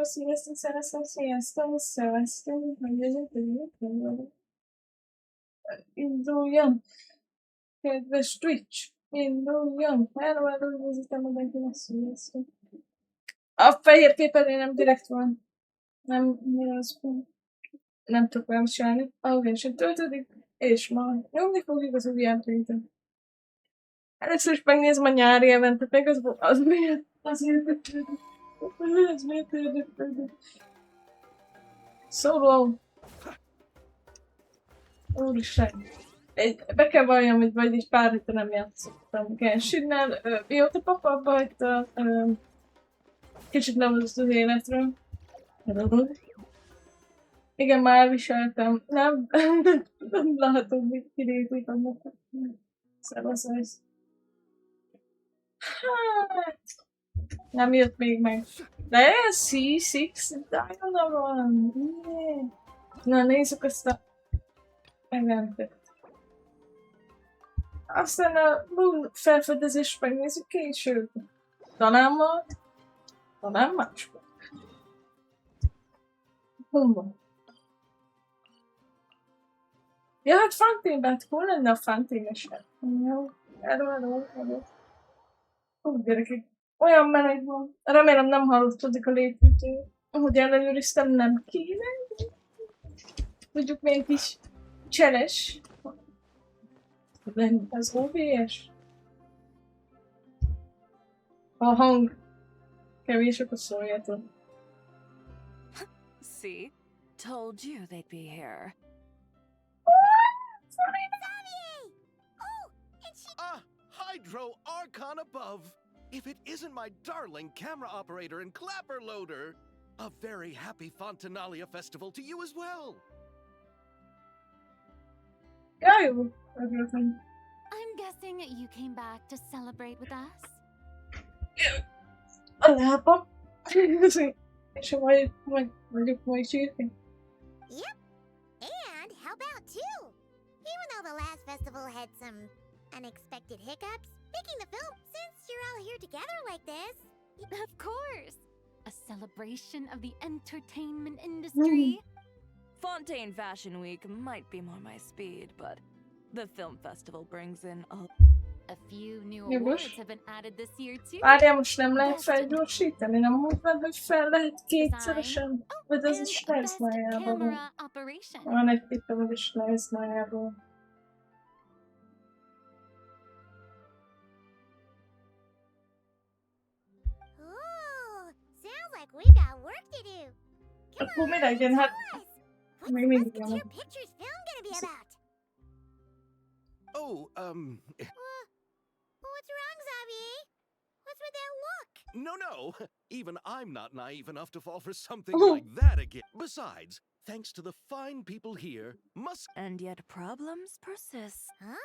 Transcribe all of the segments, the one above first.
sziasztok, szeresztok, sziasztok, szevasztok, induljon, kedves Twitch, induljon, hello, nézítem mindenkinek, sziasztok. A fehér képernyő nem direkt van, nem, nem tudok olyan csinálni, a Genshin töltődik, és majd nyomni fogjuk az új játékot. Először is megnézem a nyári eventet, meg az miért, ez miért érdeklődök. Szóval... Úristen. Be kell valljam, hogy vagy egy pár hete nem játszottam Genshinnel, mióta papa abba hagyta, kicsit lehozott az életről. Igen, már viseltem. Nem látom, hogy kinézik annak. Szevasz. Hát... Nem jött még meg. De C6 diana van. Na, nézzük ezt a eventet. Aztán a Moon felfedezést megnézzük később. Talán másban. Hol van? Ja, hát Fountainben, hol lenne a Fountain-esen? Jó, elő. Ó, gyerekek, olyan meleg van. Remélem nem hallottatok a lépítő. Ahogy ellenőriztem, nem kéne. Tudjuk, milyen kis cseles. Az OBS. A hang kevés, akkor szóljatok. See? Told you they'd be here. Hydro Archon above! If it isn't my darling camera operator and clapper loader! A very happy Fontanalia festival to you as well! I'm guessing you came back to celebrate with us? Alába. És vagyok majd sírni. Yep. And how about two? Even though the last festival had some unexpected hiccups, making the film, since you're all here together like this... Of course! A celebration of the entertainment industry. Fontaine Fashion Week might be more my speed, but the film festival brings in a few new awards have been added this year too. Várjál, most nem lehet felgyorsítani? Nem mondtad, hogy fel lehet kétszeresen? Vagy az is Lesnájában van. Van egy tippem, hogy is Lesnájában. Sounds like we've got work to do. Akkor mi legyen? Hát... Még mindig van. What's your pictures film gonna be about? Oh, What's wrong, Xavier? What's with that look? No. Even I'm not naive enough to fall for something like that again. Besides, thanks to the fine people here, And yet problems persist. Huh?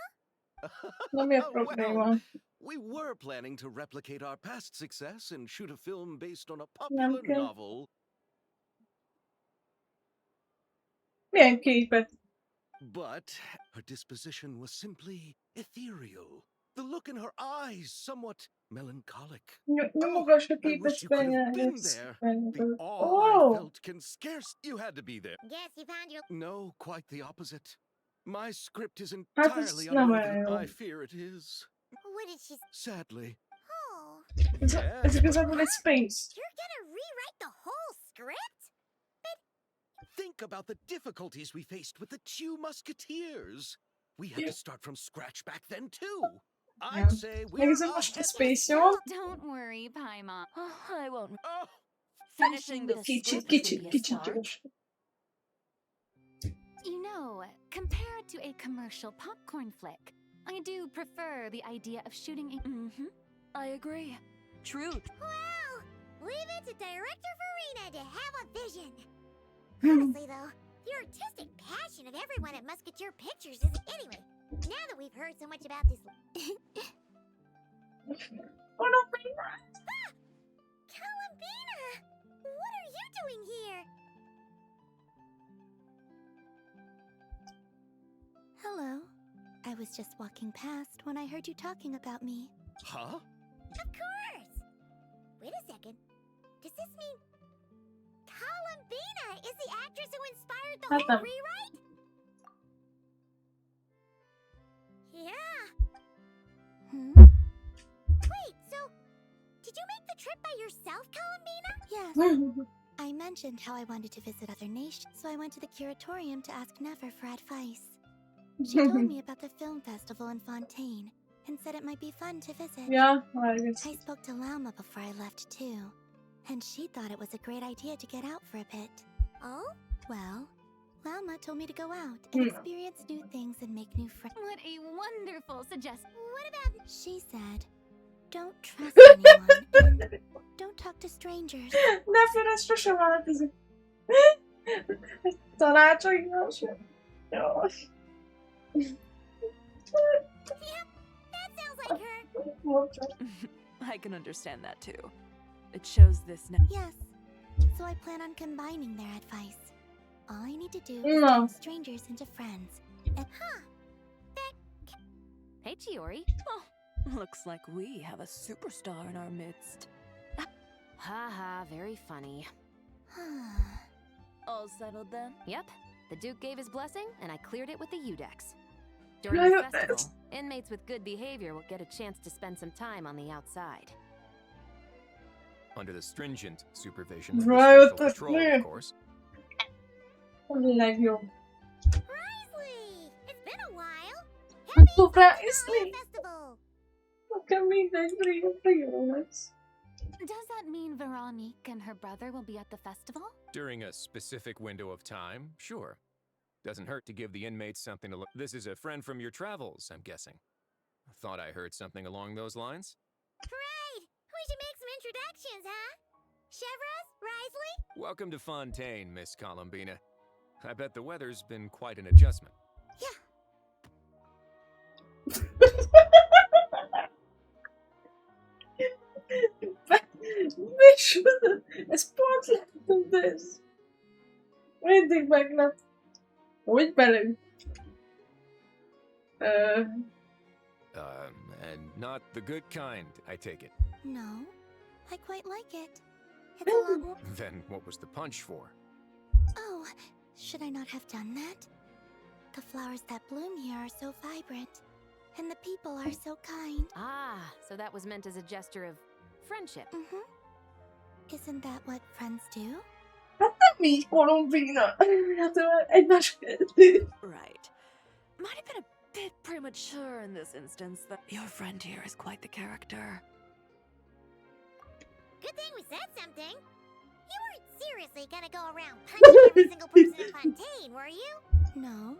Nem mi a probléma? We were planning to replicate our past success and shoot a film based on a popular novel. Milyen képet? But her disposition was simply ethereal. The look in her eyes somewhat melancholic. Nyomogass a I wish képet, you could have been there. The awe I felt can scarce... You had to be there. Guess you found your... No, quite the opposite. My script is entirely unworthy. I fear it is. What did she... Sadly. Oh. Ez igazából egy space. You're gonna rewrite the whole script? Think about the difficulties we faced with the Two Musketeers. We had to start from scratch back then too. I'd say we're space, Don't worry, Paimon. I won't. Finishing the Kicsit. You know, compared to a commercial popcorn flick, I do prefer the idea of shooting a... I agree. True. Well, leave it to Director Farina to have a vision. Honestly, though, the artistic passion of everyone at Musketeer Pictures is... Anyway, now that we've heard so much about this... Columbina! Columbina! What are you doing here? Hello. I was just walking past when I heard you talking about me. Huh? Of course! Wait a second. Does this mean... Columbina is the actress who inspired the Hát whole nem. rewrite? Yeah. Hmm? Wait, so did you make the trip by yourself, Columbina? Yes. I mentioned how I wanted to visit other nations, so I went to the curatorium to ask Never for advice. She told me about the film festival in Fontaine and said it might be fun to visit. Ja, hayır. I spoke to Lauma before I left too, and she thought it was a great idea to get out for a bit. Oh? Well, Lauma told me to go out and Hmm. experience new things and make new friends. What a wonderful suggestion. What about She said, don't trust anyone and don't talk to strangers. Nefret sosem változik. Tanácsainkról sem. Jó. that sounds like her. Mondja. I can understand that too. It shows this now. Yes, so I plan on combining their advice. All I need to do is No. turn strangers into friends. And Hey, Chiori. Oh, looks like we have a superstar in our midst. Haha, very funny. All settled then? Yep. The Duke gave his blessing, and I cleared it with the Udex. During the Riot festival, Fest. inmates with good behavior will get a chance to spend some time on the outside. Under the stringent supervision of Riot the Special Patrol, Fest. of course. A legjobb. Risley! It's been a while. Happy Risley. Festival! Nekem mindegy, jó lesz. Does that mean Veronique and her brother will be at the festival? During a specific window of time, sure. Doesn't hurt to give the inmates something to look. This is a friend from your travels, I'm guessing. Thought I heard something along those lines. Right! We should make some introductions, huh? Chevros? Risley? Welcome to Fontaine, Miss Columbina. I bet the weather's been quite an adjustment. Micsoda? Ez pont lehetett ez. Mindig meglep. Hogy belül? And not the good kind, I take it. no, I quite like it. It's a lot more. Then what was the punch for? Oh, should I not have done that? The flowers that bloom here are so vibrant, and the people are so kind. Ah, so that was meant as a gesture of friendship. Isn't that what friends do? Hát nem így Columbina. Hát egymás között. Right. Might have been a bit premature in this instance, but your friend here is quite the character. Good thing we said something. You weren't seriously gonna go around punching every single person in Fontaine, were you? No,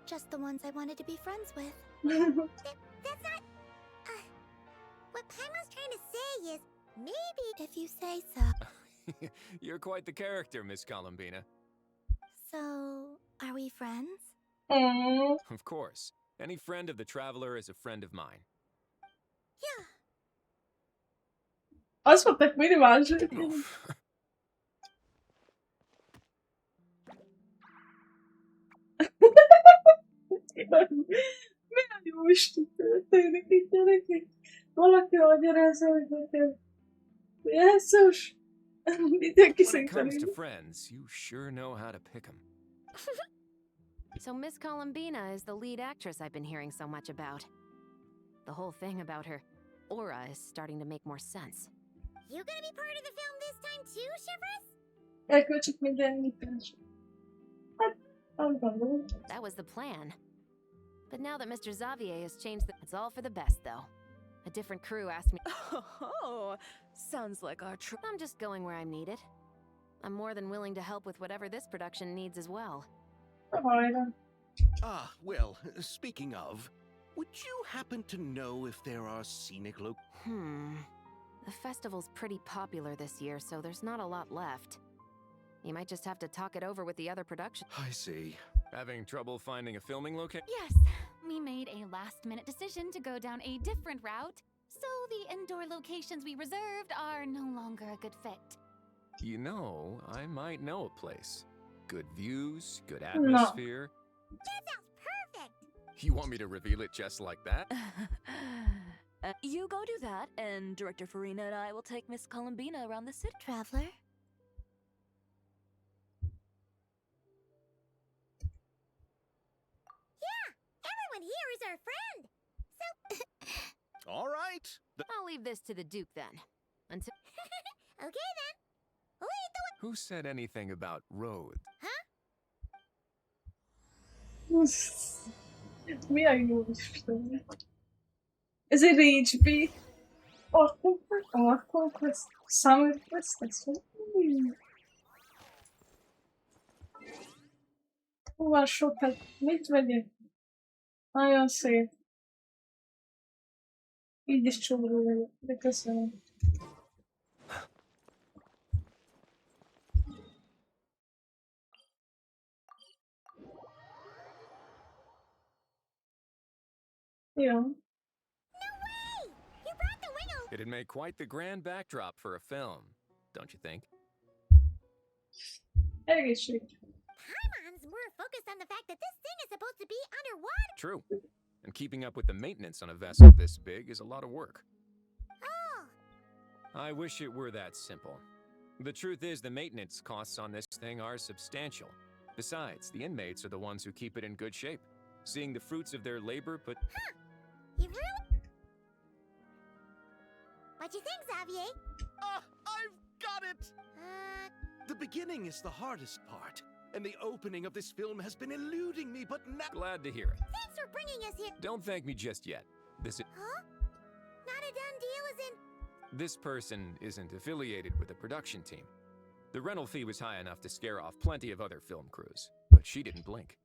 just the ones I wanted to be friends with. That's not... what Paimon's trying to say is, maybe... If you say so. You're quite the character, Miss Columbina. So, are we friends? Of course. Any friend of the traveler is a friend of mine. Yeah. Azt mondták minimális. Oof. Milyen jó Isten történik itt gyerekek? Valaki magyarázza, hogy nekem. Jézus! Mindenki When it comes to szerintem. friends, you sure know how to pick 'em. So Miss Columbina is the lead actress I've been hearing so much about. The whole thing about her aura is starting to make more sense. You gonna be part of the film this time too, Chevros? Elköltsük minden nyitás. Hát, nem gondolom. That was the plan. But now that Mr. Xavier has changed it's all for the best, though. A different crew asked me. Oh, sounds like our trip. I'm just going where I'm needed. I'm more than willing to help with whatever this production needs as well. Hajrá. Ah, well, speaking of, would you happen to know if there are scenic The festival's pretty popular this year, so there's not a lot left. You might just have to talk it over with the other production. I see. Having trouble finding a filming location? Yes, we made a last-minute decision to go down a different route, so the indoor locations we reserved are no longer a good fit. You know, I might know a place. Good views, good atmosphere. That sounds perfect! You want me to reveal it just like that? You go do that, and Director Farina and I will take Miss Columbina around the city. Traveler? Xavier's our friend. So, All right. I'll leave this to the Duke then. Until okay then. Lead the way. Who said anything about road? Mi a jó Isten? Ez egy Rage B. Akkor quest. Summer quest. Ez van sokat. Mit vegyek? Nagyon szép. Így is csomó vagyok, de köszönöm. Yeah. You brought the wing. It'd make quite the grand backdrop for a film, don't you think? Egészség. Paimon's more focused on the fact that this thing is supposed to be underwater. True. And keeping up with the maintenance on a vessel this big is a lot of work. Oh, I wish it were that simple. The truth is, the maintenance costs on this thing are substantial. Besides, the inmates are the ones who keep it in good shape. Seeing the fruits of their labor put... you really? What you think, Xavier? I've got it! The beginning is the hardest part, and the opening of this film has been eluding me, but now... Glad to hear it. Thanks for bringing us here. Don't thank me just yet. Huh? Not a done deal as in... This person isn't affiliated with the production team. The rental fee was high enough to scare off plenty of other film crews, but she didn't blink.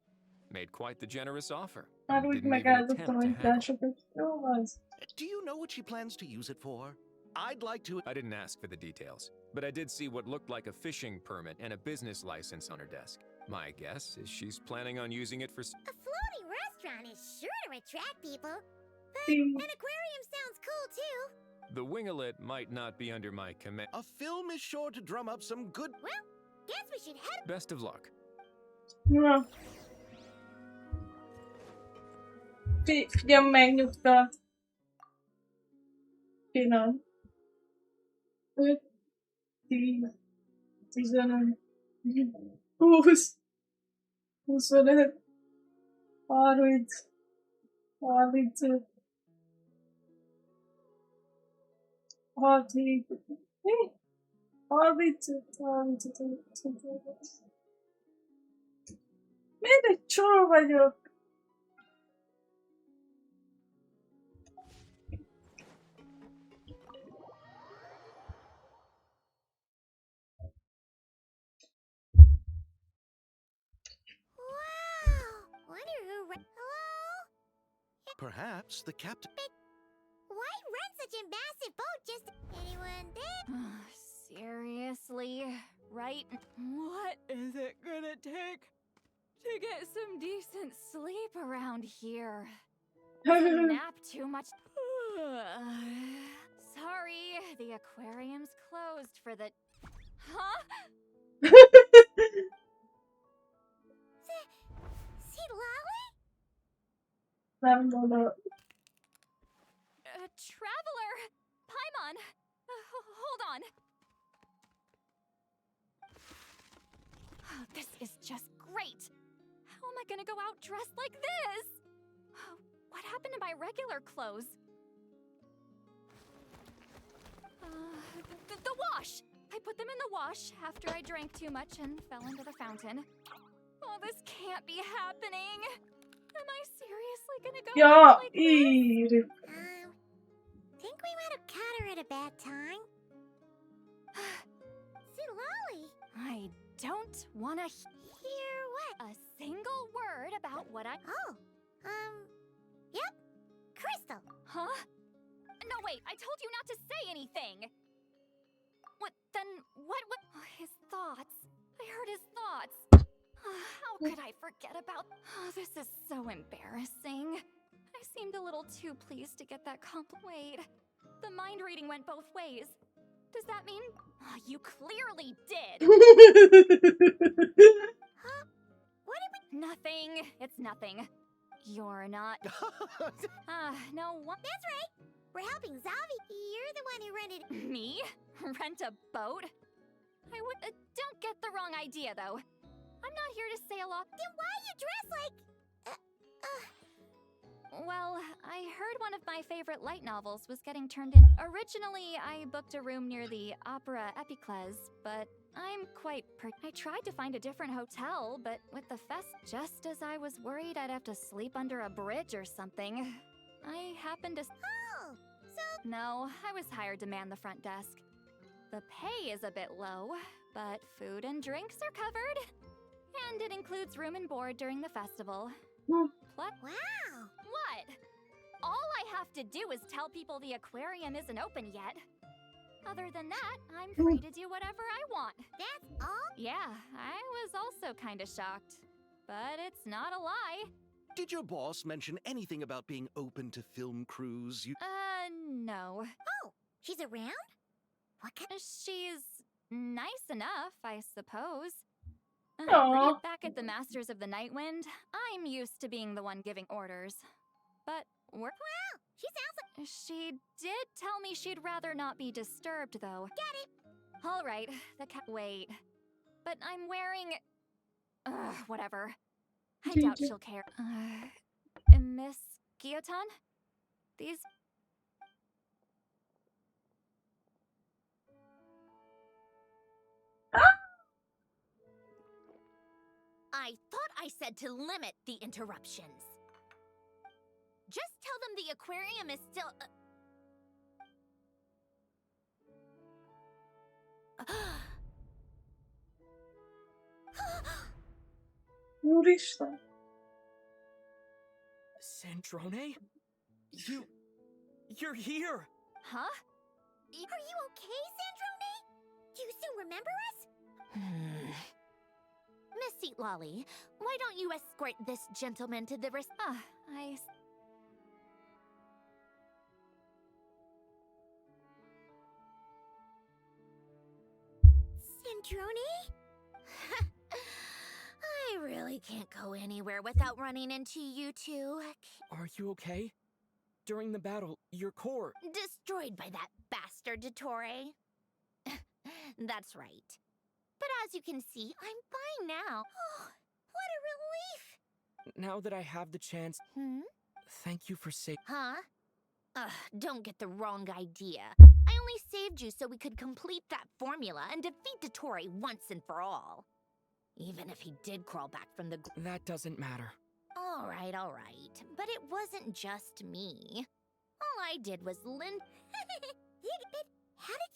Made quite the generous offer. Már úgy Didn't even megállottam, attempt to hogy haggle. társakat. Jó az. Do you know what she plans to use it for? I'd like to... I didn't ask for the details, but I did see what looked like a fishing permit and a business license on her desk. My guess is she's planning on using it for... A floating restaurant is sure to attract people. But Ding. an aquarium sounds cool too. The winglet might not be under my command. A film is sure to drum up some good... Well, guess we should head... Best of luck. Na. Figyelj megnyugta. Finom. 5, 10, 15, 20, 25, 30, 32, 32. Miért egy csomó vagyok? Wow! Wonder who... Hello? Perhaps the captain... Why rent such a massive boat just... Anyone there? Seriously? Right? What is it gonna take to get some decent sleep around here? Didn't nap too much. Sorry, the aquarium's closed for the... Huh? See Lolly? Nem mondom. Traveler! Paimon! Hold on. This is just great. How am I gonna go out dressed like this? What happened to my regular clothes? The wash! I put them in the wash after I drank too much and fell into the fountain. Oh, this can't be happening. Am I seriously gonna go Ja, out like this? ír. Think we might have caught her at a bad time? See Lolly? I don't wanna Hear what? a single word about what I... Oh, yep. Crystal. Huh? No, wait, I told you not to say anything! What, then, what, his thoughts. I heard his thoughts. How could I forget about... Oh, this is so embarrassing. I seemed a little too pleased to get that Wait, the mind reading went both ways. Does that mean... you clearly did! What did we... Nothing. It's nothing. You're not... no, what? That's right. We're helping Zavi. You're the one who rented... Me? Rent a boat? I would... don't get the wrong idea, though. I'm not here to sail off... Then why you dress like... Well, I heard one of my favorite light novels was getting turned in. Originally, I booked a room near the Opera Epicles, but I'm quite I tried to find a different hotel, but with the fest, just as I was worried I'd have to sleep under a bridge or something, I happened to... Oh, so No, I was hired to man the front desk. The pay is a bit low, but food and drinks are covered. And it includes room and board during the festival. Hmm. What? wow. What? All I have to do is tell people the aquarium isn't open yet. Other than that, I'm free to do whatever I want. That's all? Yeah, I was also kinda shocked. But it's not a lie. Did your boss mention anything about being open to film crews? No. Oh, she's around? What kind? She's nice enough, I suppose. Aw. Back at the Masters of the Night Wind, I'm used to being the one giving orders. But we're... Wow, she sounds like... She did tell me she'd rather not be disturbed, though. Get it? All right, the cat... Wait. But I'm wearing... whatever. I doubt she'll care. Miss Guillotin? These... I thought I said to limit the interruptions. Just tell them the aquarium is still... Úristen. Sandrone? You're here! Huh? Are you okay, Sandrone? Do you still remember us? Miss Seat Lolly, why don't you escort this gentleman to the Sandrone? I really can't go anywhere without running into you two. Are you okay? During the battle, your core... Destroyed by that bastard Dottore. That's right. But as you can see, I'm fine now. Oh, what a relief! Now that I have the chance, thank you for saving... Huh? Don't get the wrong idea. I only saved you so we could complete that formula and defeat Dottore once and for all. Even if he did crawl back from the... That doesn't matter. All right. But it wasn't just me. All I did was How did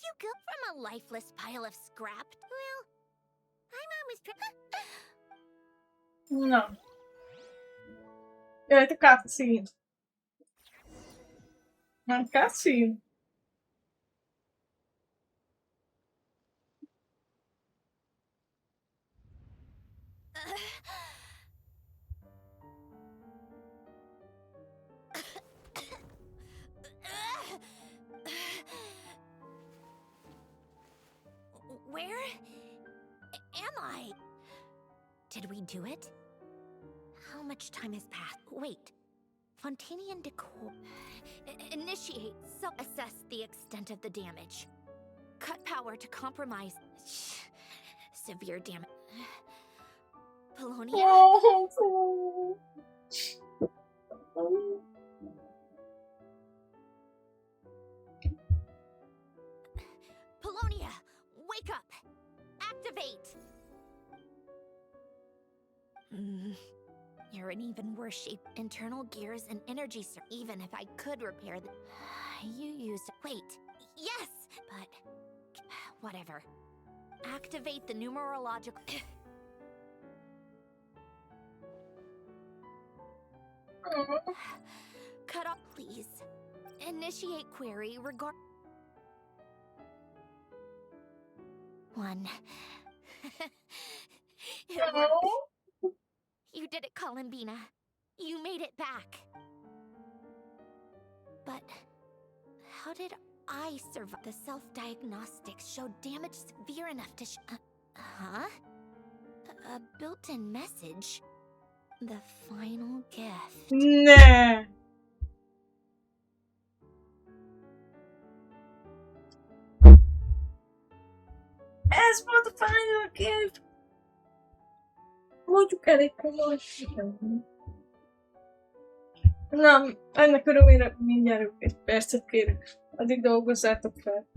you go? from a lifeless pile of scrap. Well, I'm always No. Jaj, a cutscene. A cutscene. Where am I? Did we do it? How much time has passed? Wait. Fontanian decor. Initiate. Assess the extent of the damage. Cut power to compromise. Severe damage. Polonia? Oh. Polonia, wake up! Activate! You're in even worse shape. Internal gears and energy, sir. Even if I could repair the... You used... Wait. Yes! But... Whatever. Activate the numerological... Cut off, please. Initiate query regard... 1. It worked. You did it, Columbina. You made it back. But how did I survive? The self-diagnostics showed damage severe enough to A built-in message? The final gift. Ne. Ez volt a final gift. Mondjuk elég komoly. Na, ennek örömére mindjárt egy percet kérek. Addig dolgozzátok fel.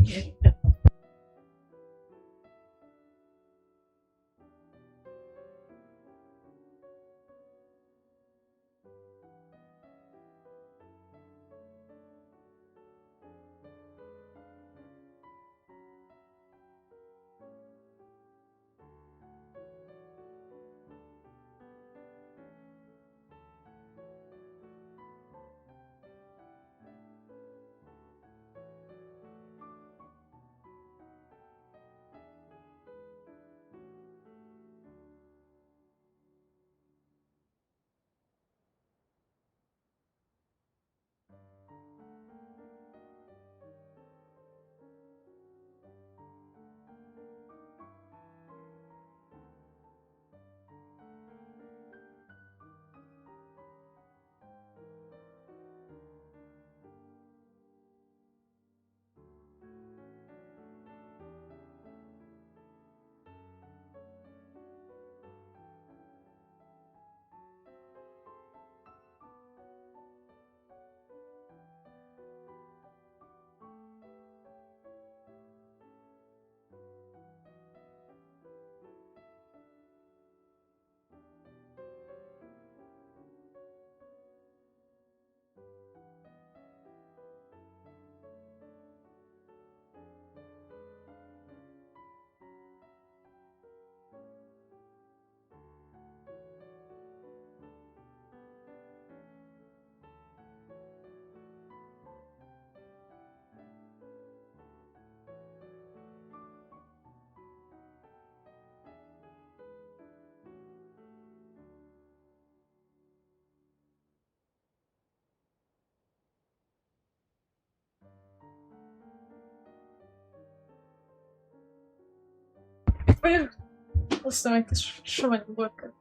Azt meg savanyú volt.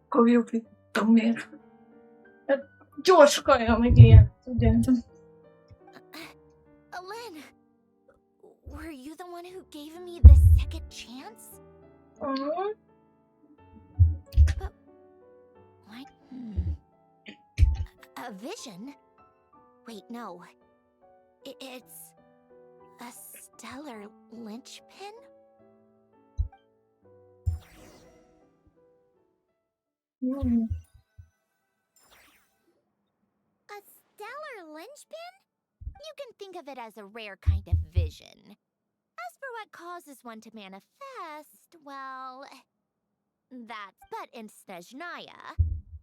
Akkor jó, hogy tudom miért. Hát gyors kaja, meg ilyen, tudjátok. Alen, were you the one who gave me the second chance? But what? A vision? Wait, no. It's a stellar linchpin? A stellar linchpin? You can think of it as a rare kind of vision. As for what causes one to manifest, well, that's but in Snezhnaya,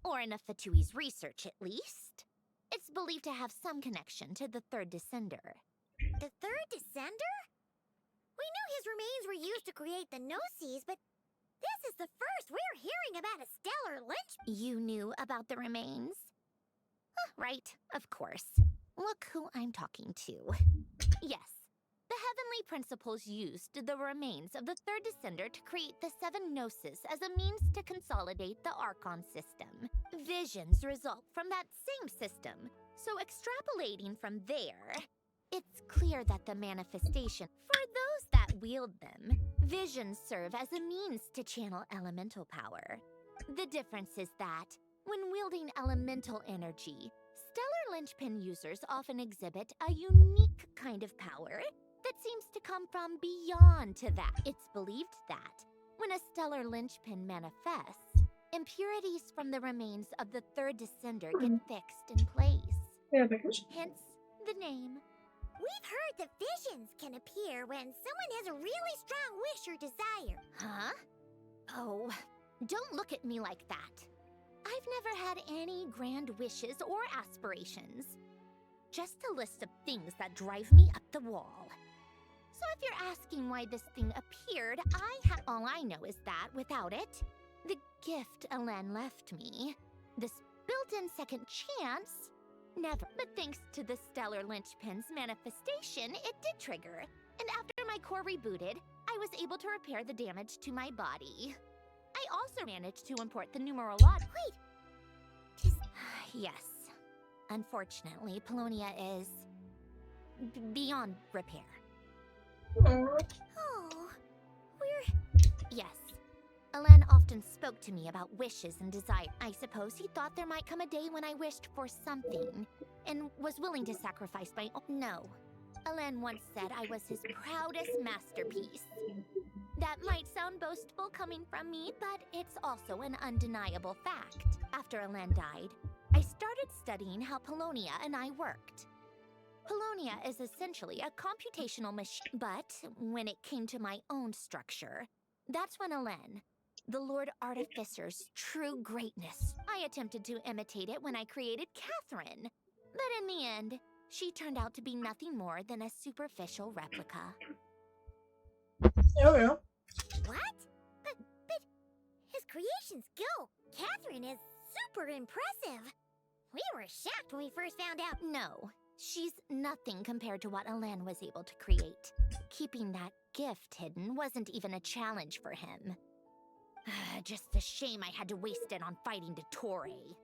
or in a Fatui's research at least, it's believed to have some connection to the third descender. The third descender? We knew his remains were used to create the Gnosis, but this is the first we're hearing about a stellar linchpin. You knew about the remains? Right, of course. Look who I'm talking to. Yes, the heavenly principles used the remains of the third descender to create the seven gnosis as a means to consolidate the Archon system. Visions result from that same system, so extrapolating from there, it's clear that the manifestation, for those that wield them, visions serve as a means to channel elemental power. The difference is that, when wielding elemental energy, stellar linchpin users often exhibit a unique kind of power that seems to come from beyond to that. It's believed that, when a stellar linchpin manifests, impurities from the remains of the third descender get fixed in place. Hence, the name. We've heard that visions can appear when someone has a really strong wish or desire. Huh? Oh, don't look at me like that. I've never had any grand wishes or aspirations. Just a list of things that drive me up the wall. So if you're asking why this thing appeared, all I know is that, without it, the gift Alen left me, this built-in second chance, never. But thanks to the stellar linchpin's manifestation, it did trigger. And after my core rebooted, I was able to repair the damage to my body. I also managed to import the numerology. Wait! Yes. Unfortunately, Polonia is beyond repair. Oh, we're... Yes. Alen often spoke to me about wishes and desire. I suppose he thought there might come a day when I wished for something and was willing to sacrifice my own. No. Alain once said I was his proudest masterpiece. That might sound boastful coming from me, but it's also an undeniable fact. After Alain died, I started studying how Polonia and I worked. Polonia is essentially a computational machine, but when it came to my own structure, that's when Alain, the Lord Artificer's true greatness, I attempted to imitate it when I created Catherine. But in the end, she turned out to be nothing more than a superficial replica. Oh, yeah. What? But his creation skill, Catherine, is super impressive. We were shocked when we first found out. No, she's nothing compared to what Alain was able to create. Keeping that gift hidden wasn't even a challenge for him. Just a shame I had to waste it on fighting Dottore.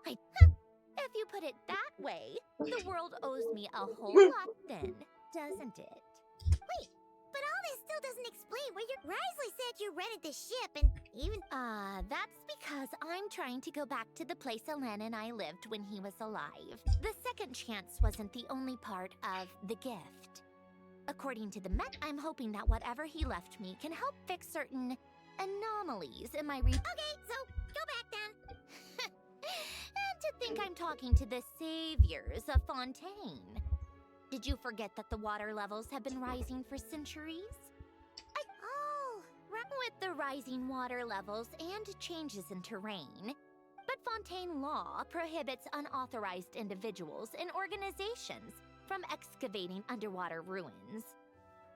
If you put it that way, the world owes me a whole lot then, doesn't it? Wait, but all this still doesn't explain where Risley said you rented the ship and even... That's because I'm trying to go back to the place Alain and I lived when he was alive. The second chance wasn't the only part of the gift. According to the Met, I'm hoping that whatever he left me can help fix certain anomalies in my Okay, so go back then. And to think I'm talking to the saviors of Fontaine. Did you forget that the water levels have been rising for centuries? With the rising water levels and changes in terrain, but Fontaine law prohibits unauthorized individuals and organizations from excavating underwater ruins.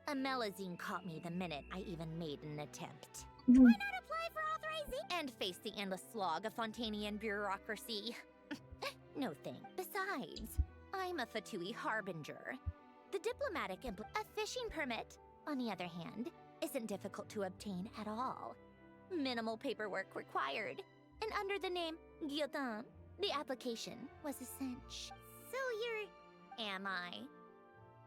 A Melazine caught me the minute I even made an attempt. Why not apply for authorization? And face the endless slog of Fontainian bureaucracy. No thanks. Besides, I'm a Fatui harbinger. The diplomatic a fishing permit, on the other hand, isn't difficult to obtain at all. Minimal paperwork required. And under the name Guillotin, the application was a cinch. So you're... Am I?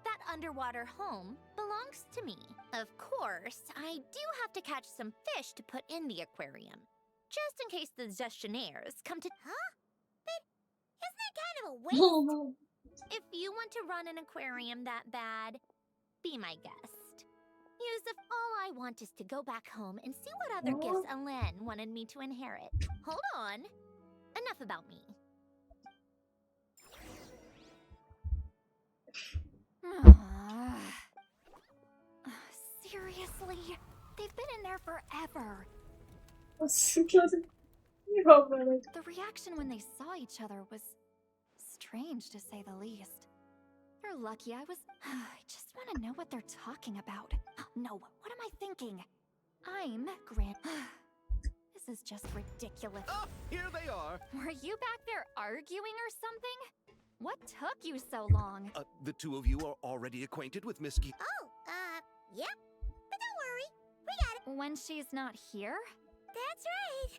That underwater home belongs to me. Of course, I do have to catch some fish to put in the aquarium. Just in case the gestionnaires come to... Huh? But isn't that kind of a waste? If you want to run an aquarium that bad, be my guest. Use if all I want is to go back home and see what other gifts Alain wanted me to inherit. Hold on. Enough about me. Seriously? They've been in there forever. The reaction when they saw each other was strange, to say the least. You're lucky I just want to know what they're talking about. No, what am I thinking? I'm This is just ridiculous. Oh, here they are. Were you back there arguing or something? What took you so long? The two of you are already acquainted with Miss G. Oh, yep. But don't worry, we got it. When she's not here? That's right.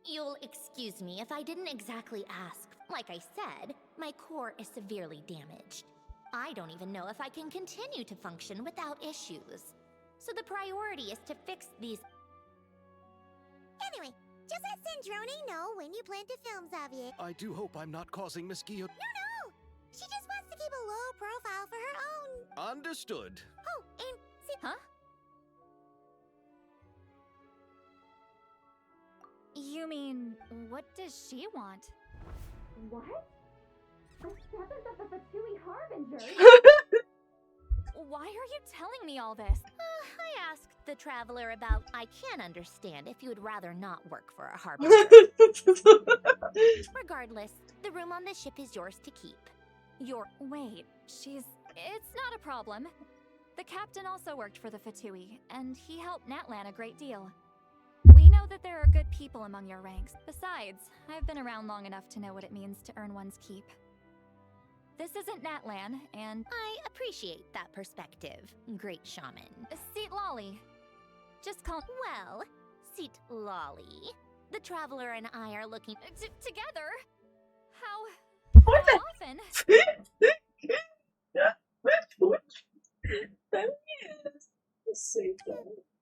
You'll excuse me if I didn't exactly ask. Like I said, my core is severely damaged. I don't even know if I can continue to function without issues. So the priority is to fix these. Anyway, just let Sandrone know when you plan to film Xavier. I do hope I'm not causing Miss Guillot. No! She just wants to keep a low profile for her own. Understood. Oh, and see... Huh? You mean, what does she want? What? A seventh of the Fatui Harbinger? Why are you telling me all this? I asked the traveler about. I can understand if you would rather not work for a harbinger. Regardless, the room on the ship is yours to keep. Wait, it's not a problem. The captain also worked for the Fatui, and he helped Natlan a great deal. We know that there are good people among your ranks. Besides, I've been around long enough to know what it means to earn one's keep. This isn't Natlan, and I appreciate that perspective, great shaman. Seat Lolly. Just call. Well, Seat Lolly, the traveler and I are looking together. How often?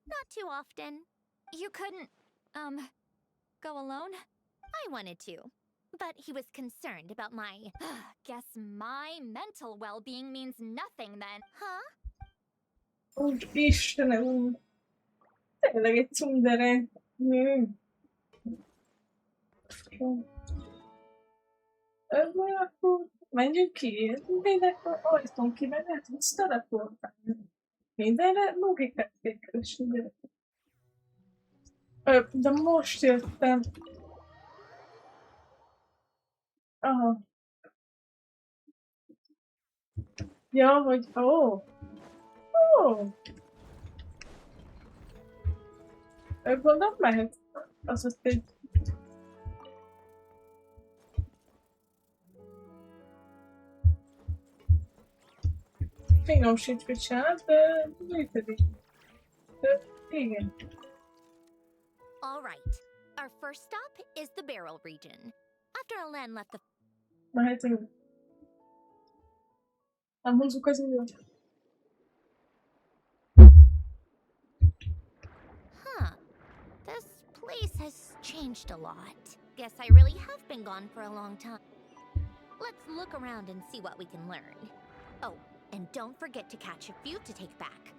Not Not too often. You couldn't, go alone? I wanted to, but he was concerned about my... Guess my mental well-being means nothing then. Huh? Úgy Istenem, tényleg egy cundere nő. Akkor menjünk ki, mindenek ajtón kimenet, tudsz teleportálni. Mindenre logikát kell keresni. De most jöttem. Aha. Ja, hogy... Ó! Ó! Gondolom mehet. Az ott egy... Fingom sincs mit csinál, de működik. De igen. All right. Our first stop is the barrel region. After Alen left the... Mehetünk. Nem húzzuk az időt. Huh. This place has changed a lot. Guess I really have been gone for a long time. Let's look around and see what we can learn. Oh, and don't forget to catch a few to take back.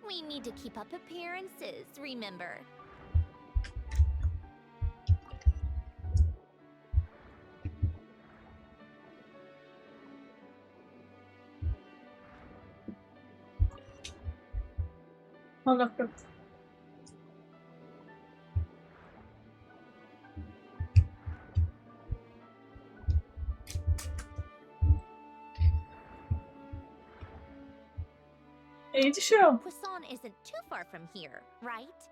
We need to keep up appearances, remember? Hallgatok. Így is jó. Poisson isn't too far from here, right?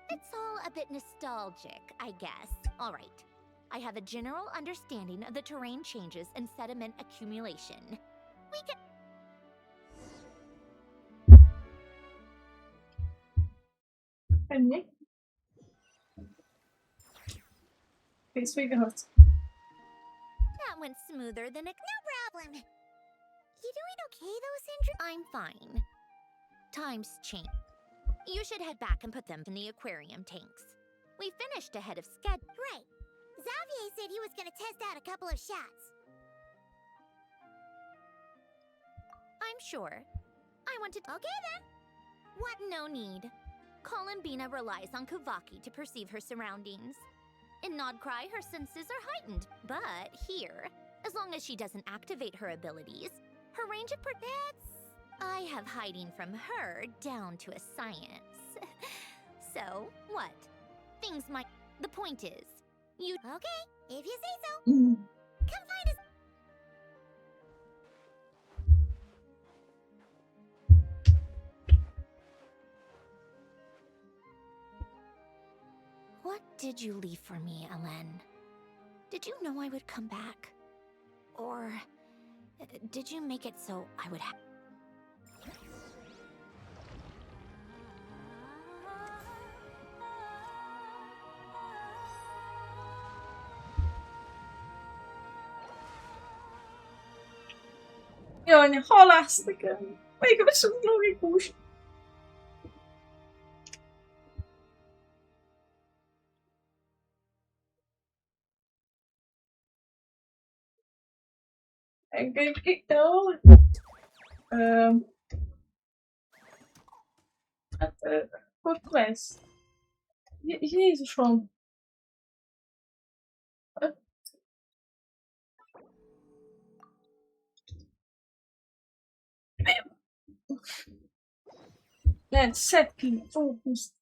It's all a bit nostalgic, I guess. All right. I have a general understanding of the terrain changes and sediment accumulation. We can... Ennyi. Kész végehatsz. That went smoother than it... No problem. You doing okay though, Sindri? I'm fine. Times change. You should head back and put them in the aquarium tanks. We finished ahead of schedule. Right. Xavier said he was gonna test out a couple of shots. I'm sure. I want to... Okay then. What? No need. Columbina relies on Kavaki to perceive her surroundings. In Nodcry, her senses are heightened. But here, as long as she doesn't activate her abilities, her range of that's... I have hiding from her down to a science. So, what? Things might... The point is, you... Okay, if you say so. Mm. Come find us. What did you leave for me, Alen? Did you know I would come back? Or did you make it so I would have... Jaj, halász nekem. Még viszont logikus. Engedj ki. Jó. Hát, hogy lesz? Jézusom. Lehet, szedd ki, fókuszt.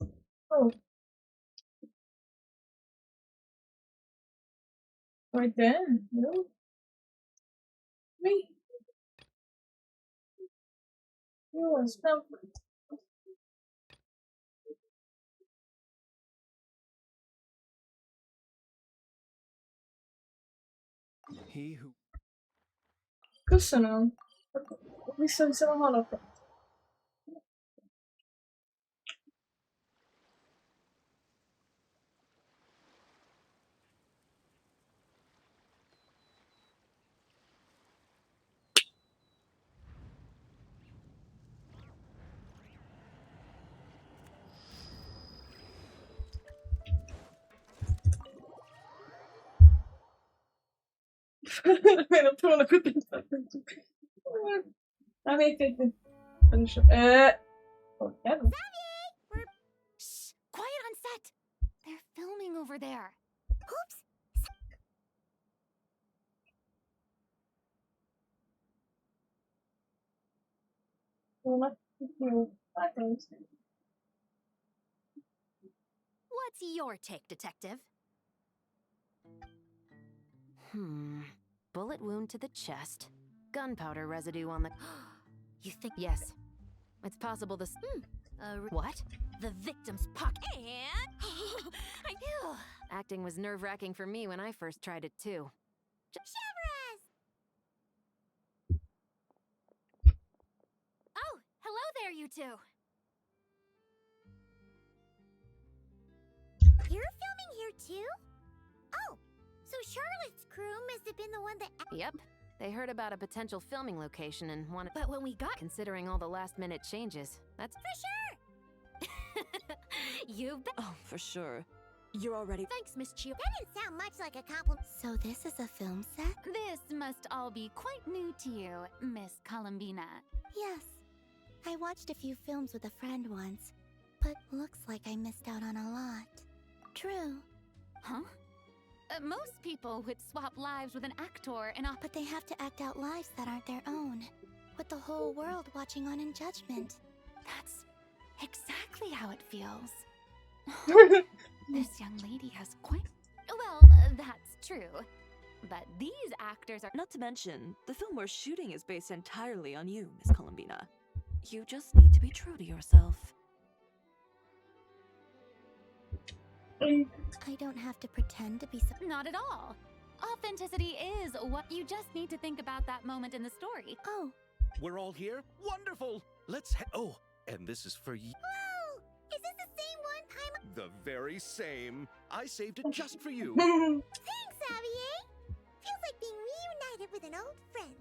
Ó. Vagy de, jó? Mi? Jó, az nem... He who... Köszönöm. Visszaviszem a halakat. Én a trónokot nem tartottuk. Na, még egy... Shh! Quiet on set! They're filming over there. Oops. What's your take, Detective? Bullet wound to the chest. Gunpowder residue on the... You think... Yes. It's possible this... What? The victim's pocket. And... I knew. Acting was nerve-wracking for me when I first tried it, too. Shivers! Oh, hello there, you two. You're filming here too? Oh, so Charlotte's crew must have been the one that... Yep. They heard about a potential filming location and wanted... But when we got... Considering all the last-minute changes, that's... For sure! You bet. Oh, for sure. You're already... Thanks, Miss Chio. That didn't sound much like a compliment. So this is a film set? This must all be quite new to you, Miss Columbina. Yes. I watched a few films with a friend once, but looks like I missed out on a lot. True. Huh? Most people would swap lives with an actor in a... But they have to act out lives that aren't their own, with the whole world watching on in judgment. That's exactly how it feels. This young lady has quite... Well, that's true. But these actors are... Not to mention, the film we're shooting is based entirely on you, Miss Columbina. You just need to be true to yourself. I don't have to pretend to be Not at all. Authenticity is what you just need to think about that moment in the story. Oh. We're all here? Wonderful! Let's oh, and this is for you. Whoa! Is this the same one time? The very same. I saved it just for you. Thanks, Xavier! Feels like being reunited with an old friend.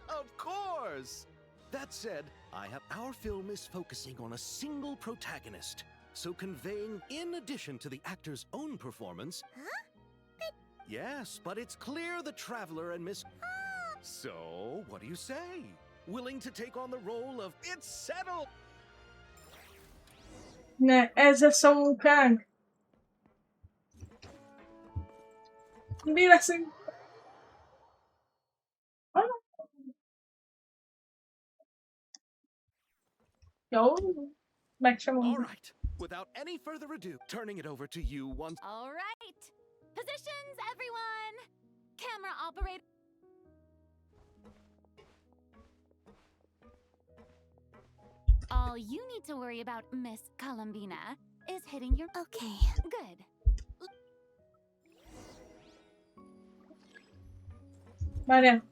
Of course! That said, our film is focusing on a single protagonist, so conveying in addition to the actor's own performance... Huh? Yes, but it's clear the Traveler and Miss... So, what do you say? Willing to take on the role of It's Settled? Ne, ez lesz a munkánk. Mi leszünk? Jó, meg sem All mondom. right. Without any further ado, turning it over to you once... All right. Positions, everyone. Camera operator. All you need to worry about, Miss Columbina, is hitting your... Okay. Good. Várjál.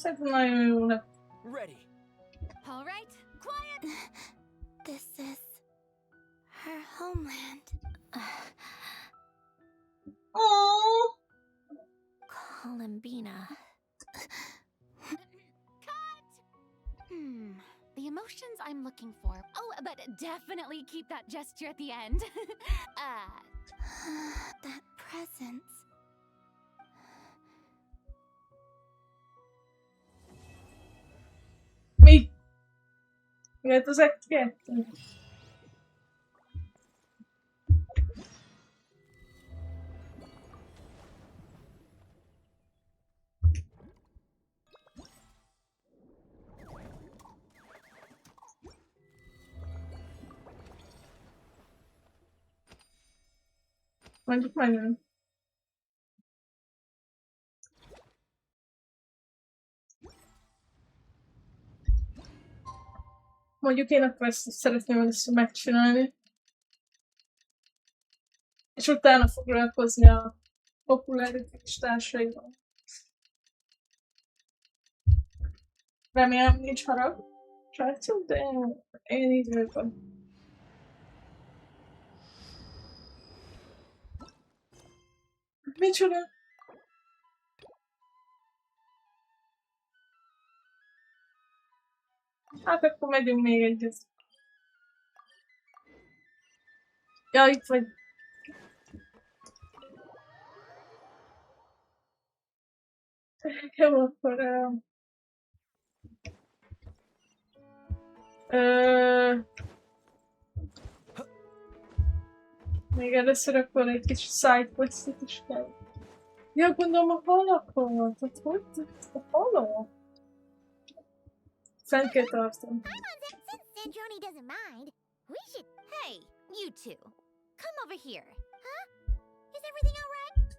Szerintem nagyon jó lett. Ready. All right. Quiet. This is her homeland. Oh. Columbina. Cut. The emotions I'm looking for. Oh, but definitely keep that gesture at the end. That presence. Mi? Jött az Act 2? Mondjuk nagyon. Mondjuk én akkor ezt szeretném először megcsinálni. És utána foglalkozni a populáritás társaival. Remélem nincs harag, srácok, de én így vagyok. Micsoda? Hát akkor megyünk még egyet. Ja, itt vagy. Jó, akkor... Még először akkor egy kis sidequestet is kell. Ja, gondolom a halakat. Hát hogy? A halak? Fent kell tartani. Since Sandroni doesn't mind, we should... Hey, you two. Come over here. Huh? Is everything alright?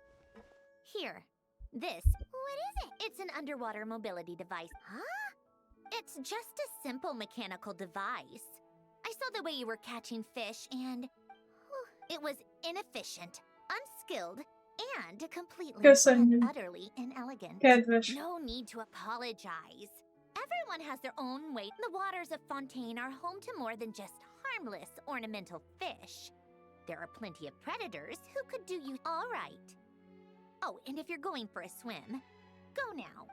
Here. This. What is it? It's an underwater mobility device. Huh? It's just a simple mechanical device. I saw the way you were catching fish and... it was inefficient, unskilled, and completely and utterly inelegant. Kedves. No need to apologize. Everyone has their own way. The waters of Fontaine are home to more than just harmless ornamental fish. There are plenty of predators who could do you all right. Oh, and if you're going for a swim, go now.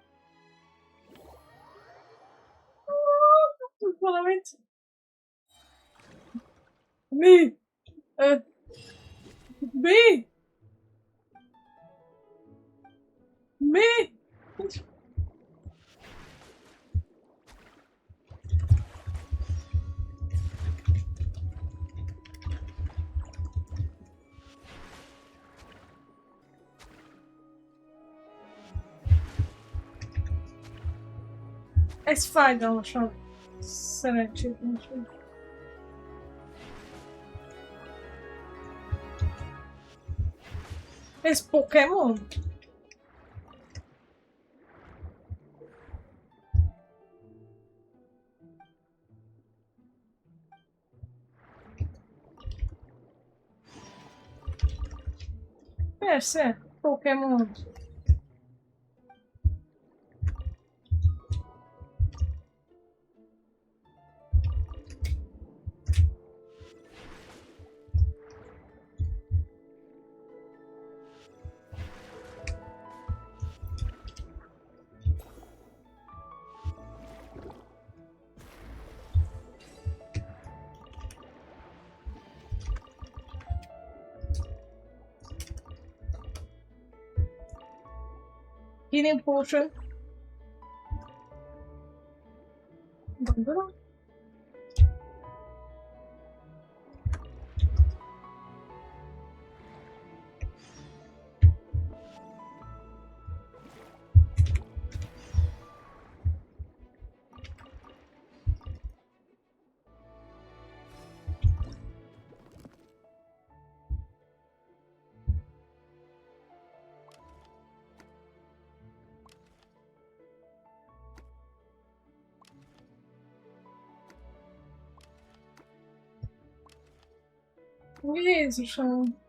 Valamit. Mi? Mi? Mi? Ez fájdalmasan szerencsétlenség. Ez Pokémon? Persze, Pokémon. Healing potion. Gondolom. Jézusom!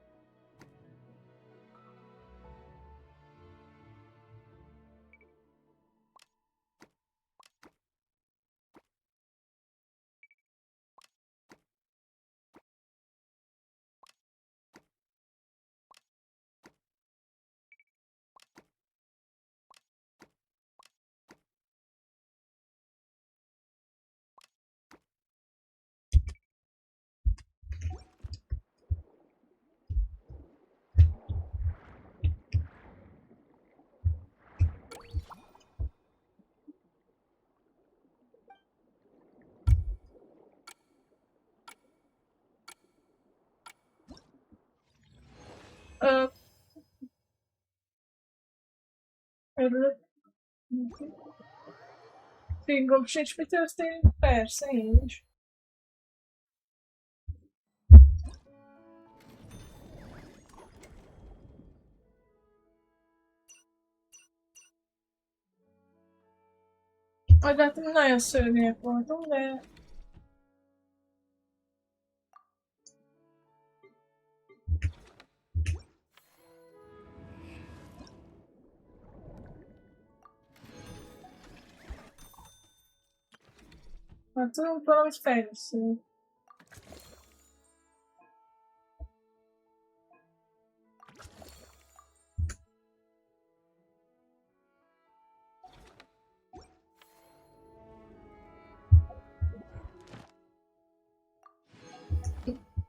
Örülök. Fingom sincs, mi történik? Persze, én is. Majd látom, nagyon szörnyűek voltunk, de... Hát tudunk valamit fejleszteni.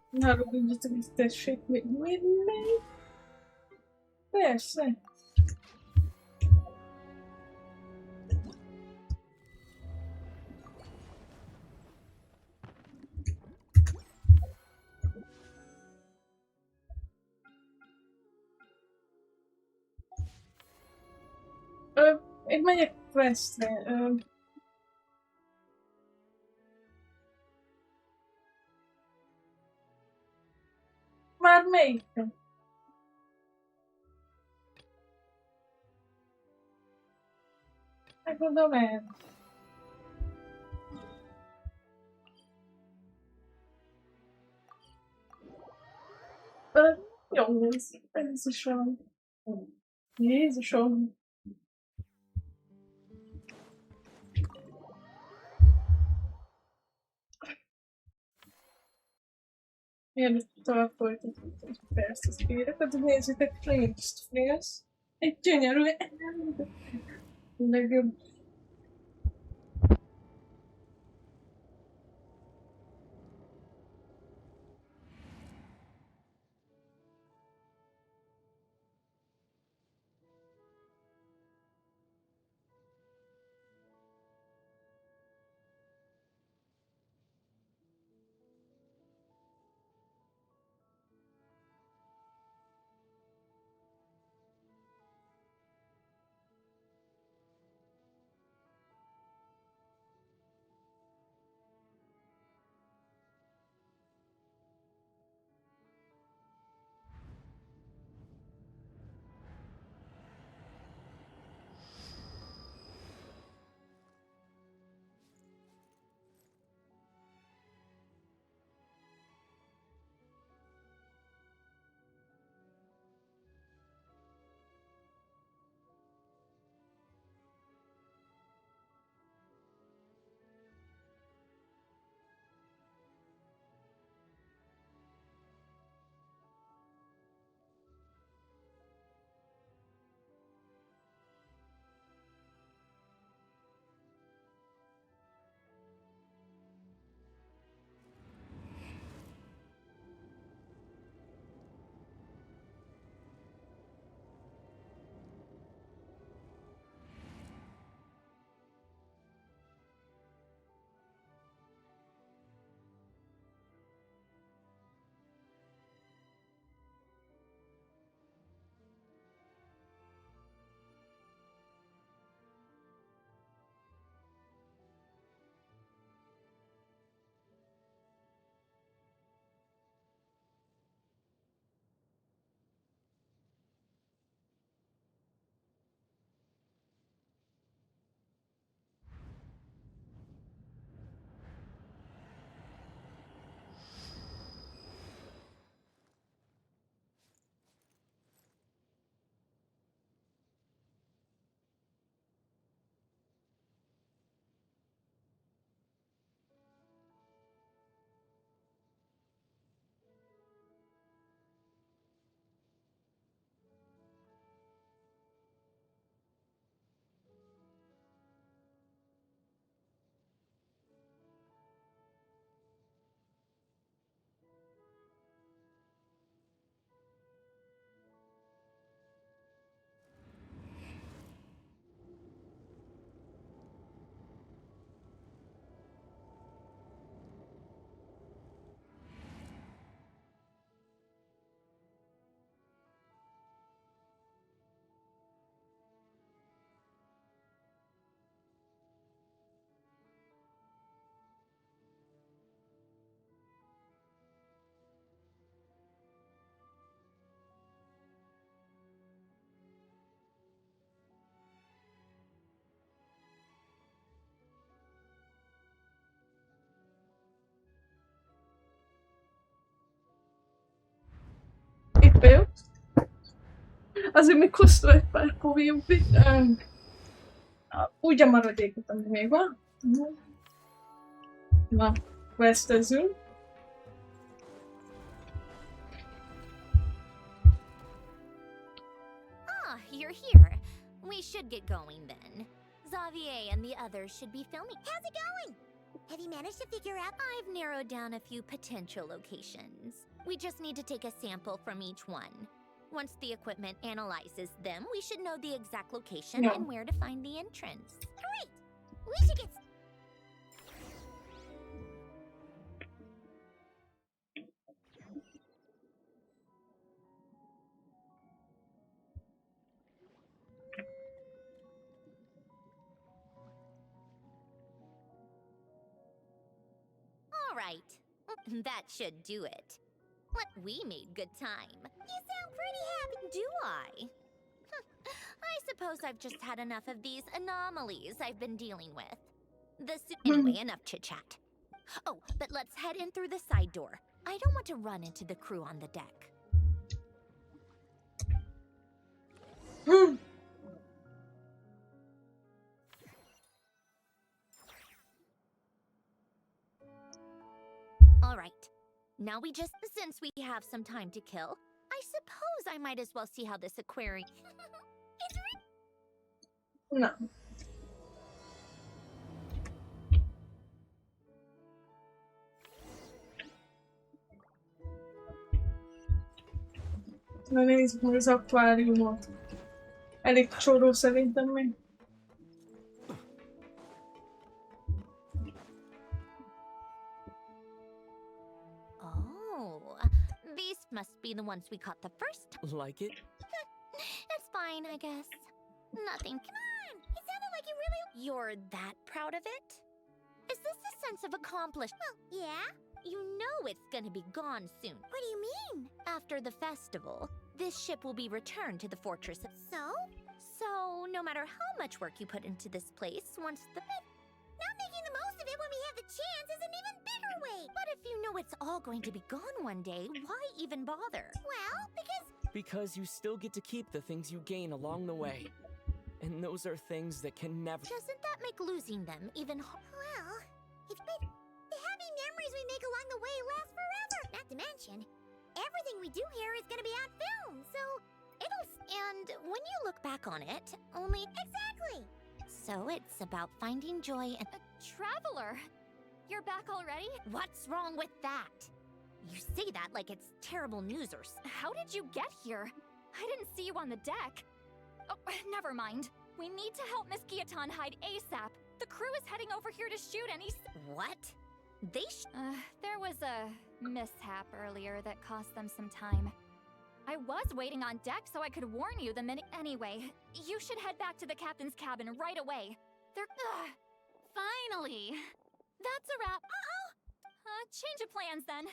Ne rúgjatok, hogy tessék még mindig. Persze. Én megyek questre. Már melyikre? Megmondom el. Jó, Jézusom. Jézusom. Mielőtt tovább folytatjuk, persze az érekat, nézzétek, Flames. Egy gyönyörű legjobb. Itt vagyok. Azért még hoztam egy pár poénpit. Úgy a maradékot, ami még van. Na, questezünk. Ah, you're here. We should get going then. Xavier and the others should be filming. How's it going? Have you managed to figure out? I've narrowed down a few potential locations. We just need to take a sample from each one. Once the equipment analyzes them, we should know the exact location Yeah. and where to find the entrance. Great! We should get... All right. That should do it. We made good time. You sound pretty happy. Do I? I suppose I've just had enough of these anomalies I've been dealing with. Anyway, enough chit-chat. Oh, but let's head in through the side door. I don't want to run into the crew on the deck. All right. Now since we have some time to kill, I suppose I might as well see how this aquarium... No. Na nézzük meg az akváriumot. Elég csóró szerintem még. Oh, these must be the ones we caught the first time. Like it? It's fine, I guess. Nothing. Come on! It sounded like you really... You're that proud of it? Is this a sense of accomplishment? Well, yeah? You know it's gonna be gone soon. What do you mean? After the festival, this ship will be returned to the fortress. So, no matter how much work you put into this place, once the... Not making the most of it when we have the chance is an even bigger weight! But if you know it's all going to be gone one day, why even bother? Well, Because you still get to keep the things you gain along the way. And those are things that can never... Doesn't that make losing them even harder? well, the happy memories we make along the way last forever! Not to mention, everything we do here is gonna be on film, so it'll... And when you look back on it, only... Exactly! So it's about finding joy and... Traveler! You're back already? What's wrong with that? You say that like it's terrible news or... How did you get here? I didn't see you on the deck. Oh, never mind. We need to help Miss Guillotin hide ASAP. The crew is heading over here to shoot any... What? They There was a mishap earlier that cost them some time. I was waiting on deck so I could warn you the minute... Anyway, you should head back to the captain's cabin right away. They're... finally! That's a wrap. Change of plans then.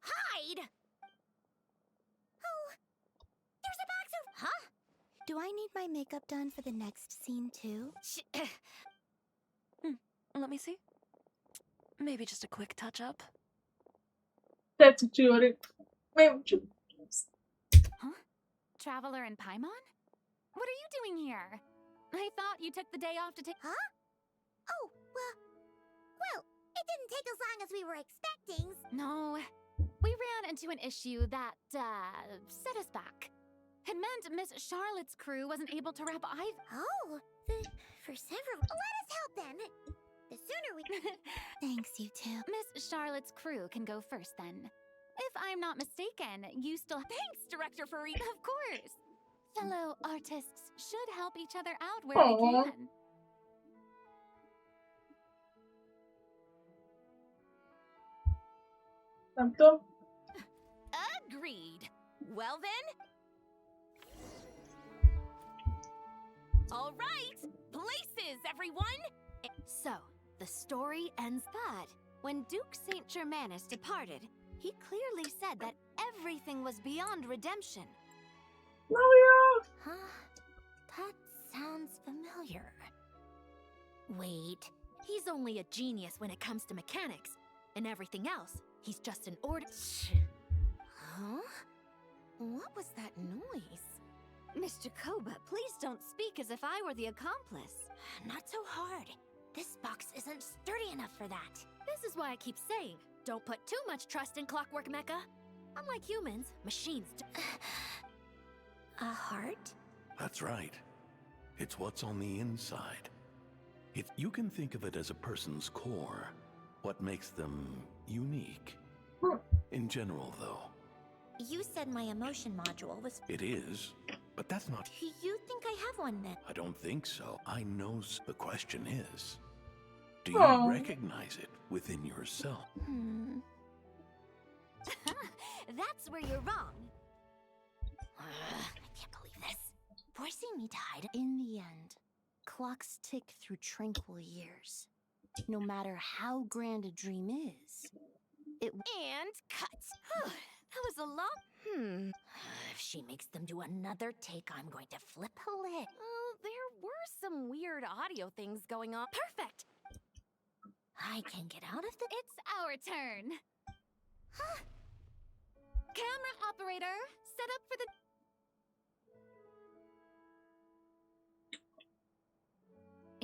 hide! Oh, there's a box of... Huh? Do I need my makeup done for the next scene too? Let me see. Maybe just a quick touch-up. That's what you already... Traveler and Paimon? What are you doing here? I thought you took the day off to take... Huh? Oh, well, it didn't take as long as we were expecting. No, we ran into an issue that, set us back. It meant Miss Charlotte's crew wasn't able to wrap either. Oh, for several... Let us help then. The sooner we... Thanks, you two. Miss Charlotte's crew can go first then. If I'm not mistaken, you still... Thanks, Director Farina, of course! Fellow artists should help each other out where Aw. they can. Tanto. Agreed. Well then... All right, places, everyone! So, the story ends. But when Duke Saint Germanus departed, he clearly said that everything was beyond redemption. Mario! Huh? That sounds familiar. Wait, He's only a genius when it comes to mechanics, and everything else, he's just an huh? What was that noise? Mr. Koba, please don't speak as if I were the accomplice. Not so hard. This box isn't sturdy enough for that. This is why I keep saying, don't put too much trust in Clockwork Mecha. Unlike humans, machines do. A heart? That's right. It's what's on the inside. You can think of it as a person's core, what makes them unique. In general, though. You said my emotion module was... It is, but that's not... You think I have one then? I don't think so. I know the question is, do you Oh. recognize it within yourself? That's where you're wrong. I can't believe this. Forcing me to hide. In the end, clocks tick through tranquil years. No matter how grand a dream is, it... And cut. That was a lot. If she makes them do another take, I'm going to flip a lid. Oh, there were some weird audio things going on. Perfect. I can get out of the... It's our turn. Camera operator, set up for the...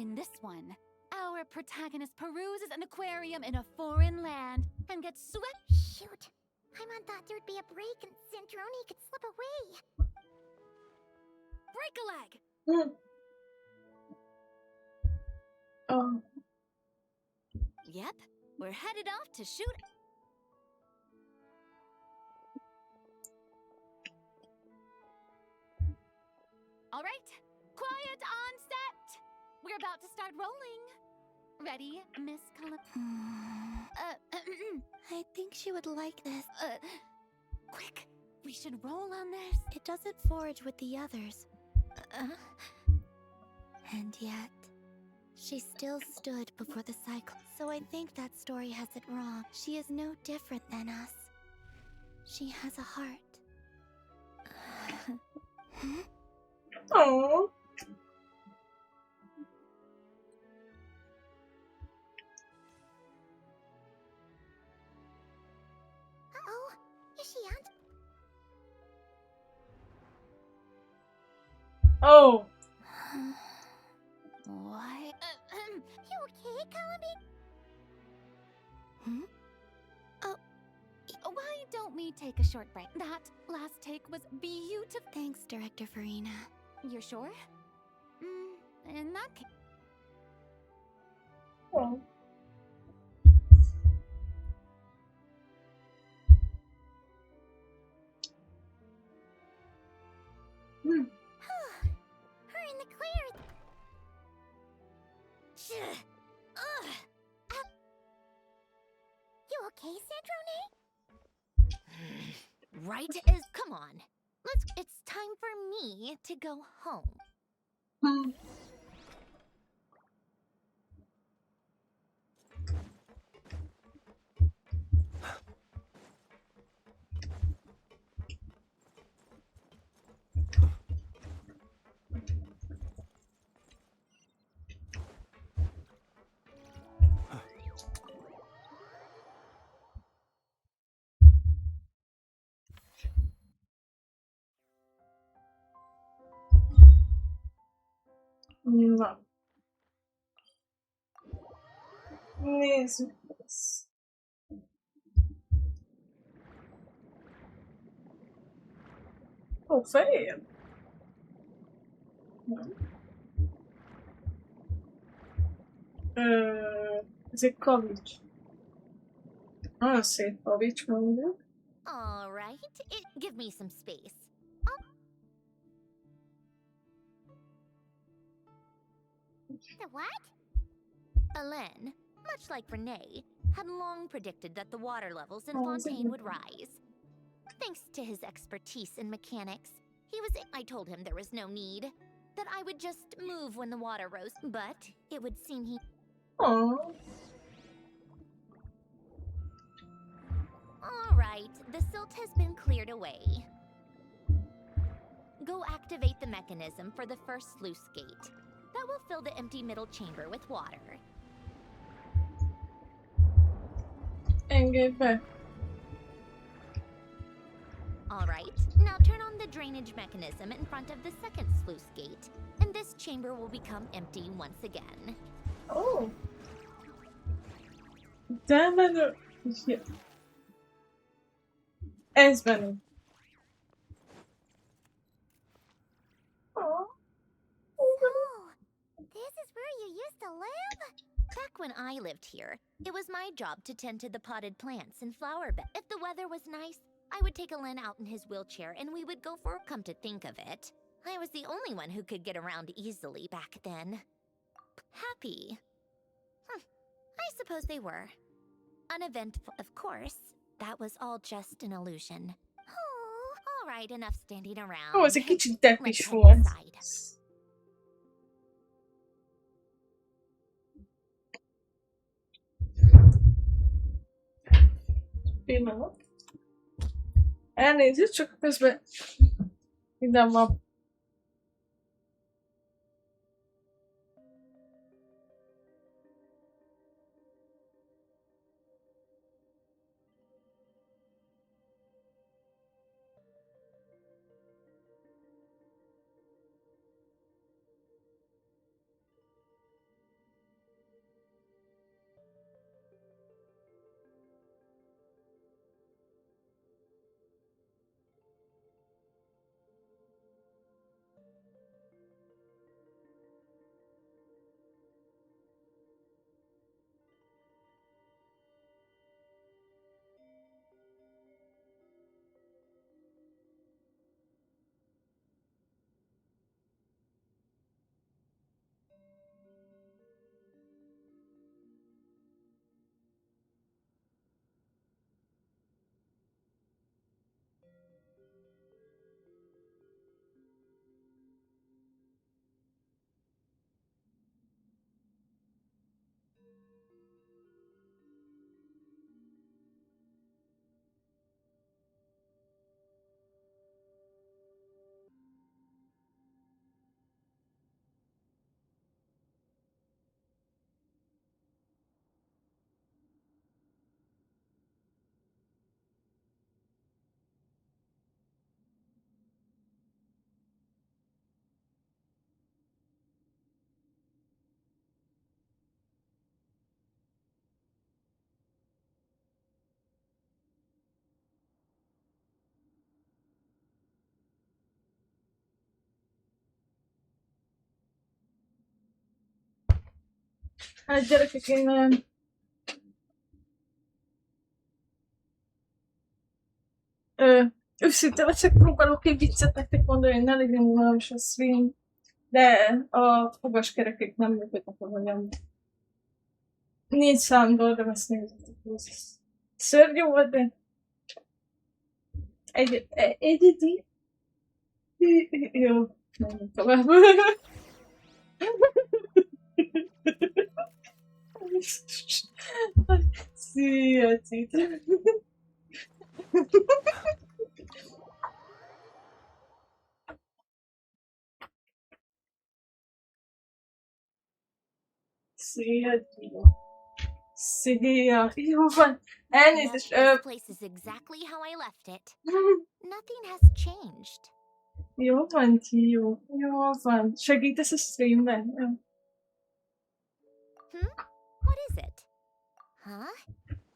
In this one, our protagonist peruses an aquarium in a foreign land and gets swept... Shoot. Paimon thought there'd be a break and Centroni could slip away. Break a leg! Hmm. Oh. Yep, we're headed off to shoot... All right, quiet on set. We're about to start rolling. Ready, Miss Color? I think she would like this. Quick, we should roll on this. It doesn't forage with the others. And yet, she still stood before the cycle. So I think that story has it wrong. She is no different than us. She has a heart. Oh. Uh-oh. Is she on? Oh. What? You okay, Columby? Why don't we take a short break? That last take was beautiful. Thanks, Director Farina. You're sure? In that case... Oh. Her in the clear. You okay, Centroni? Right as... Come on. It's time for me to go home. Hmm. Na. Nézzük ezt. Ó, fehér. Nem. Ez egy kavics. Nagyon szép kavics, mondjuk. All right. Give me some space. The what? Alain, much like Renee, had long predicted that the water levels in Oh, Fontaine would rise. Thanks to his expertise in mechanics, I told him there was no need, that I would just move when the water rose, but it would seem he... Oh. All right, the silt has been cleared away. Go activate the mechanism for the first sluice gate. That will fill the empty middle chamber with water. Engedj be. All right, now turn on the drainage mechanism in front of the second sluice gate, and this chamber will become empty once again. Ó. De menő. Ez menő. Oh. So, this is where you used to live? Back when I lived here, it was my job to tend to the potted plants and flower beds. If the weather was nice, I would take Alen out in his wheelchair and we would go for a come to think of it. I was the only one who could get around easily back then. Happy. I suppose they were. Uneventful, of course. That was all just an illusion. Oh, all right, enough standing around. Ó, ez egy kicsit Let's deppis head volt. inside. Pillanat. Elnézést, csak közben minden van. Hát gyerekek, én őszinte leszek, próbálok egy viccet nektek mondani, hogy ne legyen unalmas a stream, de a fogaskerekek nem működnek a vagyom. 4 számból, de ezt nézzetek, ez szörnyű volt, de egyedi. Jó, nem tovább. Szia, Cita. Szia, Cita. Szia. Jó van. Elnézést. This place is exactly how I left it. Nothing has changed. Jó van, Tio. Jó van. Segítesz a streamben? What is it? Huh?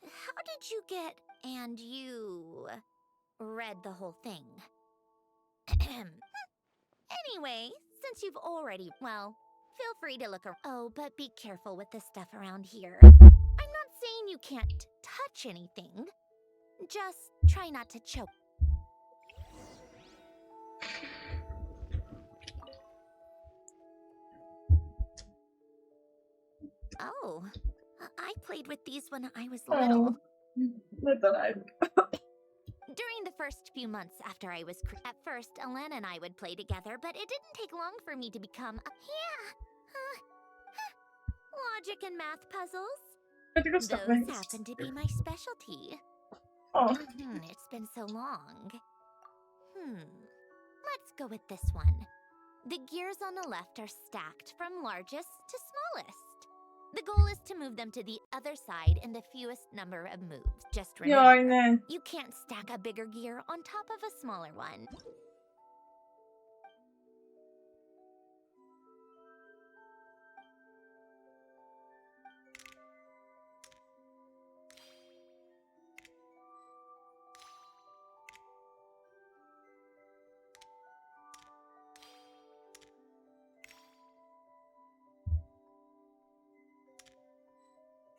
How did you get... and you... read the whole thing? Anyway, since you've already... well, feel free to look around. Oh, but be careful with the stuff around here. I'm not saying you can't touch anything. Just try not to choke. Oh, I played with these when I was little. During the first few months after I was at first, Alen and I would play together, but it didn't take long for me to become logic and math puzzles. Those happen to be my specialty. It's been so long. Let's go with this one. The gears on the left are stacked from largest to smallest. The goal is to move them to the other side in the fewest number of moves. Just remember, you can't stack a bigger gear on top of a smaller one.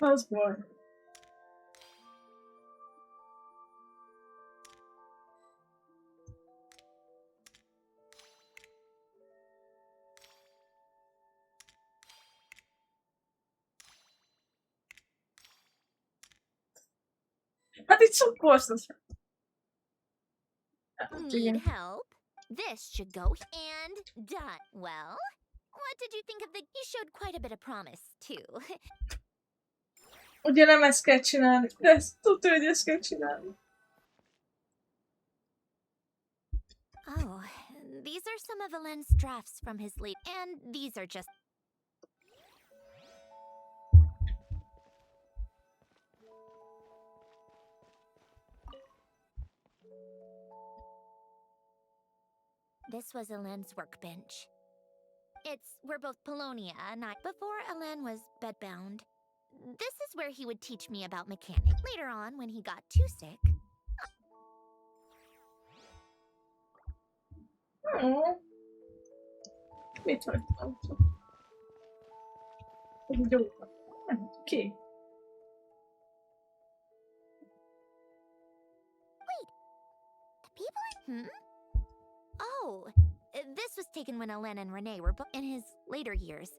Az baj. Hát itt sok borzasztó. Need help? This should go and done. Well, what did you think of the... You showed quite a bit of promise, too. Ugye nem ezt kell csinálni, de ezt tudja, hogy ezt kell csinálni. Oh, these are some of Alen's drafts from his late... And these are just... This was Alen's workbench. We're both Polonia and I... Before Alen was bedbound, this is where he would teach me about mechanics. Later on, when he got too sick... Mit hagytam? Jó. Ki? Oh, this was taken when Alen and Renee were both in his later years.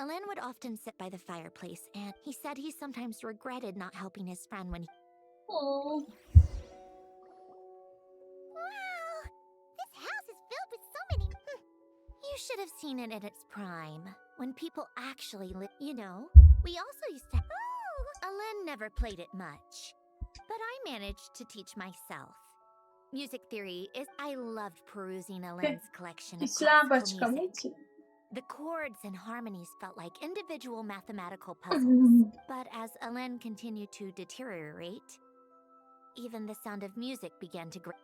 Alen would often sit by the fireplace, and he said he sometimes regretted not helping his friend when he... Oh. Wow! This house is filled with so many... You should have seen it in its prime, when people actually lived. You know, we also used to... Oh! Alen never played it much, but I managed to teach myself. Music theory is... I loved perusing Alen's collection of classical music. The chords and harmonies felt like individual mathematical puzzles. But as Alen continued to deteriorate, even the sound of music began to grow.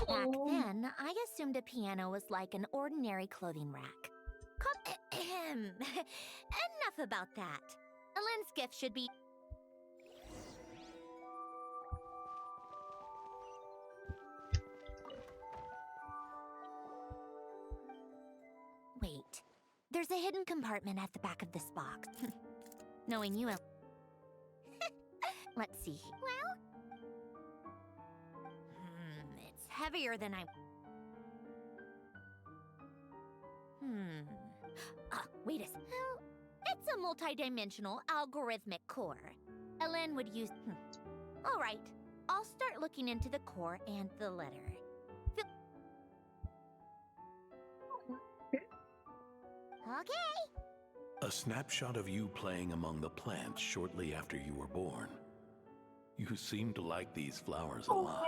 Back then, I assumed a piano was like an ordinary clothing rack. Enough about that. Alen's gift should be... Wait. There's a hidden compartment at the back of this box. Knowing you... Let's see. Well? It's heavier than I... Wait a second. It's a multi-dimensional algorithmic core. Alen would use... All right. I'll start looking into the core and the letter. Okay. A snapshot of you playing among the plants shortly after you were born. You seem to like these flowers a lot.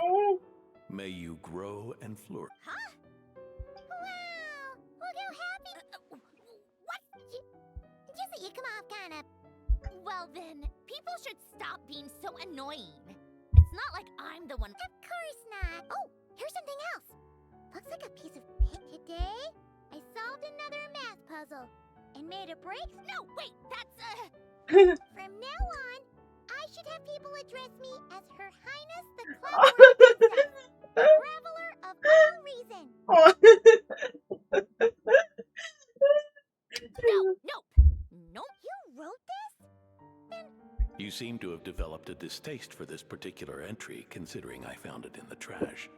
May you grow and flourish. Huh? Wow! Look how happy... what? Just that you come off kind of... Well then, people should stop being so annoying. It's not like I'm the one... Of course not. Oh, here's something else. Looks like a piece of... Today, I solved another math puzzle. And made a break? No, wait, that's From now on, I should have people address me as Her Highness the Clockwork Traveler of all reason. Nope. You wrote this? Then... You seem to have developed a distaste for this particular entry, considering I found it in the trash.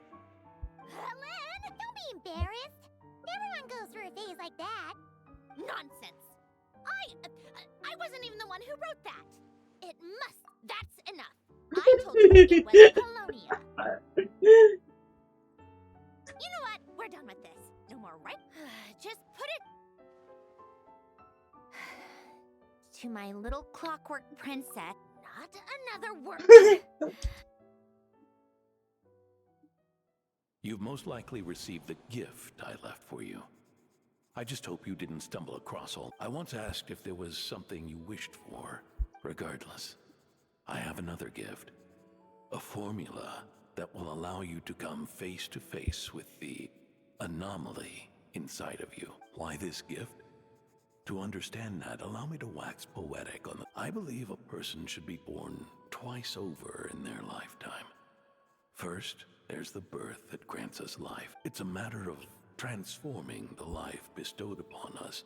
Alen, don't be embarrassed. Everyone goes through a phase like that. Nonsense. I wasn't even the one who wrote that. That's enough. I told you it was Polonia. You know what? We're done with this. No more, right? Just put it... To my little clockwork princess. Not another word. You've most likely received the gift I left for you. I just hope you didn't stumble across all. I once asked if there was something you wished for. Regardless, I have another gift. A formula that will allow you to come face to face with the anomaly inside of you. Why this gift? To understand that, allow me to wax poetic on the... I believe a person should be born twice over in their lifetime. First, there's the birth that grants us life. It's a matter of transforming the life bestowed upon us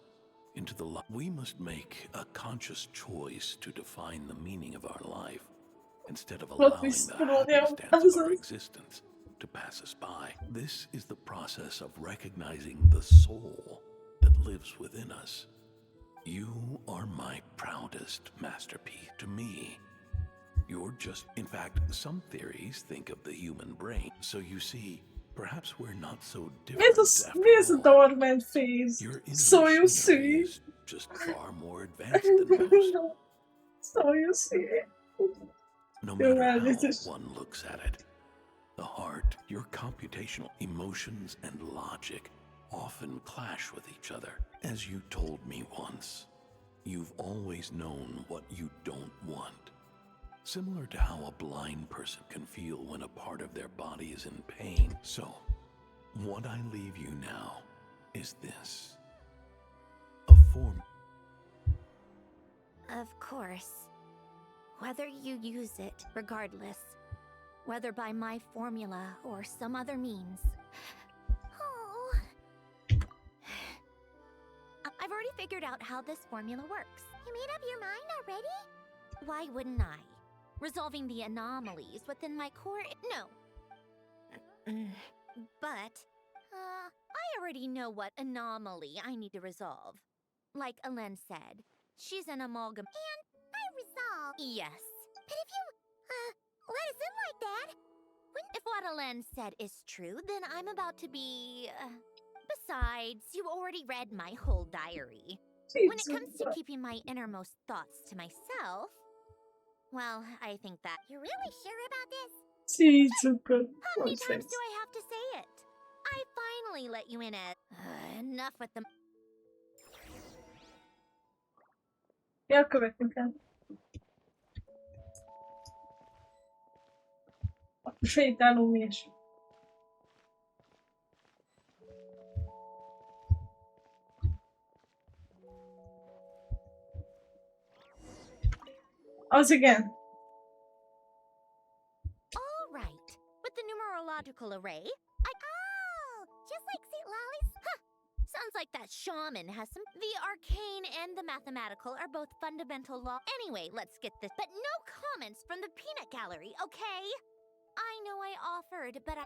into the light. We must make a conscious choice to define the meaning of our life instead of allowing twist, the happenstance of our existence to pass us by. This is the process of recognizing the soul that lives within us. You are my proudest masterpiece. To me, you're just... In fact, some theories think of the human brain. So you see, perhaps we're not so different Miért a dormant phase? Your So you inner see. machinery is just far more advanced than most. So you see. No You're matter right, how it is. one looks at it, the heart, your computational emotions and logic often clash with each other. As you told me once, you've always known what you don't want. Similar to how a blind person can feel when a part of their body is in pain. So, what I leave you now is this. A form. Of course. Whether you use it, regardless. Whether by my formula or some other means. Oh. I've already figured out how this formula works. You made up your mind already? Why wouldn't I? Resolving the anomalies within my core... No. But, I already know what anomaly I need to resolve. Like Alen said, she's an amalgam... And I resolve. Yes. But if you, let us in like that... If what Alen said is true, then I'm about to be... Besides, you already read my whole diary. When it comes to keeping my innermost thoughts to myself... Well, I think that... You're really sure about this? Sí, súper. How many times do I have to say it? I finally let you in it. Enough with the... Ja, követni kell. Akkor sétálunk mi is. Az igen. All right. With the numerological array, Oh! Just like St. Lolly's? Huh. Sounds like that shaman has some... The arcane and the mathematical are both fundamental law... Anyway, let's get this... But no comments from the peanut gallery, okay? I know I offered, but I...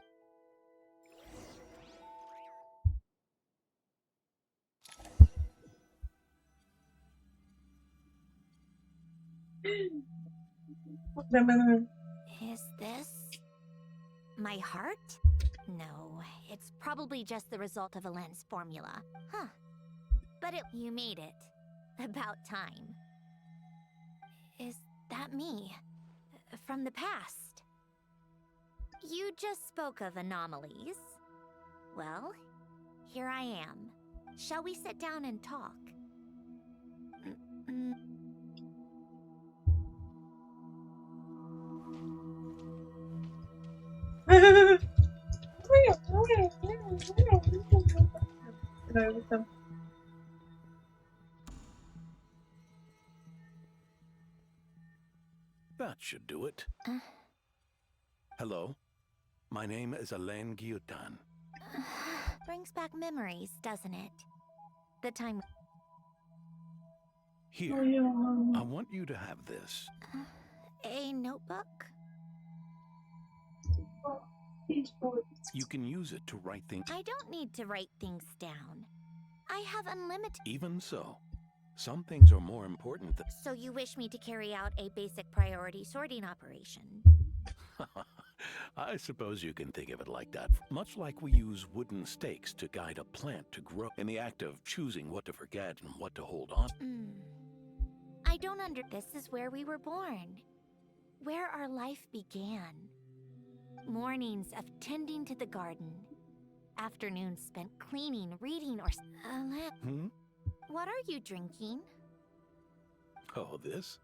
Is this... my heart? No, it's probably just the result of Alen's formula. Huh. But you made it. About time. Is that me? From the past? You just spoke of anomalies. Well, here I am. Shall we sit down and talk? That should do it. Hello, my name is Alain Guillotin. Brings back memories, doesn't it? The time... Here, I want you to have this. A notebook? You can use it to write things. I don't need to write things down. I have unlimited... Even so, some things are more important than... So you wish me to carry out a basic priority sorting operation? I suppose you can think of it like that. Much like we use wooden stakes to guide a plant to grow, in the act of choosing what to forget and what to hold on. I don't This is where we were born. Where our life began. Mornings of tending to the garden. Afternoons spent cleaning, reading, or... What are you drinking? Oh, this?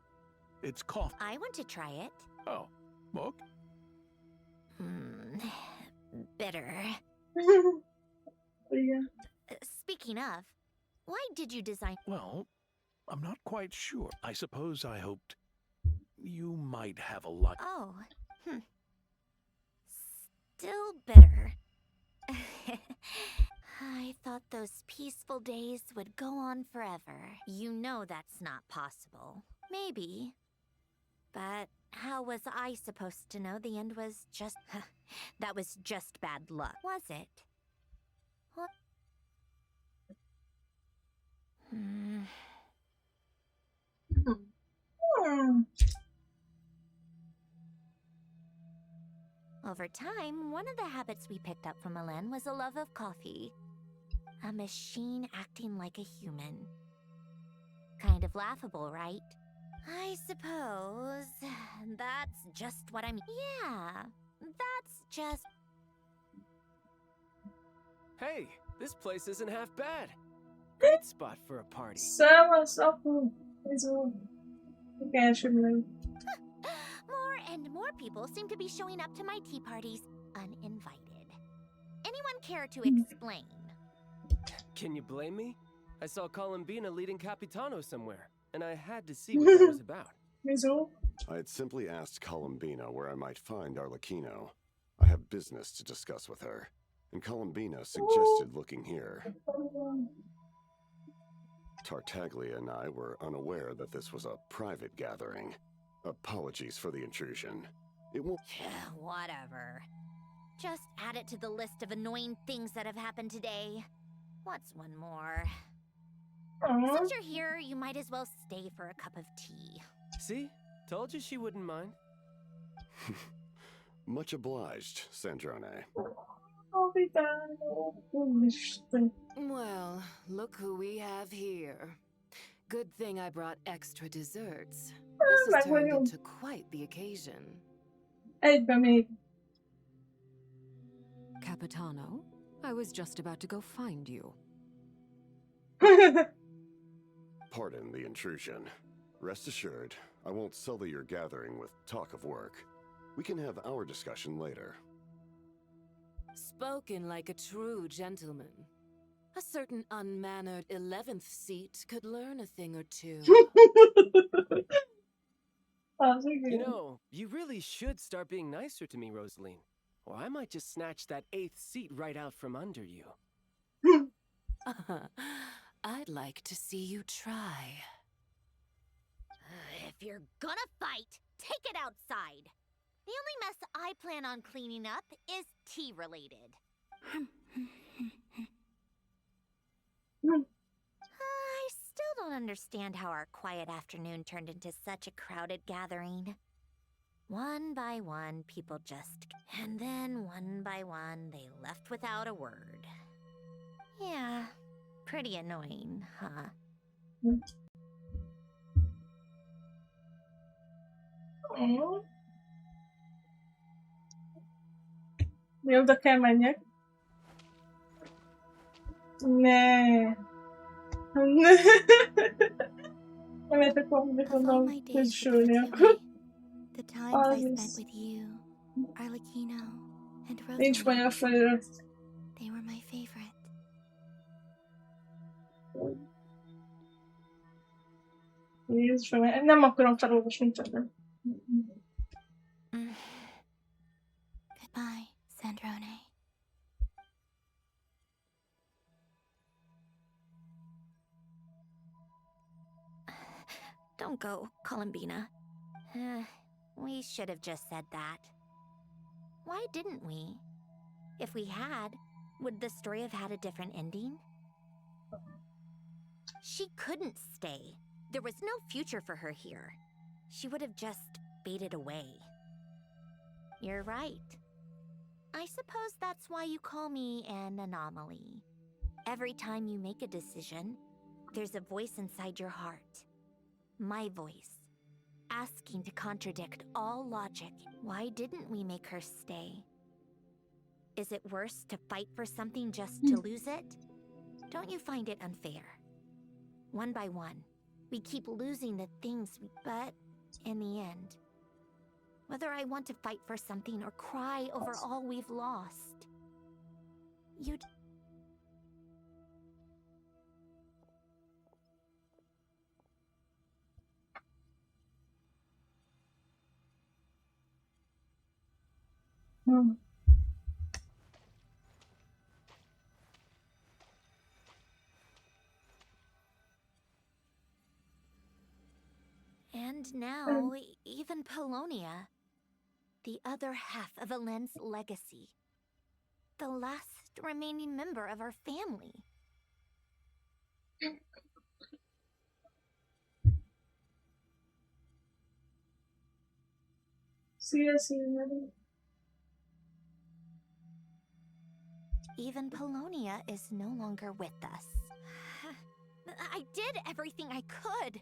It's coffee. I want to try it. Oh, milk? Bitter. Yeah. Speaking of, why did you design... Well, I'm not quite sure. I suppose I hoped you might have a lot... Oh, Still bitter. I thought those peaceful days would go on forever. You know that's not possible. Maybe. But how was I supposed to know the end was just... that was just bad luck, was it? What? Over time, one of the habits we picked up from Milan was a love of coffee. A machine acting like a human. Kind of laughable, right? I suppose that's just what I mean. Yeah, that's just... Hey, this place isn't half bad. Great spot for a party. Servus offen. Wieso? Genshin. More and more people seem to be showing up to my tea parties uninvited. Anyone care to explain? Can you blame me? I saw Columbina leading Capitano somewhere, and I had to see what that was about. Wieso? I had simply asked Columbina where I might find Arlecchino. I have business to discuss with her, and Columbina suggested looking here. Tartaglia and I were unaware that this was a private gathering. Apologies for the intrusion. It won't... Whatever. Just add it to the list of annoying things that have happened today. What's one more? Since you're here, you might as well stay for a cup of tea. See? Told you she wouldn't mind. Much obliged, Sandrone. Well, look who we have here. Good thing I brought extra desserts. This has turned into quite the occasion. Egyben még. Capitano, I was just about to go find you. Pardon the intrusion. Rest assured, I won't sully your gathering with talk of work. We can have our discussion later. Spoken like a true gentleman. A certain unmannered 11th seat could learn a thing or two. You know, you really should start being nicer to me, Rosaline. Or I might just snatch that 8th seat right out from under you. I'd like to see you try. If you're gonna fight, take it outside. The only mess I plan on cleaning up is tea-related. I still don't understand how our quiet afternoon turned into such a crowded gathering. One by one, people just... And then one by one, they left without a word. Yeah, pretty annoying, huh? Mi oda kell menjek? Ne. Ne. Nem értek valamit mondom, közsülni akkor. The times I spent with you, Arlecchino, and Nincs Rosalie, magyar felirat. they were my favorite. Jézusom, nem akarom felolvasni többet. Goodbye, Sandrone. Don't go, Columbina. We should have just said that. Why didn't we? If we had, would the story have had a different ending? She couldn't stay. There was no future for her here. She would have just faded away. You're right. I suppose that's why you call me an anomaly. Every time you make a decision, there's a voice inside your heart. My voice. Asking to contradict all logic. Why didn't we make her stay? Is it worse to fight for something just to lose it? Don't you find it unfair? One by one, we keep losing the things but in the end, whether I want to fight for something or cry over all we've lost, you'd... And now, even Polonia, the other half of Alen's legacy. The last remaining member of our family. Seriously, madam. Even Polonia is no longer with us. I did everything I could.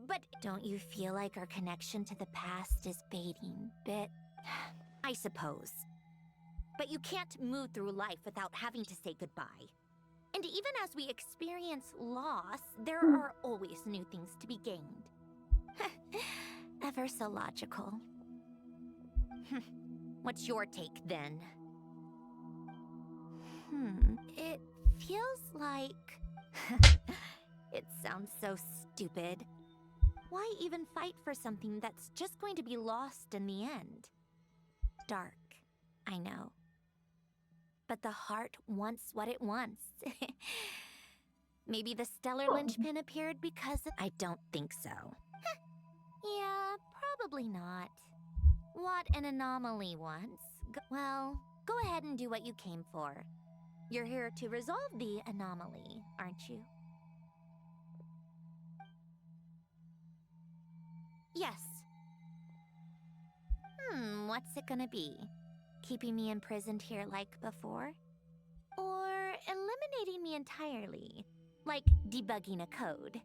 But don't you feel like our connection to the past is fading bit? I suppose. But you can't move through life without having to say goodbye. And even as we experience loss, there are always new things to be gained. Ever so logical. What's your take then? It feels like... It sounds so stupid. Why even fight for something that's just going to be lost in the end? Dark, I know. But the heart wants what it wants. Maybe the stellar linchpin appeared because of... I don't think so. Yeah, probably not. What an anomaly once. Well, go ahead and do what you came for. You're here to resolve the anomaly, aren't you? Yes. What's it gonna be? Keeping me imprisoned here like before? Or eliminating me entirely? Like debugging a code?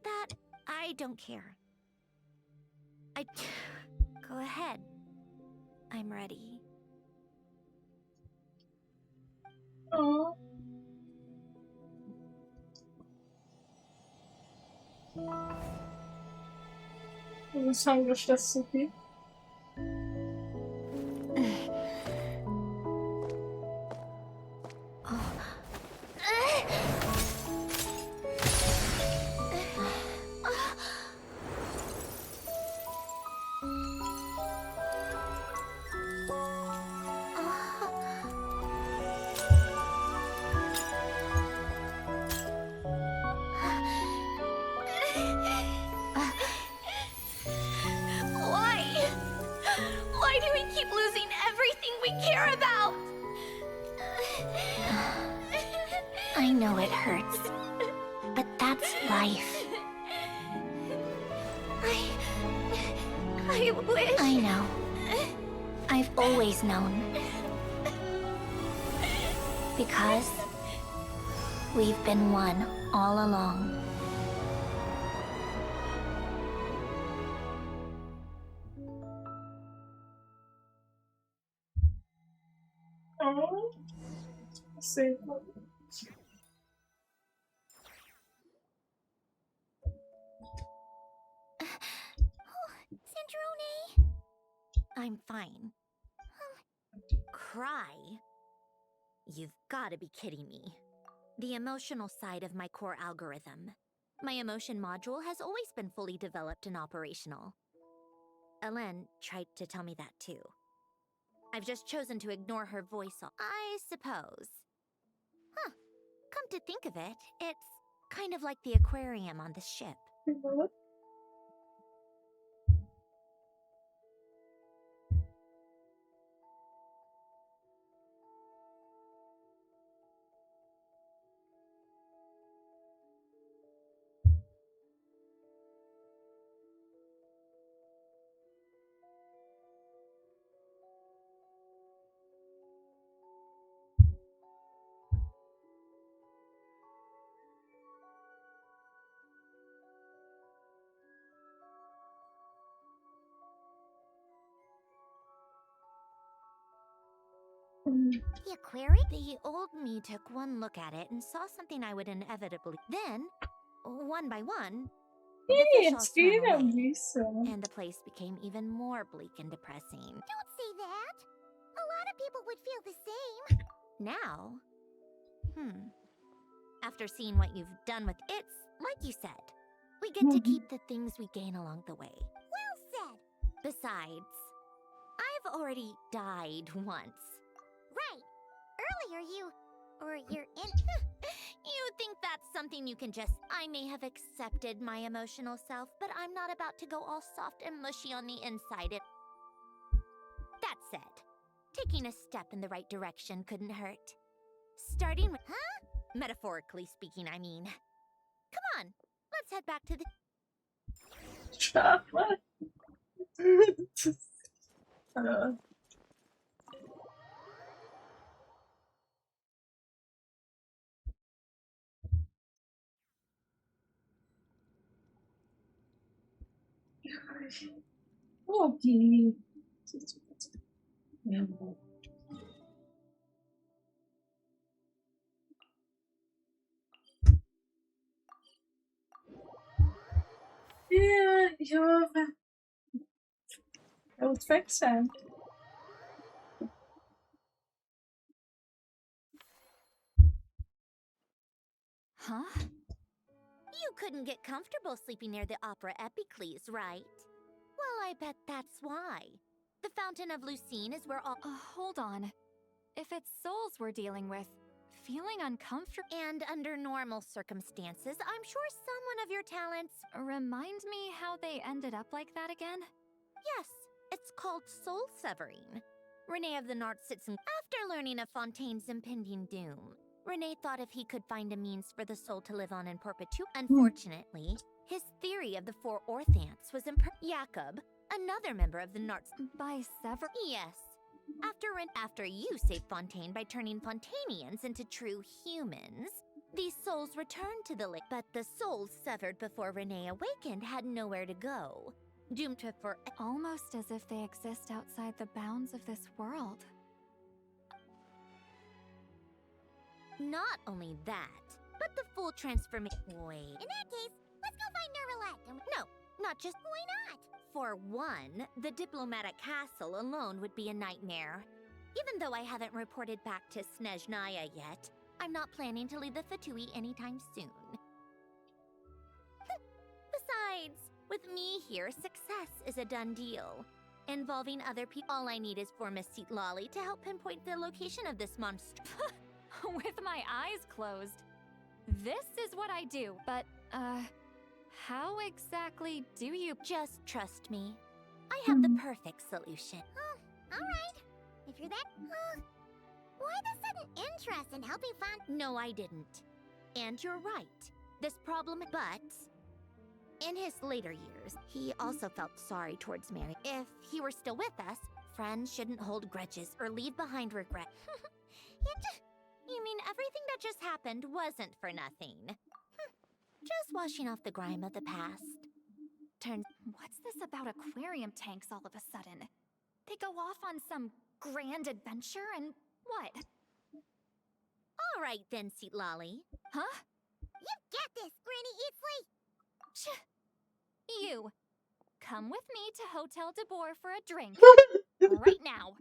That... I don't care. Go ahead. I'm ready. Oh. Ez hangos lesz, Szupi. Why do we keep losing everything we care about? I know it hurts, but that's life. I wish... I know. I've always known. Because we've been one all along. Oh. Szép. Sandrone? I'm fine. Cry? You've got to be kidding me. The emotional side of my core algorithm. My emotion module has always been fully developed and operational. Alen tried to tell me that too. I've just chosen to ignore her voice, I suppose. Huh. Come to think of it, it's kind of like the aquarium on this ship. The aquarium? The old me took one look at it and saw something I would inevitably... Then, one by one, the fish all swam away, and the place became even more bleak and depressing. Don't say that. A lot of people would feel the same. Now? After seeing what you've done with it's, like you said, we get to keep the things we gain along the way. Well said. Besides, I've already died once. Right. Earlier you're in... You think that's something you can just... I may have accepted my emotional self, but I'm not about to go all soft and mushy on the inside. That said, taking a step in the right direction couldn't hurt. Starting with... Huh? Metaphorically speaking, I mean. Come on, let's head back to the... Chocolate. Okay. Ja, jag är tveksam. Huh? You couldn't get comfortable sleeping near the Opera Epicles, right? Well, I bet that's why. The Fountain of Lucine is where all... Hold on. If it's souls we're dealing with, feeling uncomfortable... And under normal circumstances, I'm sure someone of your talents... Remind me how they ended up like that again? Yes, it's called soul severing. Renee of the North sits in... After learning of Fontaine's impending doom, Renee thought if he could find a means for the soul to live on in perpetuity. Unfortunately, his theory of the four Orthants was Jacob, another member of the North... By sever... Yes. After you saved Fontaine by turning Fontanians into true humans, these souls returned to the lake. But the souls severed before Renee awakened had nowhere to go. Doomed to for... Almost as if they exist outside the bounds of this world. Not only that, but the full transformation... Wait. In that case, let's go find Nervalette. No, not just... Why not? For one, the diplomatic castle alone would be a nightmare. Even though I haven't reported back to Snezhnaya yet, I'm not planning to leave the Fatui anytime soon. Besides, with me here, success is a done deal. Involving other people, all I need is for Miss Lolly to help pinpoint the location of this monster. With my eyes closed. This is what I do, but, how exactly do you... Just trust me. I have the perfect solution. Oh, alright. If you're that... why the sudden interest in helping find... No, I didn't. And you're right. This problem... But... in his later years, he also felt sorry towards Mary. If he were still with us, friends shouldn't hold grudges or leave behind regret. You mean everything that just happened wasn't for nothing? Just washing off the grime of the past. What's this about aquarium tanks all of a sudden? They go off on some grand adventure and what? All right then, Seat Lolly. Huh? You get this, Granny Eatsley! You. Come with me to Hotel de Boer for a drink. Right now.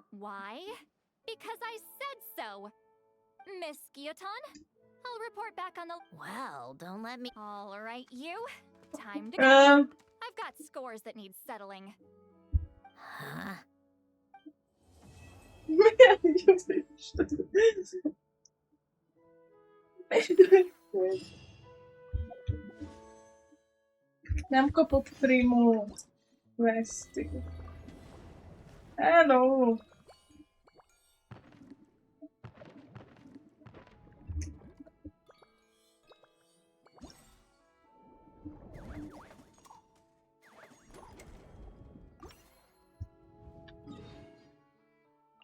Why? Because I said so. Miss Guillotin, I'll report back on the... Well, don't let me... All right, you. Time to go. I've got scores that need settling. Huh? Nem kapott primo questi. Hello!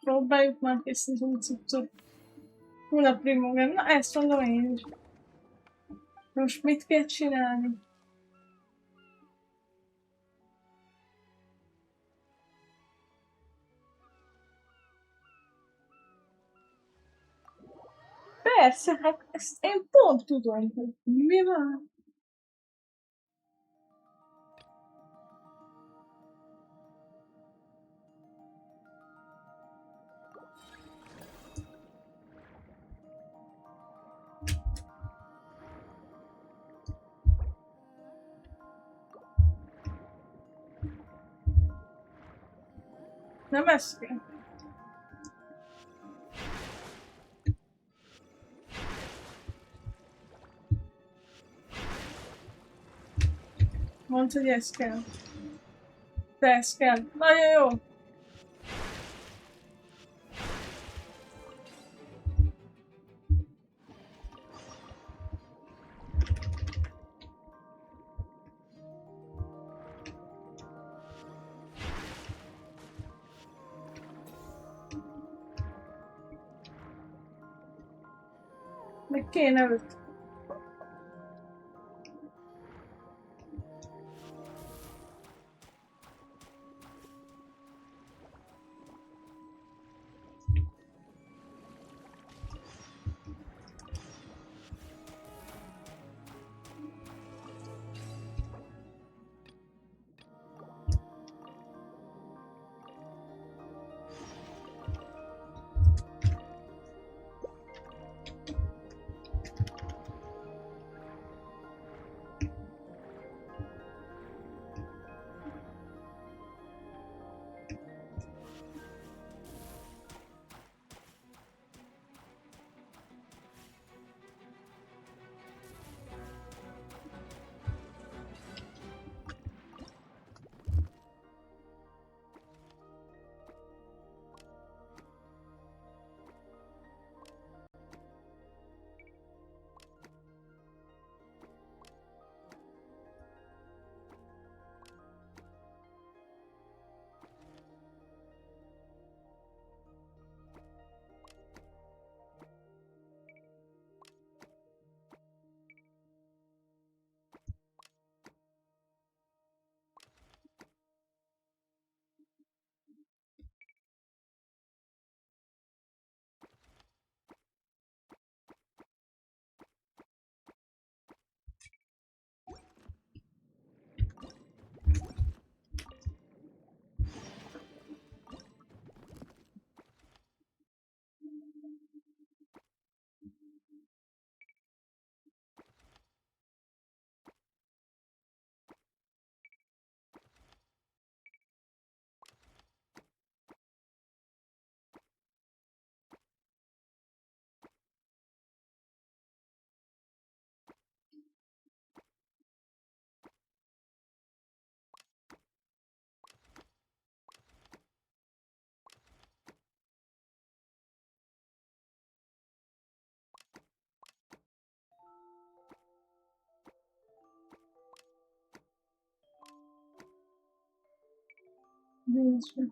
Próbáljuk már készíteni cuccot. Hol a primogem? Na ezt mondom én is. Most mit kell csinálni? Persze, hát ezt én pont tudom, hogy mi van. Nem ezt kell. Mondd, hogy ez kell. De ez kell. Nagyon jó. Meg kéne őt. Genshin.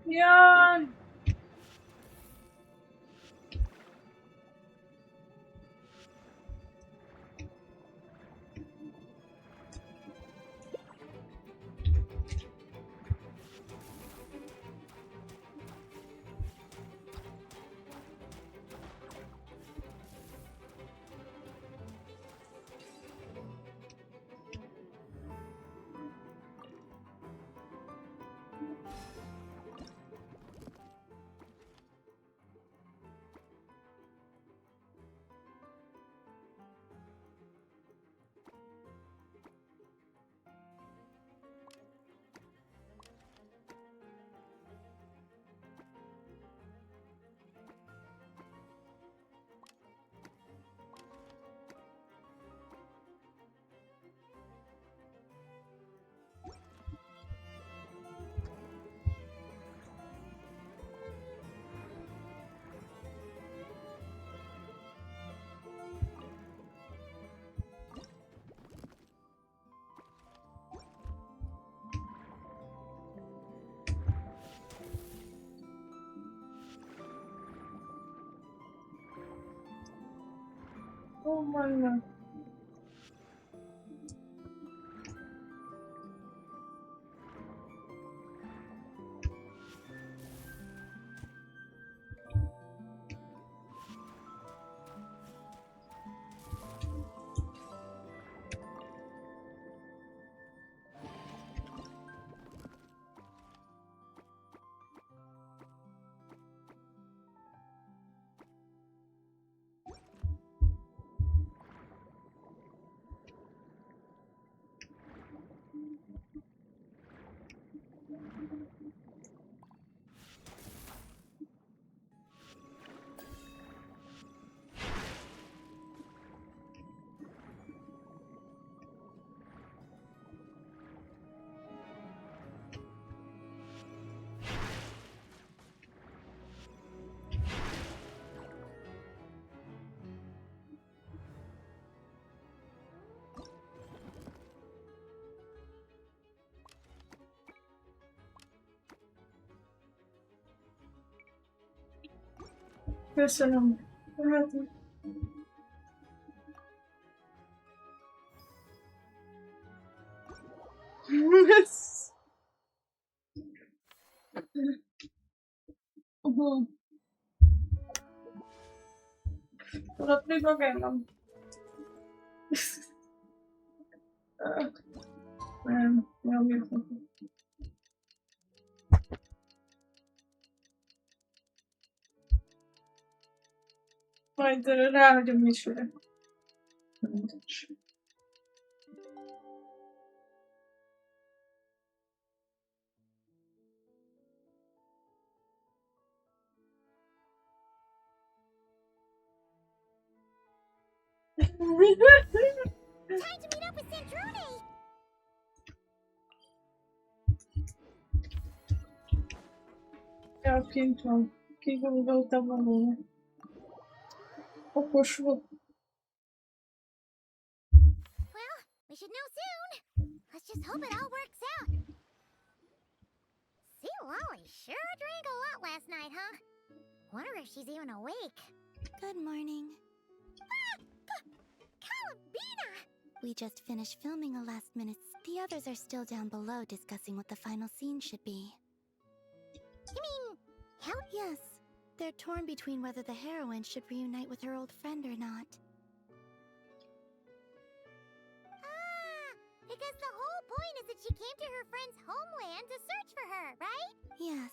Jaj! Oh my god. Köszönöm. Hát... Tudod, mi magánom? Nem, nem jöttem. Majd ráhagyom Misure. Time to meet up with Sandrone! Ja, kint van. Kigondoltam volna. Okos volt. Well, we should know soon. Let's just hope it all works out. See, Lolly sure drank a lot last night, huh? Wonder if she's even awake. Good morning. Ah! Columbina! We just finished filming a last minute. The others are still down below discussing what the final scene should be. You mean, how? Yes. They're torn between whether the heroine should reunite with her old friend or not. Ah, because the whole point is that she came to her friend's homeland to search for her, right? Yes.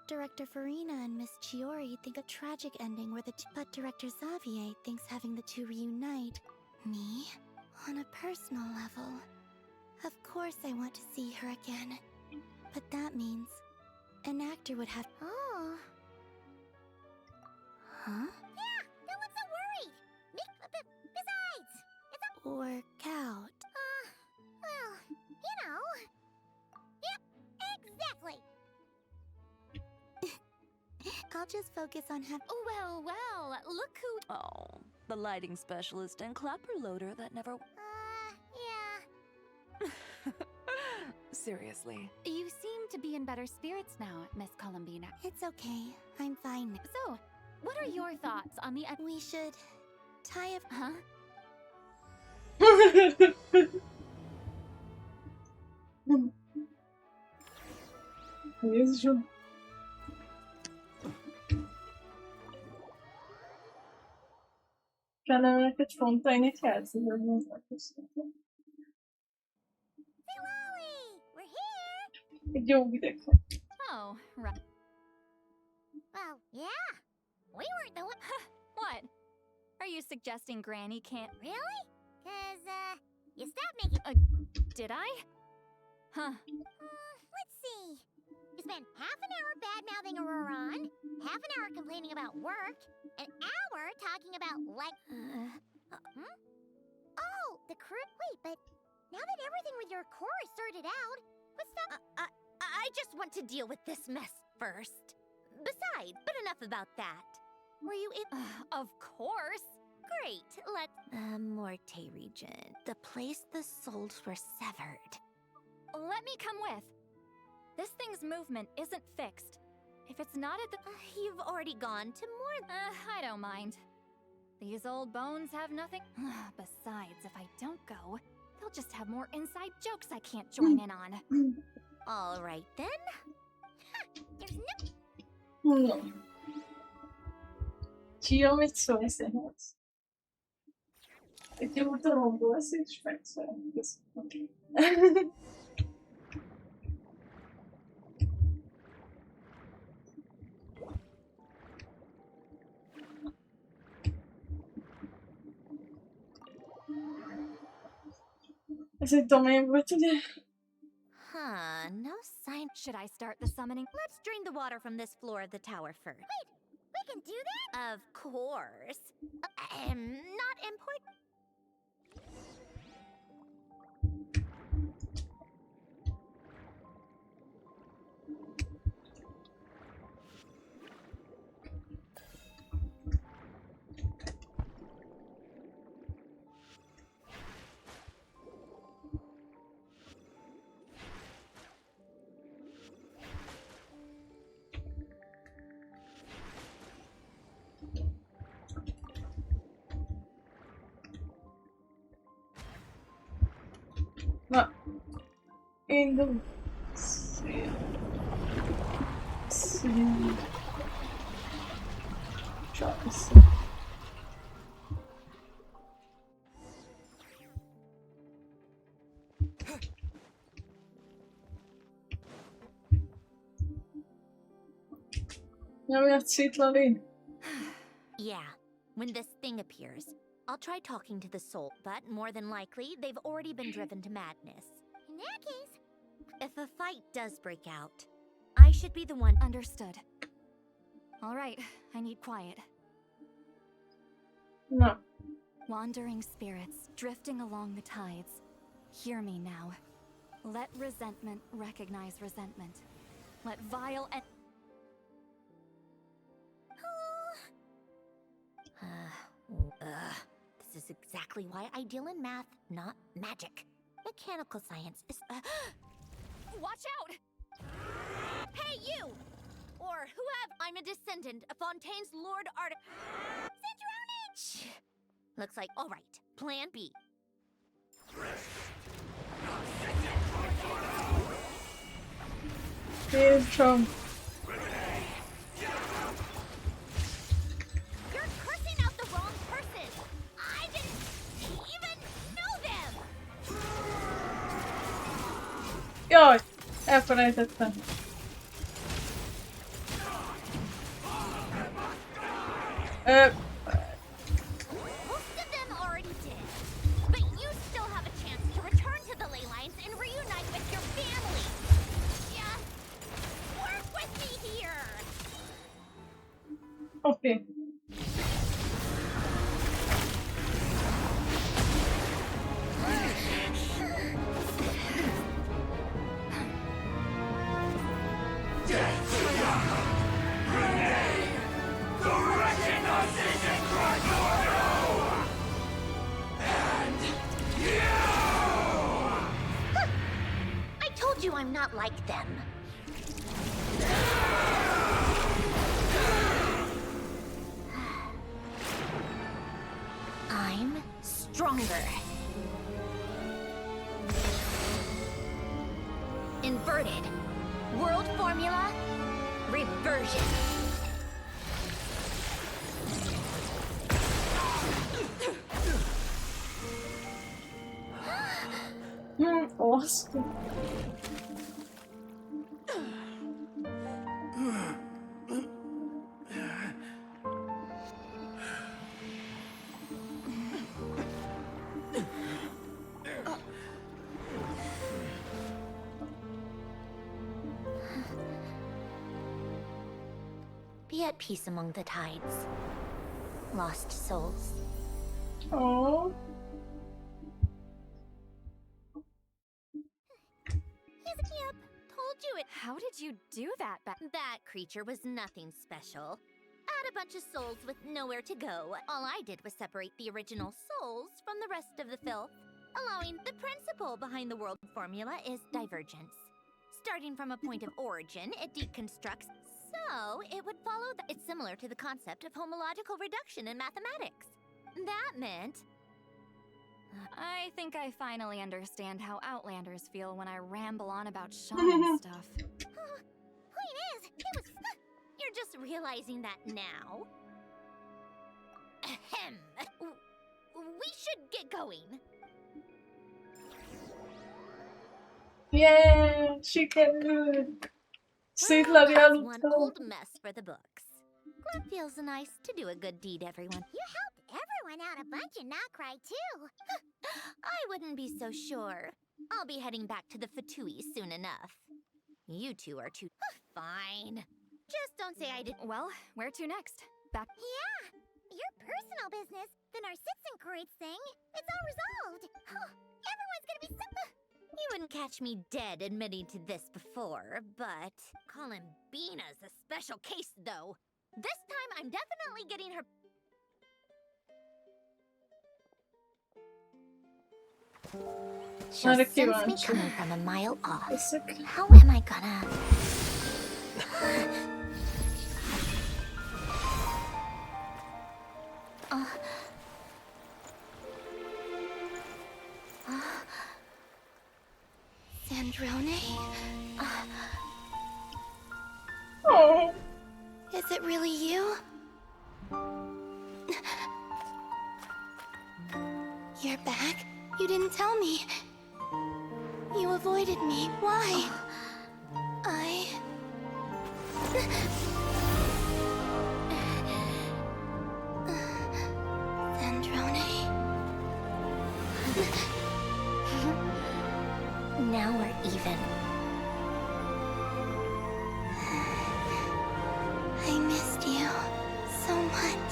Director Farina and Miss Chiori think a tragic ending where but Director Xavier thinks having the two reunite. Me? On a personal level. Of course I want to see her again. But that means an actor would have... Oh. Huh? Yeah, don't look so worried. Besides, it's a... Work out. Well, you know. Yep, exactly. I'll just focus on Well, well, look who... Oh, the lighting specialist and clapper loader that never... Yeah. Seriously. You seem to be in better spirits now, Miss Columbina. It's okay. I'm fine. So, what are your thoughts on the... We should tie a... Huh? Jezu. Kellene neked fontaine egy helyzetben megköszönöm. Hey, Lolly! We're here! Egy jó vidék van. Oh, right. Well, yeah. We weren't the one... What? Are you suggesting Granny can't... Really? 'Cause, you stopped making... Did I? Huh. Let's see. You spent half an hour bad-mouthing Auroron, half an hour complaining about work, an hour talking about, Oh, the crew... Wait, but now that everything with your core is sorted out, what's the... I just want to deal with this mess first. Besides, but enough about that. Were you in... Of course. Great, let's... The Morte region. The place the souls were severed. Let me come with. This thing's movement isn't fixed. If it's not at the... You've already gone to more... I don't mind. These old bones have nothing. Besides, if I don't go, they'll just have more inside jokes I can't join in on. All right then. There's no No. Tio mezz'ora ehhez. Egy jó dologból lesz, és megszerem. Ez egy domain volt, ugye? No sign. Should I start the summoning? Let's drain the water from this floor of the tower first. we can do that? Of course. Not important. Na, indul. Szia. Szia. Csalsz. Nem játszik, Lali? Yeah, when this thing appears, I'll try talking to the soul, but more than likely, they've already been driven to madness. In that case, If a fight does break out, I should be the one. Understood. All right, I need quiet. Na. Wandering spirits drifting along the tides. Hear me now. Let resentment recognize resentment. Let vile and This is exactly why I deal in math, not magic. Mechanical science is. watch out! Hey, you! Or whoever. I'm a descendant of Fontaine's Lord Art. Syndrome! Looks like. All right. Plan B. Here's Trump. You're cursing out the wrong person. I didn't even know them. Jaj! Elfelejtettem. Most of them already did. But you still have a chance to return to the ley lines and reunite with your family. Just work with me here. Oké. I told you I'm not like them. I'm stronger. Inverted. World formula. Reversion. Awesome. Be at peace among the tides. Lost souls. Oh. Yep, told you it. How did you do that That creature was nothing special. Add a bunch of souls with nowhere to go. All I did was separate the original souls from the rest of the filth, allowing the principle behind the world formula is divergence. Starting from a point of origin, it deconstructs, so it would follow that it's similar to the concept of homological reduction in mathematics. that meant... I think I finally understand how Outlanders feel when I ramble on about shaman stuff. Point is, it was... You're just realizing that now? Ahem. We should get going. Yeah, she can do it. Well, that's one old mess for the books. It feels nice to do a good deed, everyone. You helped everyone out a bunch and not cry, too. I wouldn't be so sure. I'll be heading back to the Fatui soon enough. You two are too... Fine. Just don't say I didn't... Well, where to next? Back... Yeah! Your personal business, the Narcitsan thing, it's all resolved. Everyone's gonna be so... You wouldn't catch me dead admitting to this before, but... Columbina's a special case, though. This time, I'm definitely getting her... She'll sense me coming from a mile off. How am I gonna... Sandrone? Oh. Is it really you? You're back? You didn't tell me. You avoided me. Why? Sandrone? Now we're even. I missed you so much.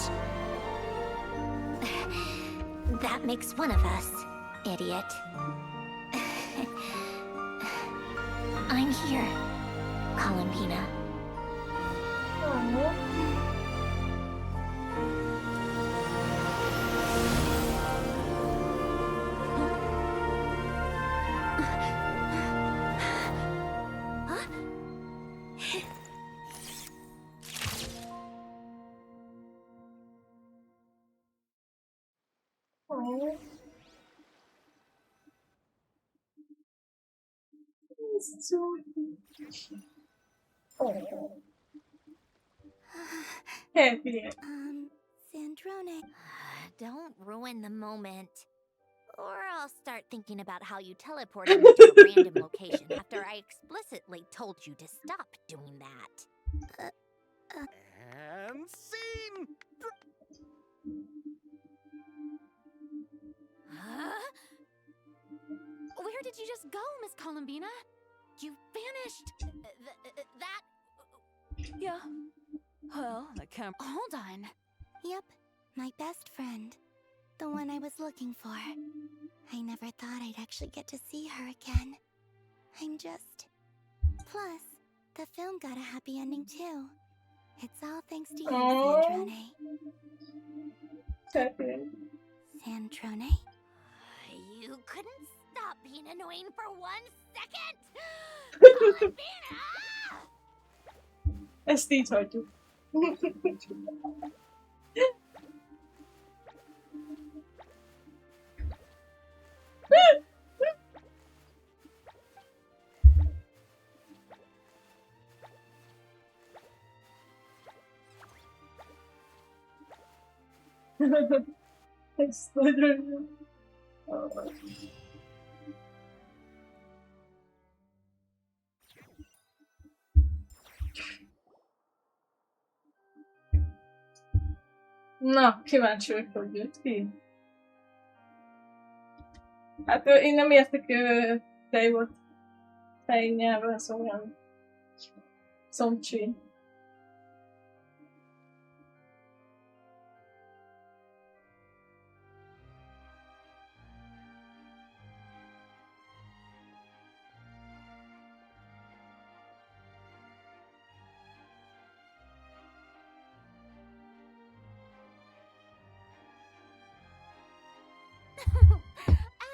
That makes one of us, idiot. I'm here, Columbina. Happy. Sandrone. Don't ruin the moment. Or I'll start thinking about how you teleported me to a random location after I explicitly told you to stop doing that. And scene! Where did you just go, Miss Columbina? You vanished. That... Yeah. Well, the camera... Hold on. Yep, my best friend. The one I was looking for. I never thought I'd actually get to see her again. I'm just... Plus, the film got a happy ending too. It's all thanks to you, Sandrone. Sandrone? You couldn't stop being annoying for 1 second! SD told you. Na, kíváncsi vagyok, hogy jött ki. Hát én nem értek tejvot. Fejnyelven, szóval szomcsi.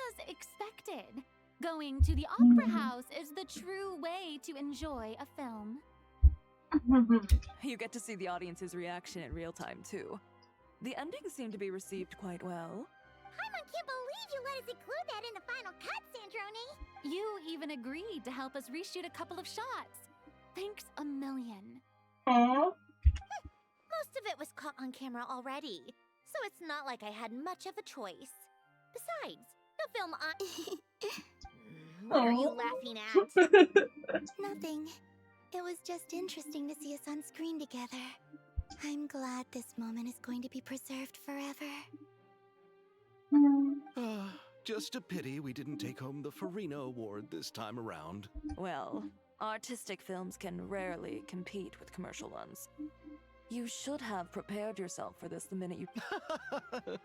As expected. Going to the opera house is the true way to enjoy a film. You get to see the audience's reaction in real time, too. The ending seemed to be received quite well. Paimon can't believe you let us include that in the final cut, Sandrone. You even agreed to help us reshoot a couple of shots. Thanks a million. Aww. Most of it was caught on camera already, so it's not like I had much of a choice. Besides, the film What are you laughing at? Nothing. It was just interesting to see us on screen together. I'm glad this moment is going to be preserved forever. Just a pity we didn't take home the Farina Award this time around. Well, artistic films can rarely compete with commercial ones. You should have prepared yourself for this the minute you... Oh,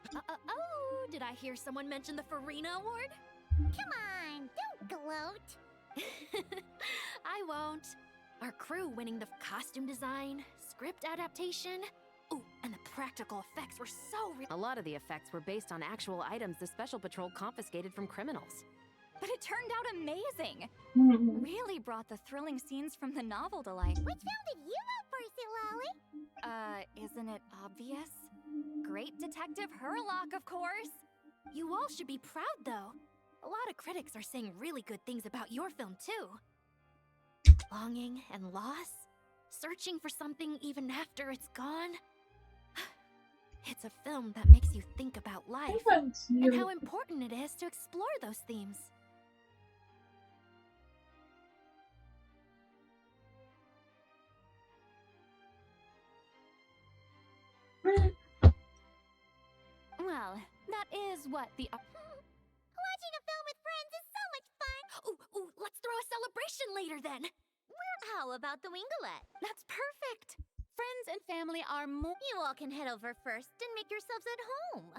did I hear someone mention the Farina Award? Come on, don't gloat. I won't. Our crew winning the costume design, script adaptation. Ooh, and the practical effects were so real. A lot of the effects were based on actual items the Special Patrol confiscated from criminals. But it turned out amazing. Mhm. Really brought the thrilling scenes from the novel to life. Which film did you vote for, Silali? Isn't it obvious? Great Detective Hurlock, of course. You all should be proud, though. A lot of critics are saying really good things about your film, too. Longing and loss, searching for something even after it's gone. It's a film that makes you think about life and how important it is to explore those themes. Well, that is what the... Watching a film with friends is so much fun. Ooh, let's throw a celebration later then. How about the Winglet? That's perfect. Friends and family are more... You all can head over first and make yourselves at home.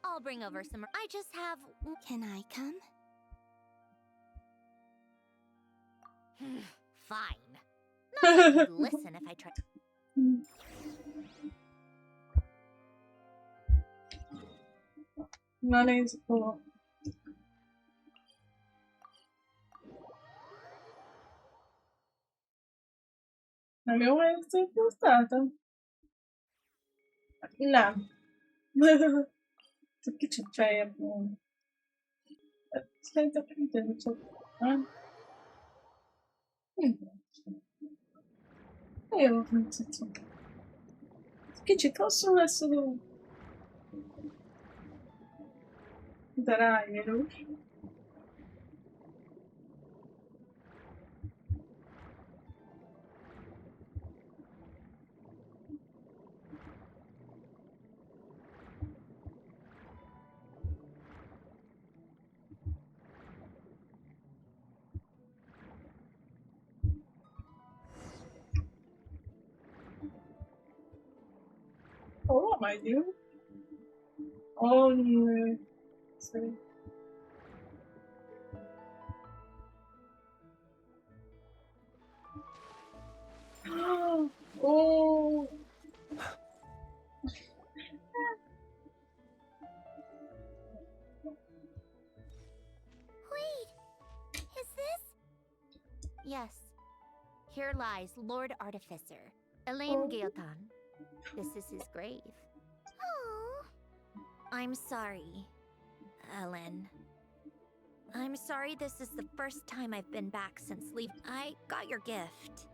I'll bring over some... I just have... Can I come? Fine. Not like you'd listen if I tried... Money's cool. Abbiamo essere impostata? No. Che c'è appunto? Aspetta, aspetta, non so. Io pensato che ci possono essere darai, vero? Oh, what am I doing? Oh, no. Sorry. Oh. Wait, is this? Yes. Here lies Lord Artificer, Elaine Gaeltan. This is his grave. Oh. I'm sorry, Ellen. I'm sorry this is the first time I've been back since leave. I got your gift.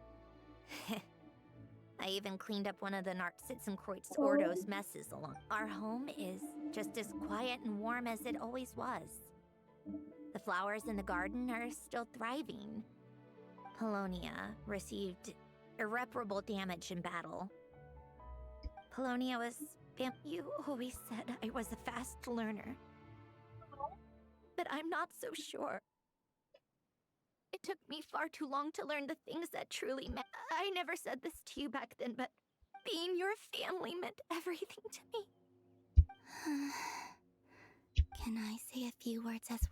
I even cleaned up one of the Narcitzenkreuz Ordo's messes along. Our home is just as quiet and warm as it always was. The flowers in the garden are still thriving. Polonia received irreparable damage in battle. Polonia was... You always said I was a fast learner. But I'm not so sure. It took me far too long to learn the things that truly meant. I never said this to you back then, but being your family meant everything to me. Can I say a few words as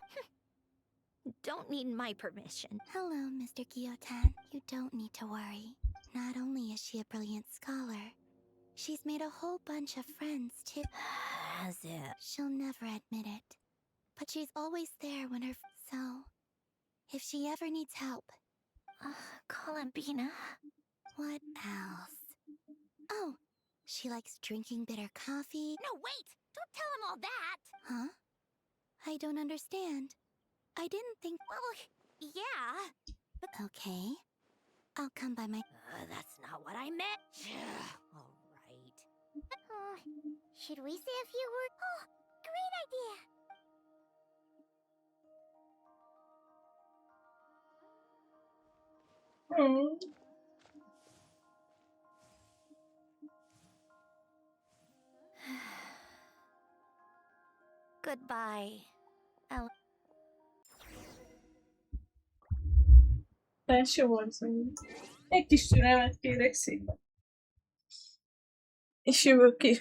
Don't need my permission. Hello, Mr. Gaeltan. You don't need to worry. Not only is she a brilliant scholar, she's made a whole bunch of friends, too. Has it? She'll never admit it. But she's always there when her... So, if she ever needs help... Columbina. What else? Oh, She likes drinking bitter coffee. No, wait! Don't tell him all that! Huh? I don't understand. I didn't think... Well, yeah. But Okay. I'll come by my... that's not what I meant. All right. Should we say a few words? Oh, great idea! Goodbye. Felső volt szerintem. Egy kis türelmet kérek szépen. És jövök ki.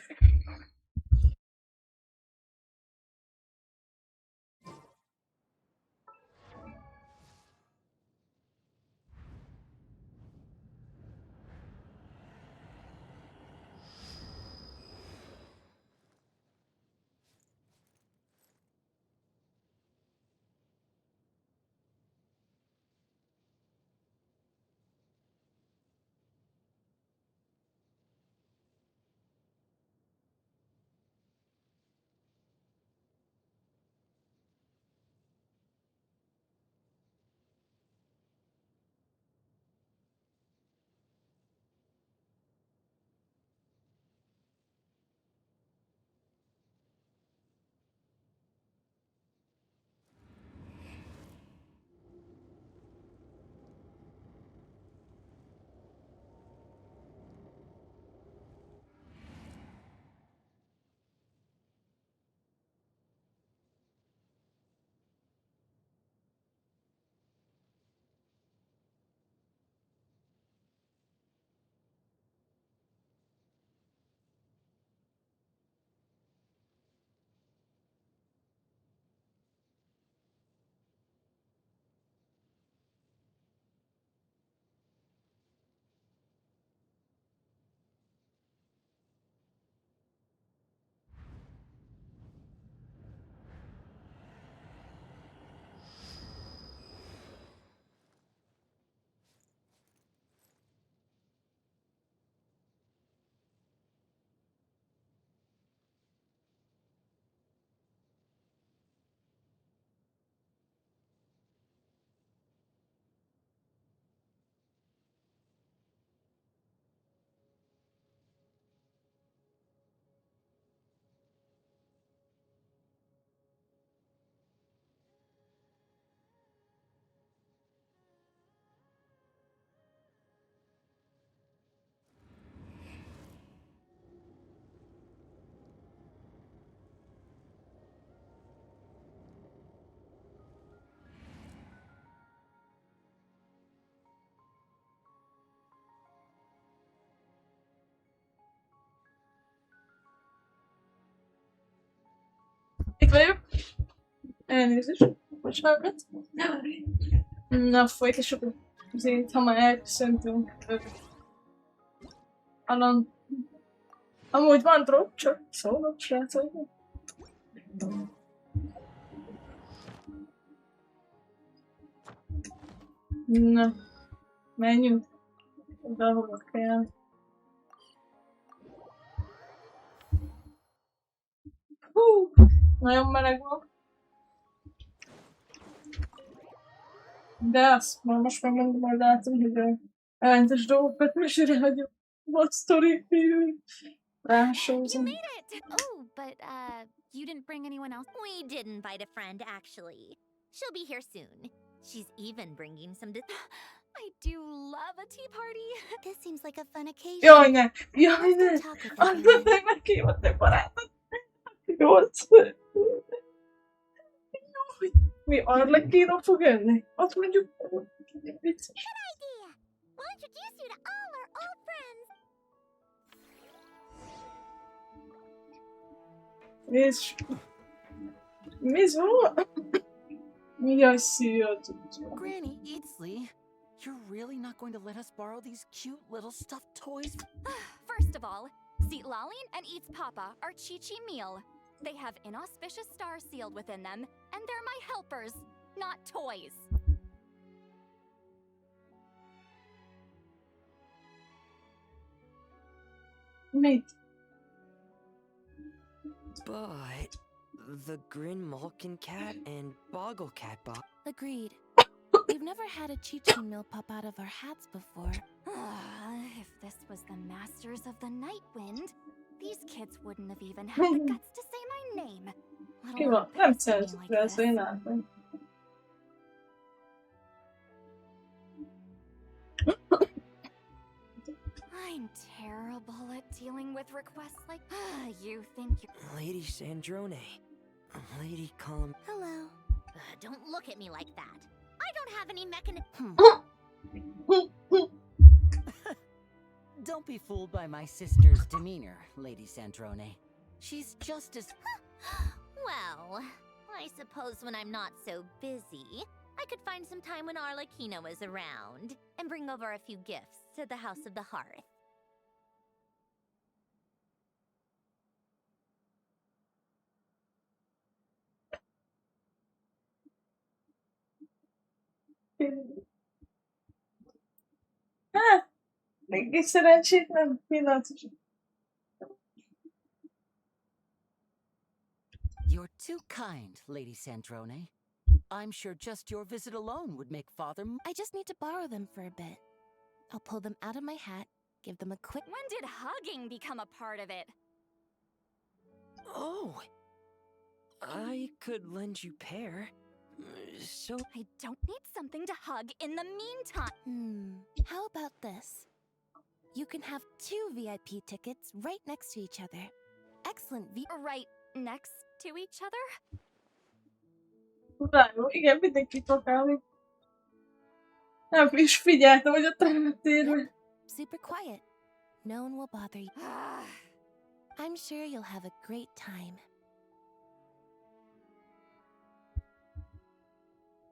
Itt vagyok. Elnézést. Bocsánat. Na, folytassuk azért, ha már elköszöntünk. Alan. Amúgy van drop, csak szólok, srácok. Na, menjünk. Oda, ahova kell. Hú, nagyon meleg van. De azt már most megmondom, hogy látom, hogy a elentes dolgokat mesére hagyom. What story feel? Rásózom. You made it! Oh, but, you didn't bring anyone else? We did invite a friend, actually. She'll be here soon. She's even bringing some I do love a tea party. This seems like a fun occasion. Jaj, ne! Jaj, ne! Let's go talk with Azt everyone. meg meghívottak barátot. Nyolc. Mi Arlequino fog jönni? Azt mondjuk, vicces. Good idea! We'll introduce you to all our old friends! És... Mi szó? Jaj, szia, tudja. Granny Eatsley, you're really not going to let us borrow these cute little stuffed toys? First of all, Seat Lalin and Eats Papa are Chi-Chi meal. They have inauspicious stars sealed within them, and they're my helpers, not toys. Mit? But the Grin Malkin cat and Boggle cat Agreed. We've never had a Chichin meal pop out of our hats before. If this was the Masters of the Night Wind, these kids wouldn't have even had the guts to say my name. Ki van? Nem szeretem persze, én látom. I'm terrible at dealing with requests like you think you're... Lady Sandrone. Lady Column. Hello. Don't look at me like that. I don't have any mechanism. Don't be fooled by my sister's demeanor, Lady Sandrone. She's just as... Well, I suppose when I'm not so busy, I could find some time when Arlecchino is around and bring over a few gifts to the House of the Hearth. Hát, mégis szerencsétlen pillanatos. You're too kind, Lady Sandrone. I'm sure just your visit alone would make Father... I just need to borrow them for a bit. I'll pull them out of my hat, give them a quick... When did hugging become a part of it? Oh! I could lend you pair. So... I don't need something to hug in the meantime. How about this? You can have 2 VIP tickets right next to each other. Excellent Right next to each other? Váró, igen, mindenki tokálni. Nem is figyeltem, hogy ott eltérve. Super quiet. No one will bother you. I'm sure you'll have a great time.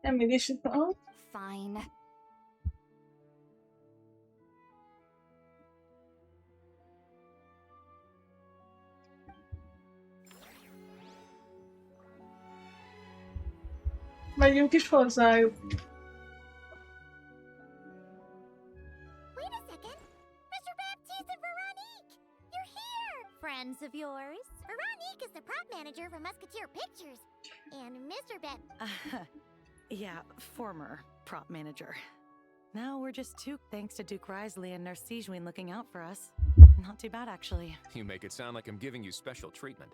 Nem is itt. Fine. Megyünk is hozzájuk. Wait a second. Mr. Baptiste and Veronique! You're here! Friends of yours? Veronique is the prop manager for Musketeer Pictures. And Mr. Yeah, former prop manager. Now we're just two, thanks to Duke Risley and Nurse Sejuin looking out for us. Not too bad, actually. You make it sound like I'm giving you special treatment.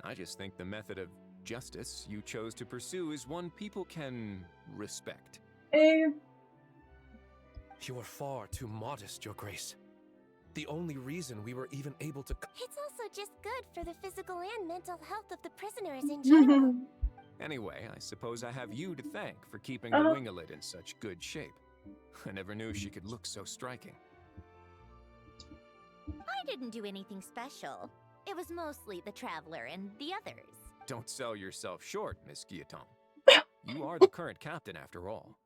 I just think the method of justice you chose to pursue is one people can respect. You are far too modest, Your Grace. The only reason we were even able to... It's also just good for the physical and mental health of the prisoners in general. Anyway, I suppose I have you to thank for keeping the winglet in such good shape. I never knew she could look so striking. I didn't do anything special. It was mostly the Traveler and the others. Don't sell yourself short, Miss Guillotin. You are the current captain, after all.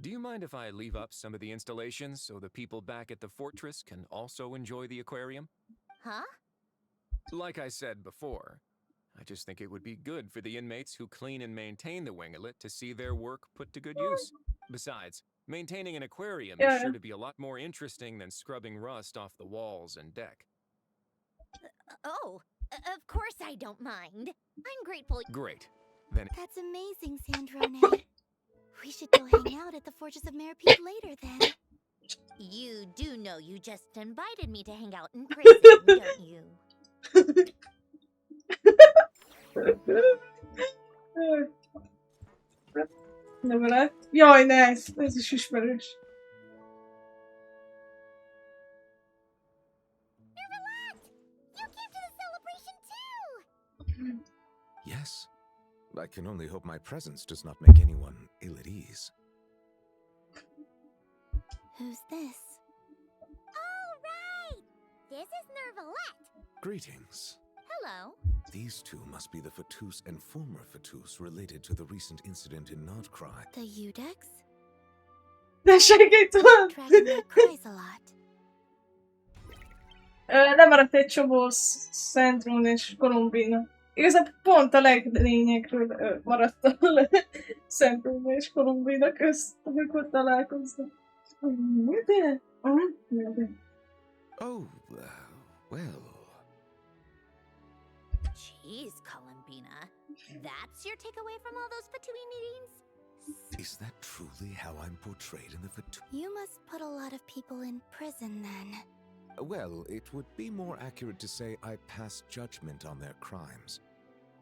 Do you mind if I leave up some of the installations so the people back at the fortress can also enjoy the aquarium? Huh? Like I said before, I just think it would be good for the inmates who clean and maintain the winglet to see their work put to good use. Besides, maintaining an aquarium is sure to be a lot more interesting than scrubbing rust off the walls and deck. Of course I don't mind. I'm grateful. Great. Then... That's amazing, Sandrone. We should go hang out at the Fortress of Merpeep later, then. You do know you just invited me to hang out in prison, don't you? Dobra. Jaj, ne, ez is ismerős. Yes. I can only hope my presence does not make anyone ill at ease. Who's this? All right! This is Nervalette. Greetings. Hello. These two must be the Fatus and former Fatus related to the recent incident in Nodcry. The Udex? De segítően! Dragon cries a lot. Lemaradt egy csomó Sandrone és Columbina. Igazából pont a leglényegről maradt a Sandrone és Columbina közt, amikor találkoznak. De? Oh, well... Jeez, Columbina. That's your takeaway from all those Fatui meetings? Is that truly how I'm portrayed in the You must put a lot of people in prison then. Well, it would be more accurate to say I pass judgment on their crimes.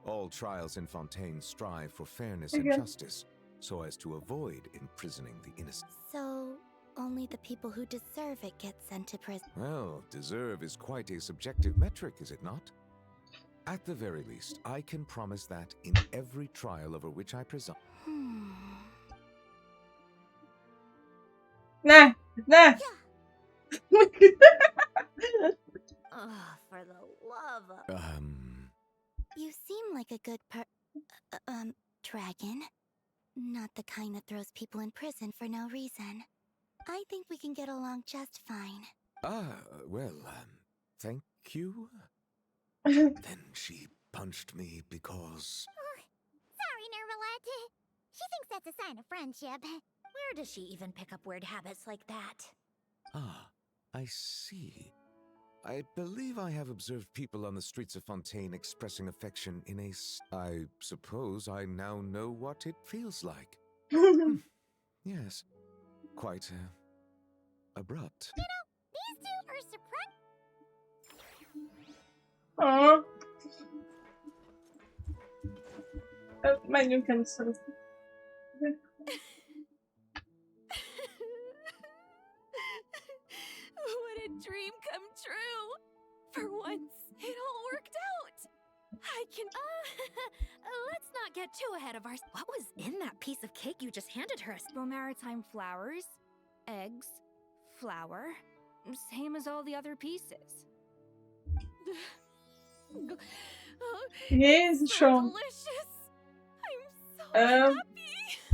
All trials in Fontaine strive for fairness and justice, so as to avoid imprisoning the innocent. So, only the people who deserve it get sent to prison. Well, deserve is quite a subjective metric, is it not? At the very least, I can promise that in every trial over which I preside. Nah. Oh, for the love of... You seem like a good dragon. Not the kind that throws people in prison for no reason. I think we can get along just fine. Well, thank you. Then she punched me because... Sorry, Nervalette. She thinks that's a sign of friendship. Where does she even pick up weird habits like that? Ah, I see. I believe I have observed people on the streets of Fontaine expressing affection in I suppose I now know what it feels like. Yes, quite abrupt. You know, these two are surprised. Aww. Menjünk először. What a dream come true! For once, it all worked out! I can... let's not get too ahead of ourselves. What was in that piece of cake you just handed her? Maritime flowers, eggs, flour, same as all the other pieces. Jézusom! So delicious! I'm so happy!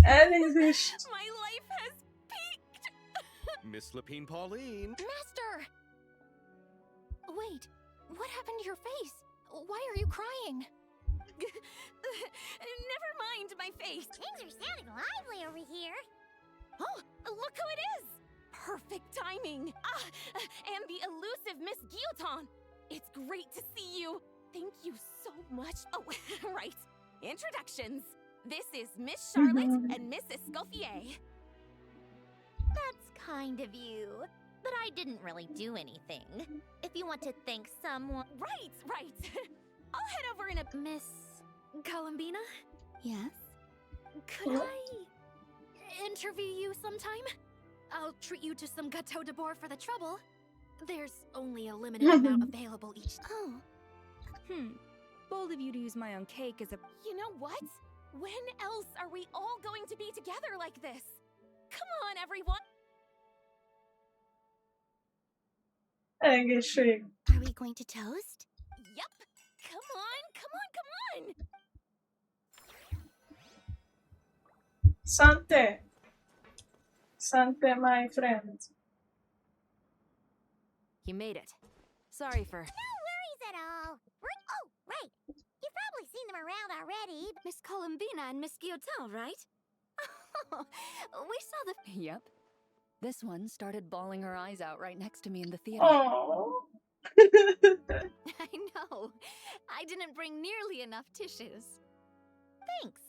Elnézést! My life has peaked! Miss Lapine Pauline! Master! Wait, what happened to your face? Why are you crying? Never mind my face. Things are sounding lively over here. Oh, look who it is! Perfect timing! And the elusive Miss Guillotin! It's great to see you! Thank you so much. Oh, right. Introductions. This is Miss Charlotte and Miss Escoffier. That's kind of you. But I didn't really do anything. If you want to thank someone... Right. I'll head over in a... Miss... Columbina? Yes? Could I... interview you sometime? I'll treat you to some gâteau de bord for the trouble. There's only a limited amount available each time. Oh. Bold of you to use my own cake as a... You know what? When else are we all going to be together like this? Come on, everyone! Egészség. Are we going to toast? Yep! Come on! Sante. Sante, my friend. You made it. Sorry for... No worries at all. Oh, right. You've probably seen them around already. Miss Columbina and Miss Guillotin, right? We saw the... Yep. This one started bawling her eyes out right next to me in the theater. Oh. I know. I didn't bring nearly enough tissues. Thanks.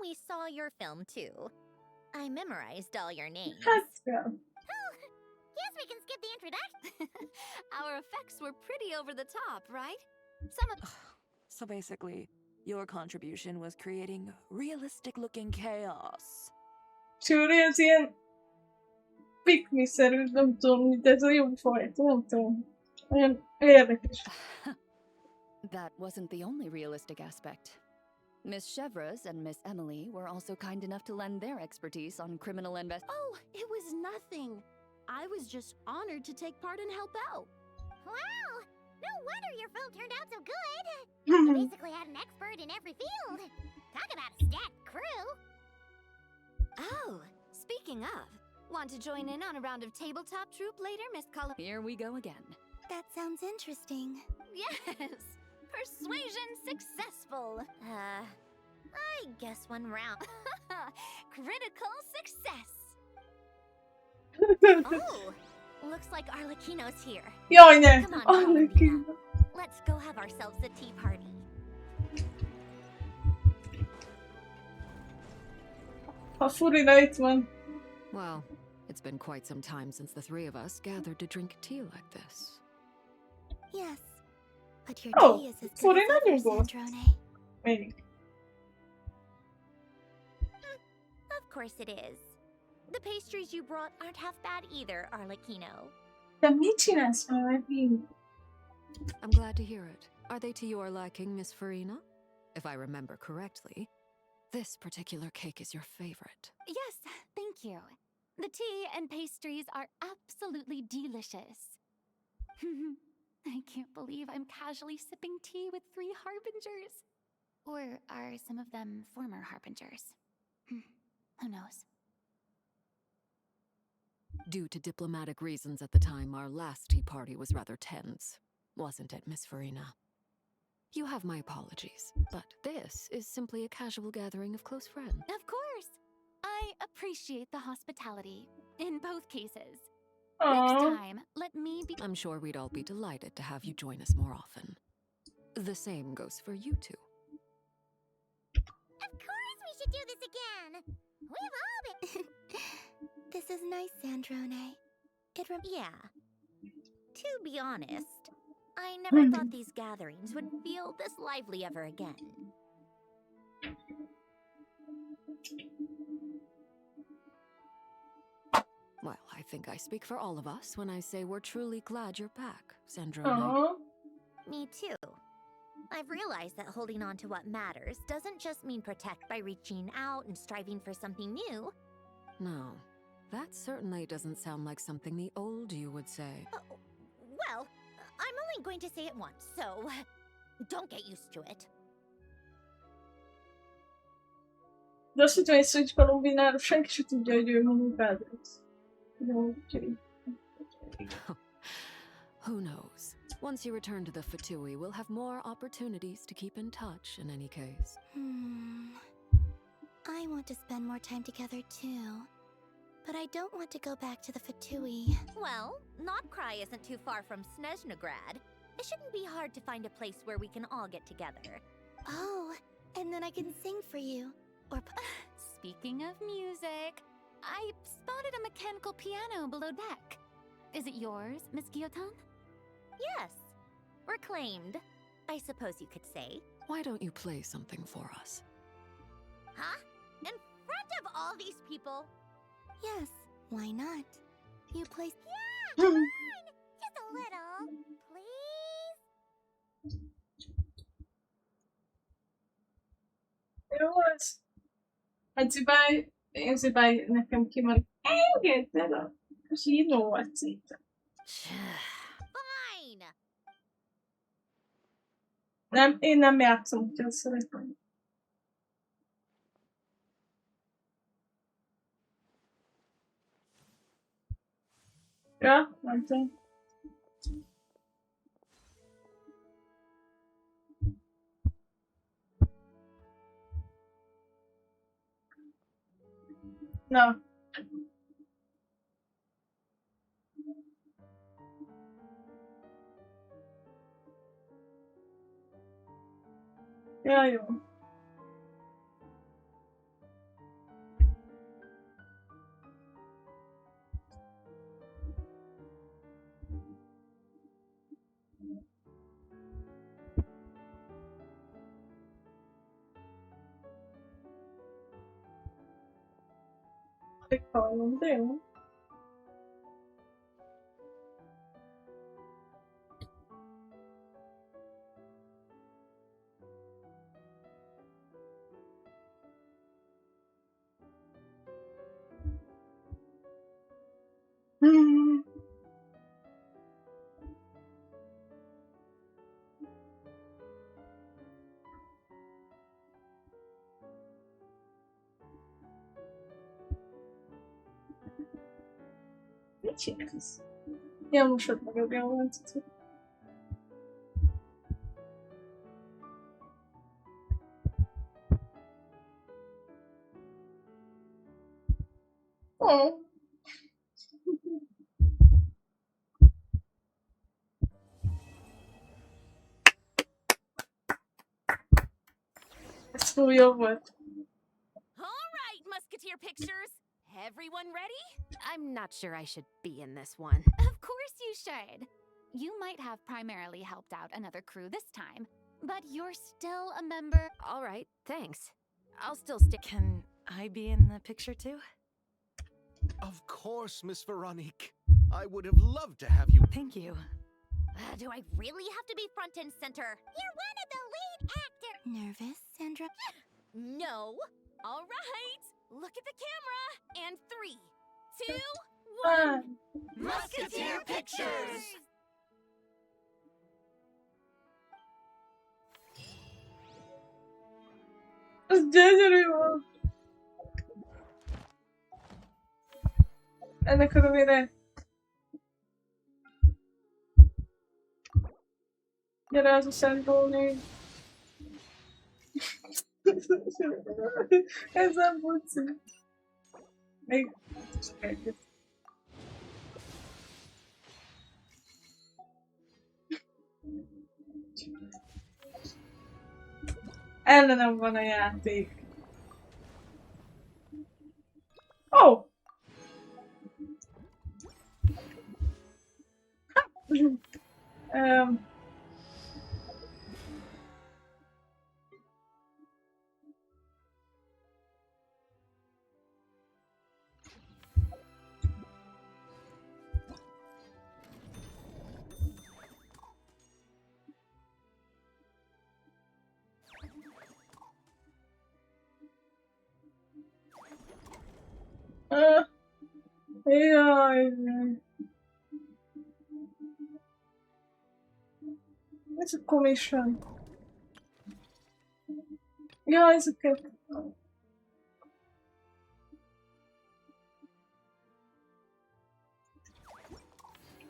We saw your film too. I memorized all your names. Guess we can skip the introduction. Our effects were pretty over the top, right? So basically, your contribution was creating realistic-looking chaos. Csúri, ez ilyen pikmi-szerű, nem tudom, de ez a jó fajta, nem tudom. Olyan érdekes. That wasn't the only realistic aspect. Miss Chevreuse and Miss Emily were also kind enough to lend their expertise on criminal Oh, it was nothing. I was just honored to take part and help out. Wow! No wonder your film turned out so good. You basically had an expert in every field. Talk about a stacked crew. Oh, speaking of, want to join in on a round of tabletop troupe later, Miss Cullum? Here we go again. That sounds interesting. Yes! Persuasion successful! I guess one round. Critical success! Oh, looks like Arlecchino's here. Jaj, ne! Come on, Columbina. Let's go have ourselves a tea party. A Furina itt van. Well, it's been quite some time since the three of us gathered to drink tea like this. Yes, but your Oh, tea is as good Furina as ever, nyugodt. Sandrone. Még. Of course it is. The pastries you brought aren't half bad either, Arlecchino. De mit csinálsz már megint? I'm glad to hear it. Are they to your liking, Miss Farina? If I remember correctly, this particular cake is your favorite. Yes, thank you. The tea and pastries are absolutely delicious. I can't believe I'm casually sipping tea with 3 harbingers. Or are some of them former harbingers? Who knows? Due to diplomatic reasons at the time, our last tea party was rather tense, wasn't it, Miss Farina? You have my apologies, but this is simply a casual gathering of close friends. Of course! I appreciate the hospitality, in both cases. Aww. Next time, let me be— I'm sure we'd all be delighted to have you join us more often. The same goes for you two. Of course we should do this again! We've all been— This is nice, Sandrone. Yeah. To be honest, I never thought these gatherings would feel this lively ever again. Well, I think I speak for all of us when I say we're truly glad you're back, Sandrone. Aww. Me too. I've realized that holding on to what matters doesn't just mean protect by reaching out and striving for something new. No, that certainly doesn't sound like something the old you would say. Well, I'm only going to say it once, so don't get used to it. De azt hittem észre, hogy Kolumbináról senki se tudja, hogy ő munkád lesz. Who knows? Once you return to the Fatui, we'll have more opportunities to keep in touch in any case. I want to spend more time together too. But I don't want to go back to the Fatui. Well, Notcry isn't too far from Snezhnograd. It shouldn't be hard to find a place where we can all get together. Oh, and then I can sing for you. Or Speaking of music, I spotted a mechanical piano below deck. Is it yours, Miss Guillotin? Yes. Reclaimed, I suppose you could say. Why don't you play something for us? Huh? In front of all these people? Yes, why not? You play. Yeah, come on! Just a little, please? Jó az. Hát Zibály nekem kimaradt. Engedd el a zsinót szépen. Fine! Nem, én nem játszom, úgyhogy szeretem. Ja, nem tudom. Na. Ja, jó. Meghallom, de jó. Mit csinálsz? Ja, mosod magad, jól van, cici. Ó. Ez túl jó volt. All right, Musketeers! to your pictures? Everyone ready? I'm not sure I should be in this one. Of course you should. You might have primarily helped out another crew this time, but you're still a member. All right, thanks. I'll still stick. Can I be in the picture too? Of course, Miss Veronique. I would have loved to have you. Thank you. Do I really have to be front and center? You're one of the lead actors. Nervous, Sandra? No. All right. Look at the camera. And 3, 2, 1. Musketeer Pictures! Az gyönyörű volt. Ennek örömére. Gyere az a Szentróné. Ez nem buci. Még csak egyet. Ellenem van a játék. Oh! Jaj. Ez a commission. Ja, ezeket.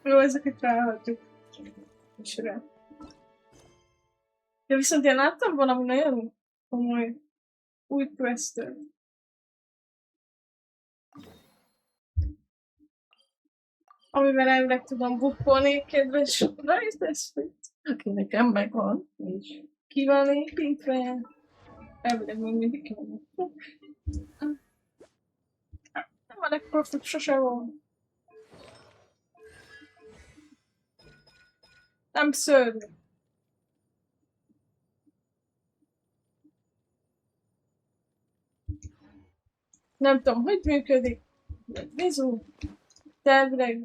Jó, ezeket ráhagyjuk. Misre. De viszont én láttam valami nagyon komoly új questet. Amivel elvileg tudom bukkolni kedves rajztesztét, aki nekem megvan, és ki van építve. Elvileg még mindig ki van. Nem van ekkora fut, sose volt. Nem szörnyű. Nem tudom, hogy működik. Bizu. De elvileg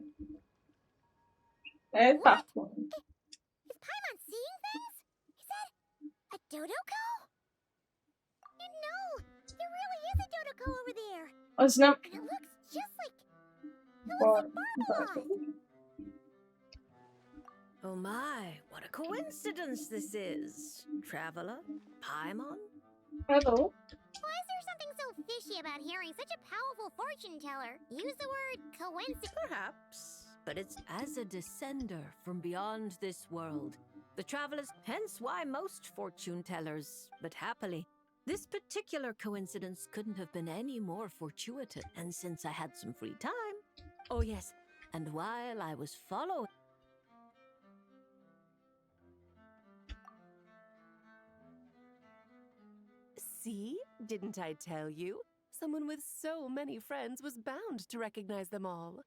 egy platform. Is Paimon seeing things? Is that a Dodoko? No, there really is a Dodoko over there. Az nem... And it looks just like Marmalade. Oh my, what a coincidence this is. Traveler, Paimon? Hello. Why is there something so fishy about hearing such a powerful fortune teller use the word coincidence? Perhaps, but it's as a descender from beyond this world. The travelers, hence why most fortune tellers, but happily, this particular coincidence couldn't have been any more fortuitous. And since I had some free time, oh yes, and while I was following, see? Didn't I tell you? Someone with so many friends was bound to recognize them all.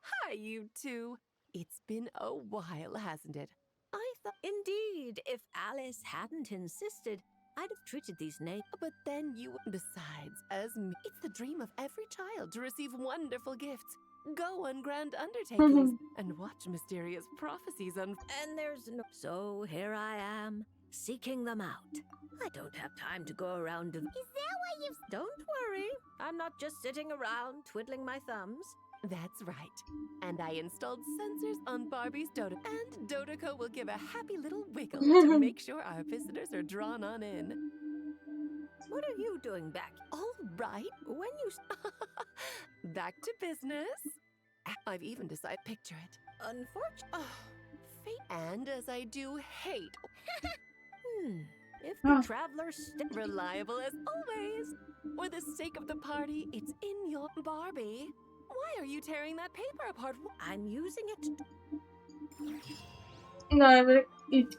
Hi, you two. It's been a while, hasn't it? I thought, indeed, if Alice hadn't insisted, I'd have treated these names. But then you... Besides, as me, it's the dream of every child to receive wonderful gifts, go on grand undertakings, and watch mysterious prophecies And there's no... So here I am, seeking them out. I don't have time to go around and... Is that why you've... Don't worry, I'm not just sitting around twiddling my thumbs. That's right. And I installed sensors on Barbie's Dodoko. And Dodoko will give a happy little wiggle to make sure our visitors are drawn on in. What are you doing back? All right. When you... Back to business. I've even decided... Picture it. Unfortunately... Oh, fate. And as I do hate... If the travelers reliable as always. For the sake of the party, it's in your... Barbie, why are you tearing that paper apart? I'm using it. No, but it...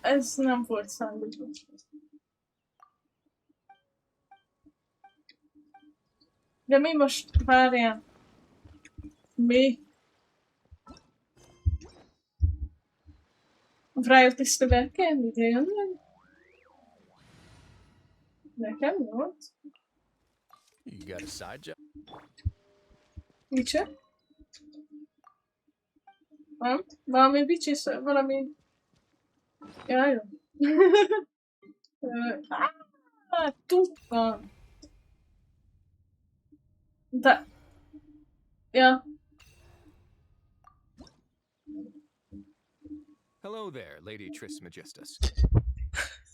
Ez nem volt szándékos. De mi most? Várjál. Mi? Rájött is szövetken? Ide jönnek? Nekem volt? You got a side job? Micsoda? Van? Valami bicsi szó? Valami... Jaj, jó. Tudtam. De... Ja. Hello there, Lady Trismegistus.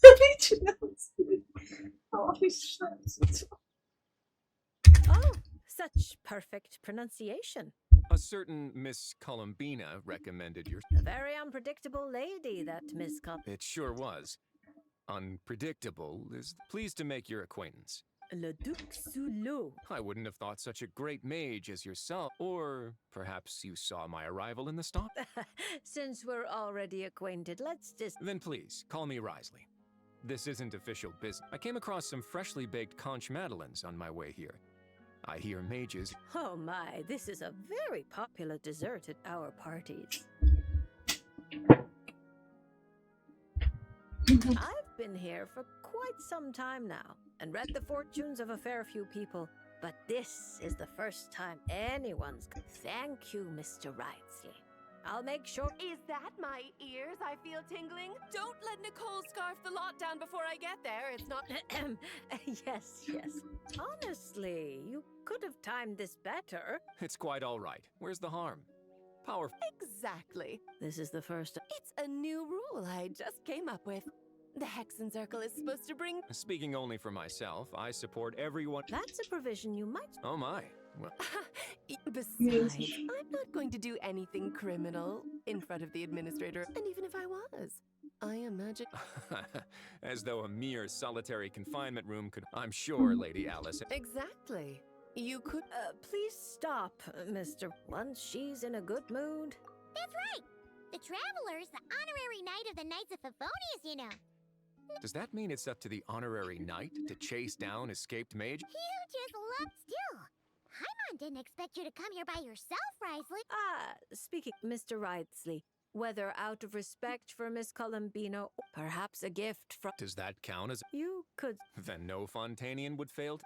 Mit csinálsz? Oh, such perfect pronunciation. A certain Miss Columbina recommended your... A very unpredictable lady, that Miss It sure was. Unpredictable is pleased to make your acquaintance. Le Duc Sulot. I wouldn't have thought such a great mage as yourself. Or perhaps you saw my arrival in the stop? Since we're already acquainted, let's just... Then please, call me Risley. This isn't official business. I came across some freshly baked conch madeleines on my way here. I hear mages... Oh my, this is a very popular dessert at our parties. I've been here for quite some time now, and read the fortunes of a fair few people, but this is the first time anyone's... Thank you, Mr. Wrightsley. I'll make sure... Is that my ears I feel tingling? Don't let Nicole scarf the lot down before I get there. It's not... Yes. Honestly, you could have timed this better. It's quite all right. Where's the harm? Powerful. Exactly. This is the first... It's a new rule I just came up with. The Hexen Circle is supposed to bring... Speaking only for myself, I support everyone... That's a provision you might... Oh my. Well... Besides, I'm not going to do anything criminal in front of the administrator, and even if I was, I imagine... As though a mere solitary confinement room could... I'm sure, Lady Alice... Exactly. You could... please stop, Mr. Once she's in a good mood... That's right! The Traveler's the honorary knight of the Knights of Favonius, you know. Does that mean it's up to the honorary knight to chase down escaped mage? You just love still. Hyman didn't expect you to come here by yourself, Risley. Speaking, Mr. Wrightsley, whether out of respect for Miss Columbina or perhaps a gift from... Does that count as... You could... Then no Fontanian would fail to...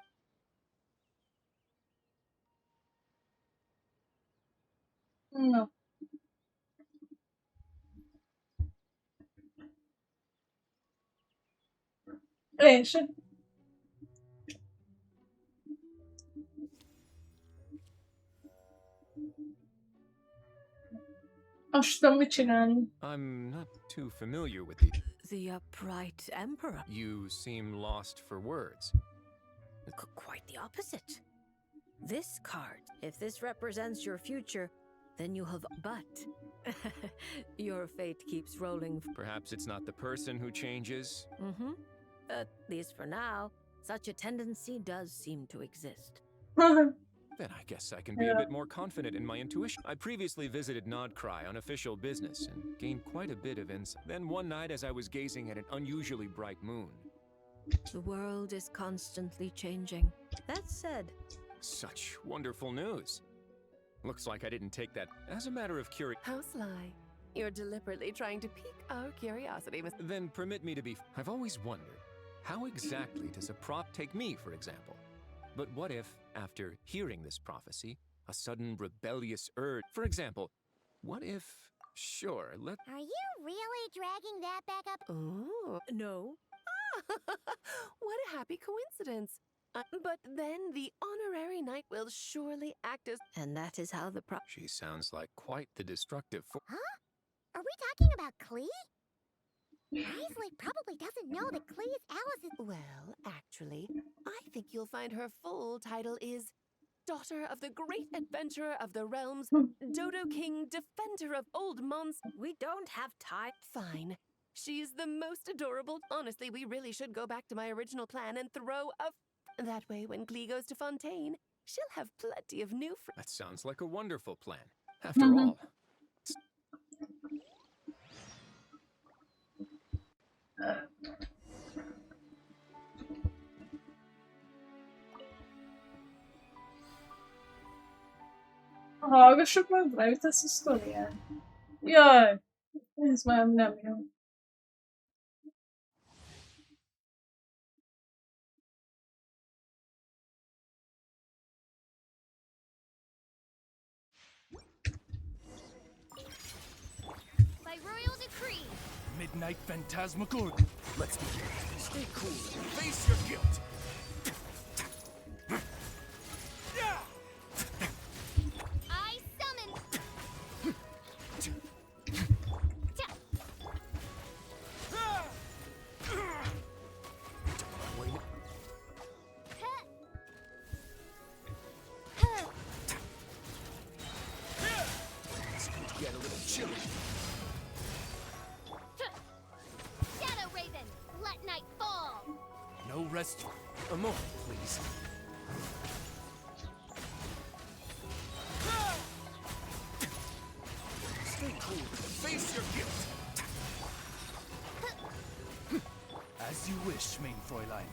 No. És? Azt tudom, mit csinálni. I'm not too familiar with The upright emperor. You seem lost for words. Quite the opposite. This card, if this represents your future, then you have... But your fate keeps rolling. Perhaps it's not the person who changes? Mm-hmm. At least for now, such a tendency does seem to exist. Then I guess I can be a bit more confident in my intuition. I previously visited Nodcry on official business and gained quite a bit of insight. Then one night as I was gazing at an unusually bright moon. The world is constantly changing. That said... Such wonderful news. Looks like I didn't take that as a matter of curiosity. How sly. You're deliberately trying to pique our curiosity, Miss... Then permit me to be... I've always wondered, how exactly does a prop take me, for example? But what if, after hearing this prophecy, a sudden rebellious urge... For example, what if... Sure, let... Are you really dragging that back up? Oh, no. What a happy coincidence. But then the honorary knight will surely act as... And that is how the She sounds like quite the destructive Huh? Are we talking about Klee? Risley probably doesn't know that Klee is Alice's... Well, actually, I think you'll find her full title is Daughter of the Great Adventurer of the Realms, Dodo King, Defender of Old Mons... We don't have time. Fine. She's the most adorable... Honestly, we really should go back to my original plan and throw a... That way, when Klee goes to Fontaine, she'll have plenty of new friends. That sounds like a wonderful plan. After all... Hallgassuk meg, beütesz a sztorián. Jaj, ez már nem jó. By royal decree. Midnight Phantasmagoria. Let's begin. Stay cool and face your guilt. I summon. It's going to get a little chilly. Shadow Raven, let night fall. No rest. A moment, please. Stay cool and face your guilt. As you wish, main Fräulein.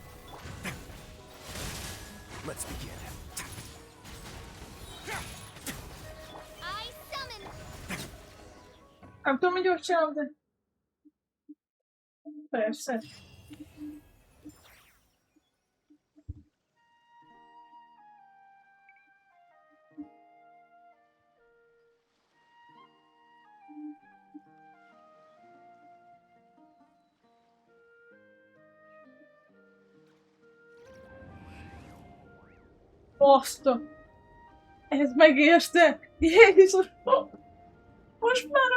Let's begin. I summon. Nem tudom, hogy hogy csinálom, de... Persze. Baszta! Ez megérte! Jézus! Most már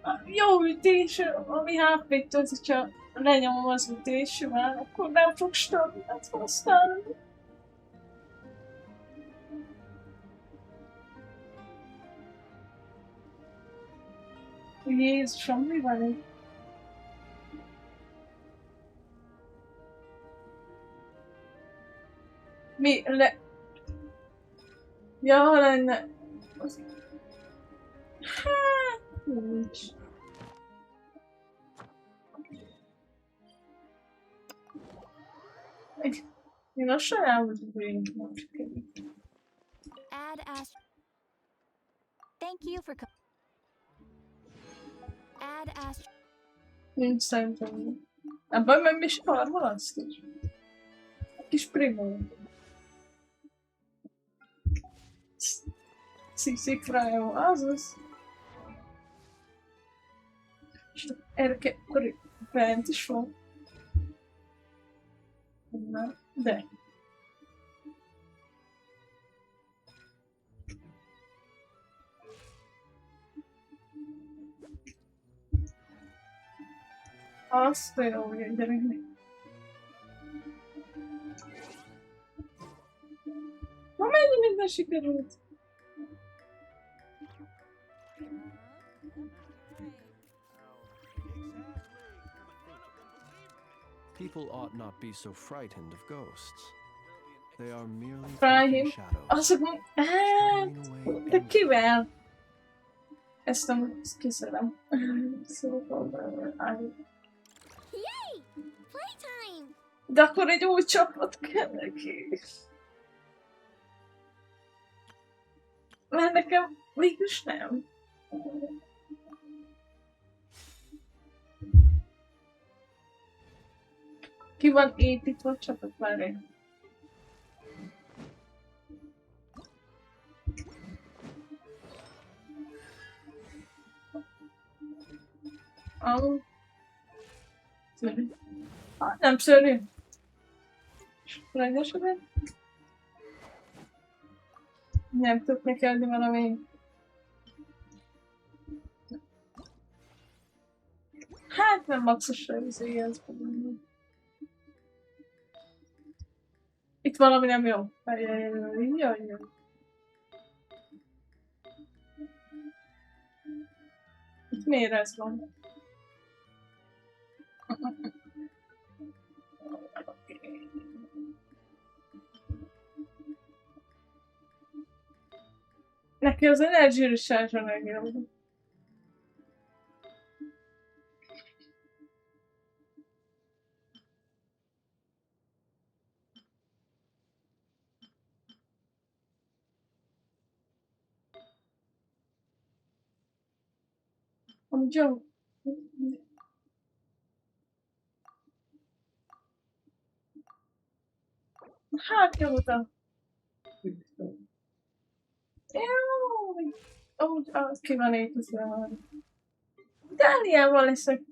a jó ütés, ami HP-t az, hogyha lenyomom az ütésemmel, akkor nem fog stabilát használni. Jézusom, mi van itt? Mi le... Ja, ha lenne... Hát... Nincs. Én lassan elmondom, hogy én nem sikerült. Add Ash. Thank you for Add Ash. Nincs szerintem. Ebben meg mi sparval azt is. Kis primó. Szikrájó, azaz. És erre akkor bent is van. Na, de. Azt a jó, hogy gyereknek. Ma mennyi minden sikerült? People ought not be so frightened of ghosts. They are merely Frájhim. shadows. Azt mondom, hát, de kivel? Ezt nem kiszedem. Szóval, Yay! Playtime! de akkor egy új csapat kell neki. Mert nekem mégis nem. Ki van építve a csapat már én? Szörű. Nem szörű. Rengesebben. Nem tudok neki adni valami. Hát nem maxosra izéhez. Itt valami nem jó. Jaj. Itt miért ez van? Neki az energiarisás a legjobb. Amúgy jó. Hát jó utam. Jó. Amúgy az ki van építve. Dániával leszek.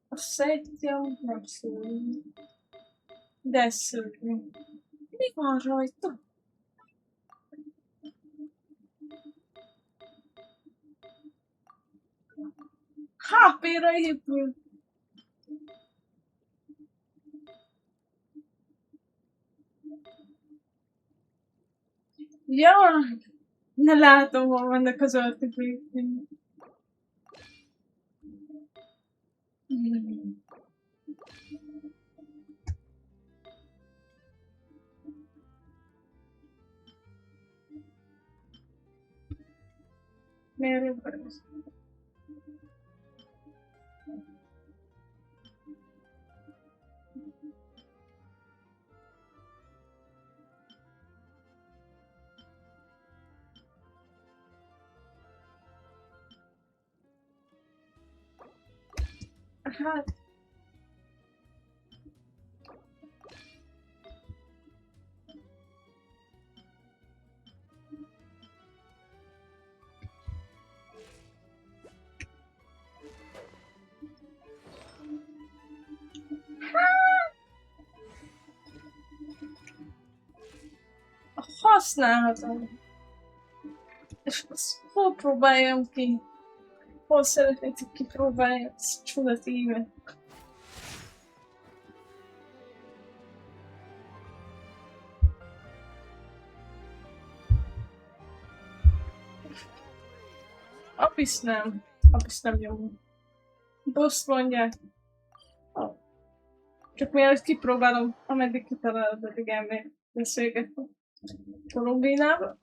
A szedjem, nem szólni. De szörnyű. Mi van rajta? HP-ra épül. Ja, ne látom, hol vannak az öltökék. Miért jobb ez? Hát. Használhatom. És azt hol próbáljam ki? Hol szeretnétek kipróbálni ezt csodatívet? Apisz nem. Apisz nem jó. Boss mondják. Oh. Csak mielőtt kipróbálom, ameddig kitalálod, addig elmér beszélgetni. Kolumbinában.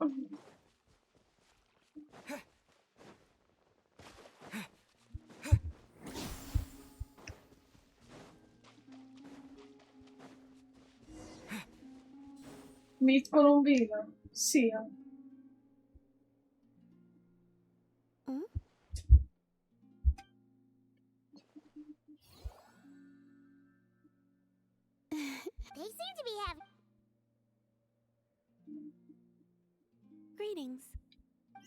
Mit Kolumbina? Szia! They seem to be having. Greetings.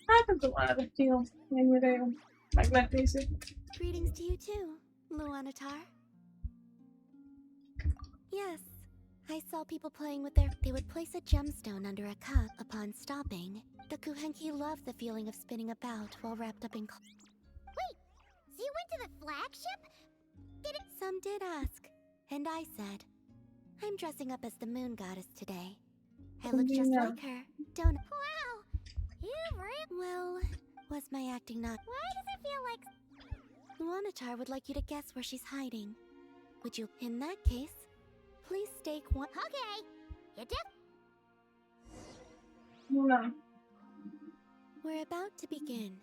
Hát nem tudom, arra ki jó. Mennyire jó. Meglepészik. Greetings to you too, Luanatar. Yes, I saw people playing with their... They would place a gemstone under a cup upon stopping. The Kuhenki love the feeling of spinning about while wrapped up in... Wait, so you went to the flagship? Did it? Some did ask, and I said, I'm dressing up as the moon goddess today. I look just like her, don't I? Wow, you really... Well, was my acting not... Why does it feel like... Luanatar would like you to guess where she's hiding. Would you? In that case, please stake one... Okay, you did... No. We're about to begin.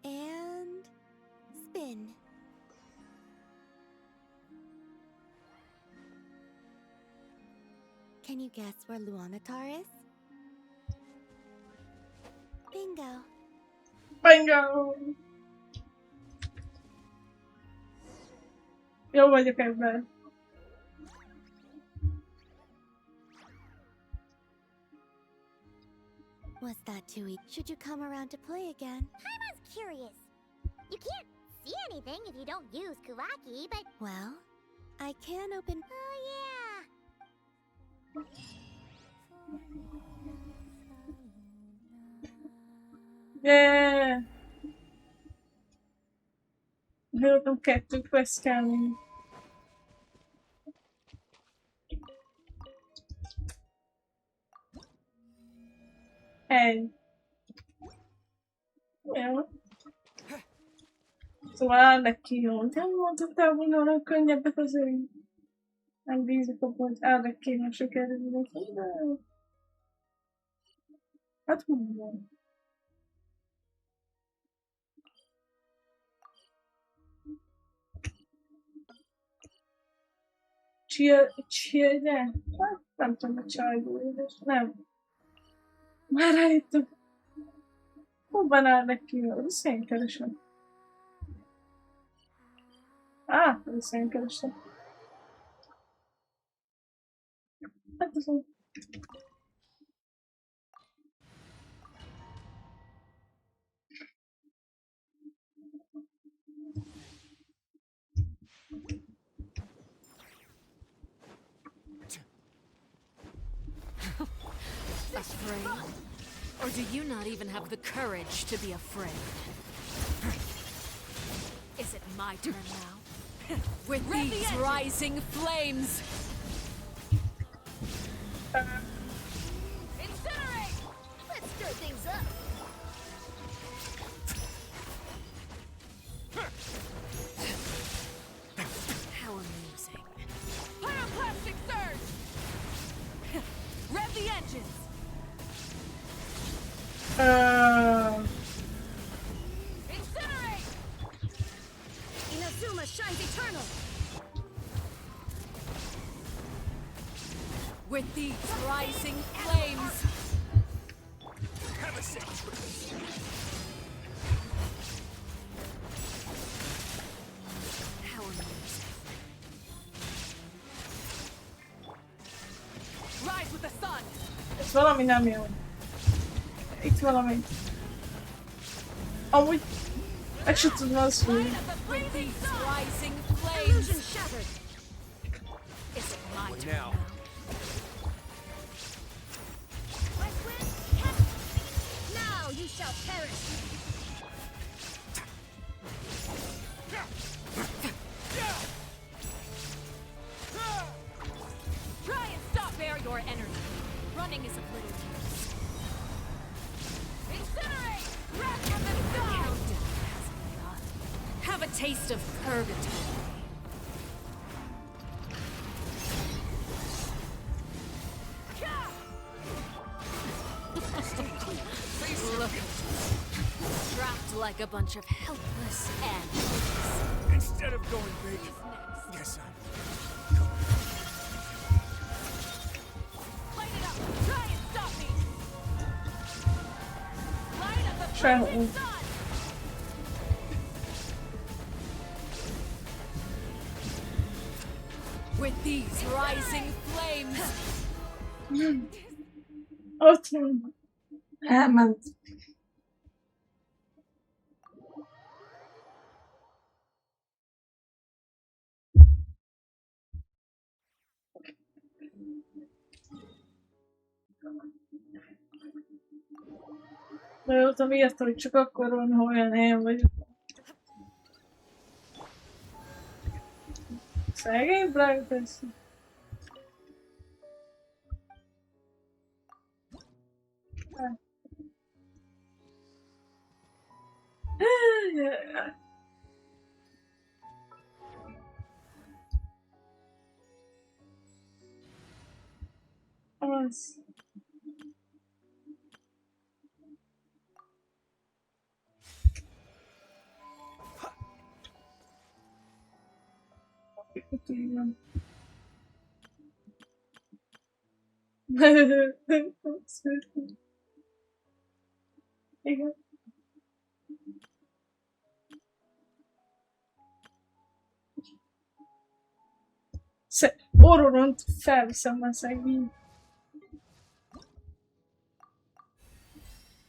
And... spin. Can you guess where Luanatar is? Bingo. Bingo! Jó vagyok ebben. Was that too easy? Should you come around to play again? Paimon's curious. You can't see anything if you don't use Kuvaki, but... Well, I can open... Oh, yeah. Yeah! Hallottam kettő quest kell még. Egy. Jó. Szóval Ardeki jó. Nem mondtál volna olyan könnyebbet azért. Nem bízok abban, hogy Ardekinek sikerül. Hát mondom. Csirje? Hát nem tudom, hogy csájgóédes. Nem. Már rájöttem. Hobban áll neki? Össze keresem. Össze keresem. Hát azon. Afraid? Or do you not even have the courage to be afraid? Is it my turn now? With these rising flames! Incinerate! Let's stir things up. How amusing. Pyroclastic surge! Rev the engines! Incinerate! Inazuma shines eternal. With these rising flames! Have a seat. How amusing. Rise with the sun! Ez valami nem jó. Itt valami. Amúgy meg se tudom azt mondani. With these rising flames! Illusion shattered. Is it my What turn now? West wind, now you shall perish. Try and stop! Bear your energy. Running is of little use. Incinerate! Wrath from the sky! Countdown has begun. Have a taste of purgatory. Look at us. Trapped like a bunch of helpless animals. Instead of going big, guess I'm Light it up! Try and stop me! Light up the Sure. blazing sun! With these rising flames! Ott van. Elment. Mióta írta, hogy csak akkor van, ha olyan helyen vagyok. Szegény Blankes. Az. Igen. Igen. Orront felviszem már szegény.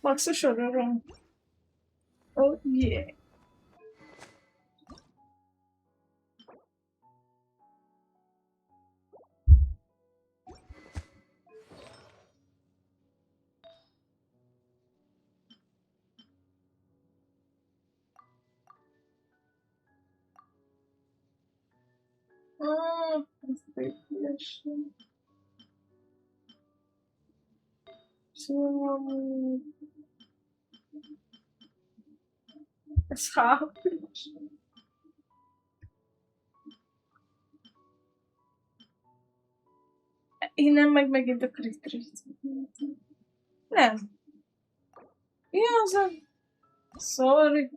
Maxos orroron. Oh yeah. Ez teljesen. Szóval... Ez hápis. Innen meg megint a crit rate. Nem. Mi az a... Sorry.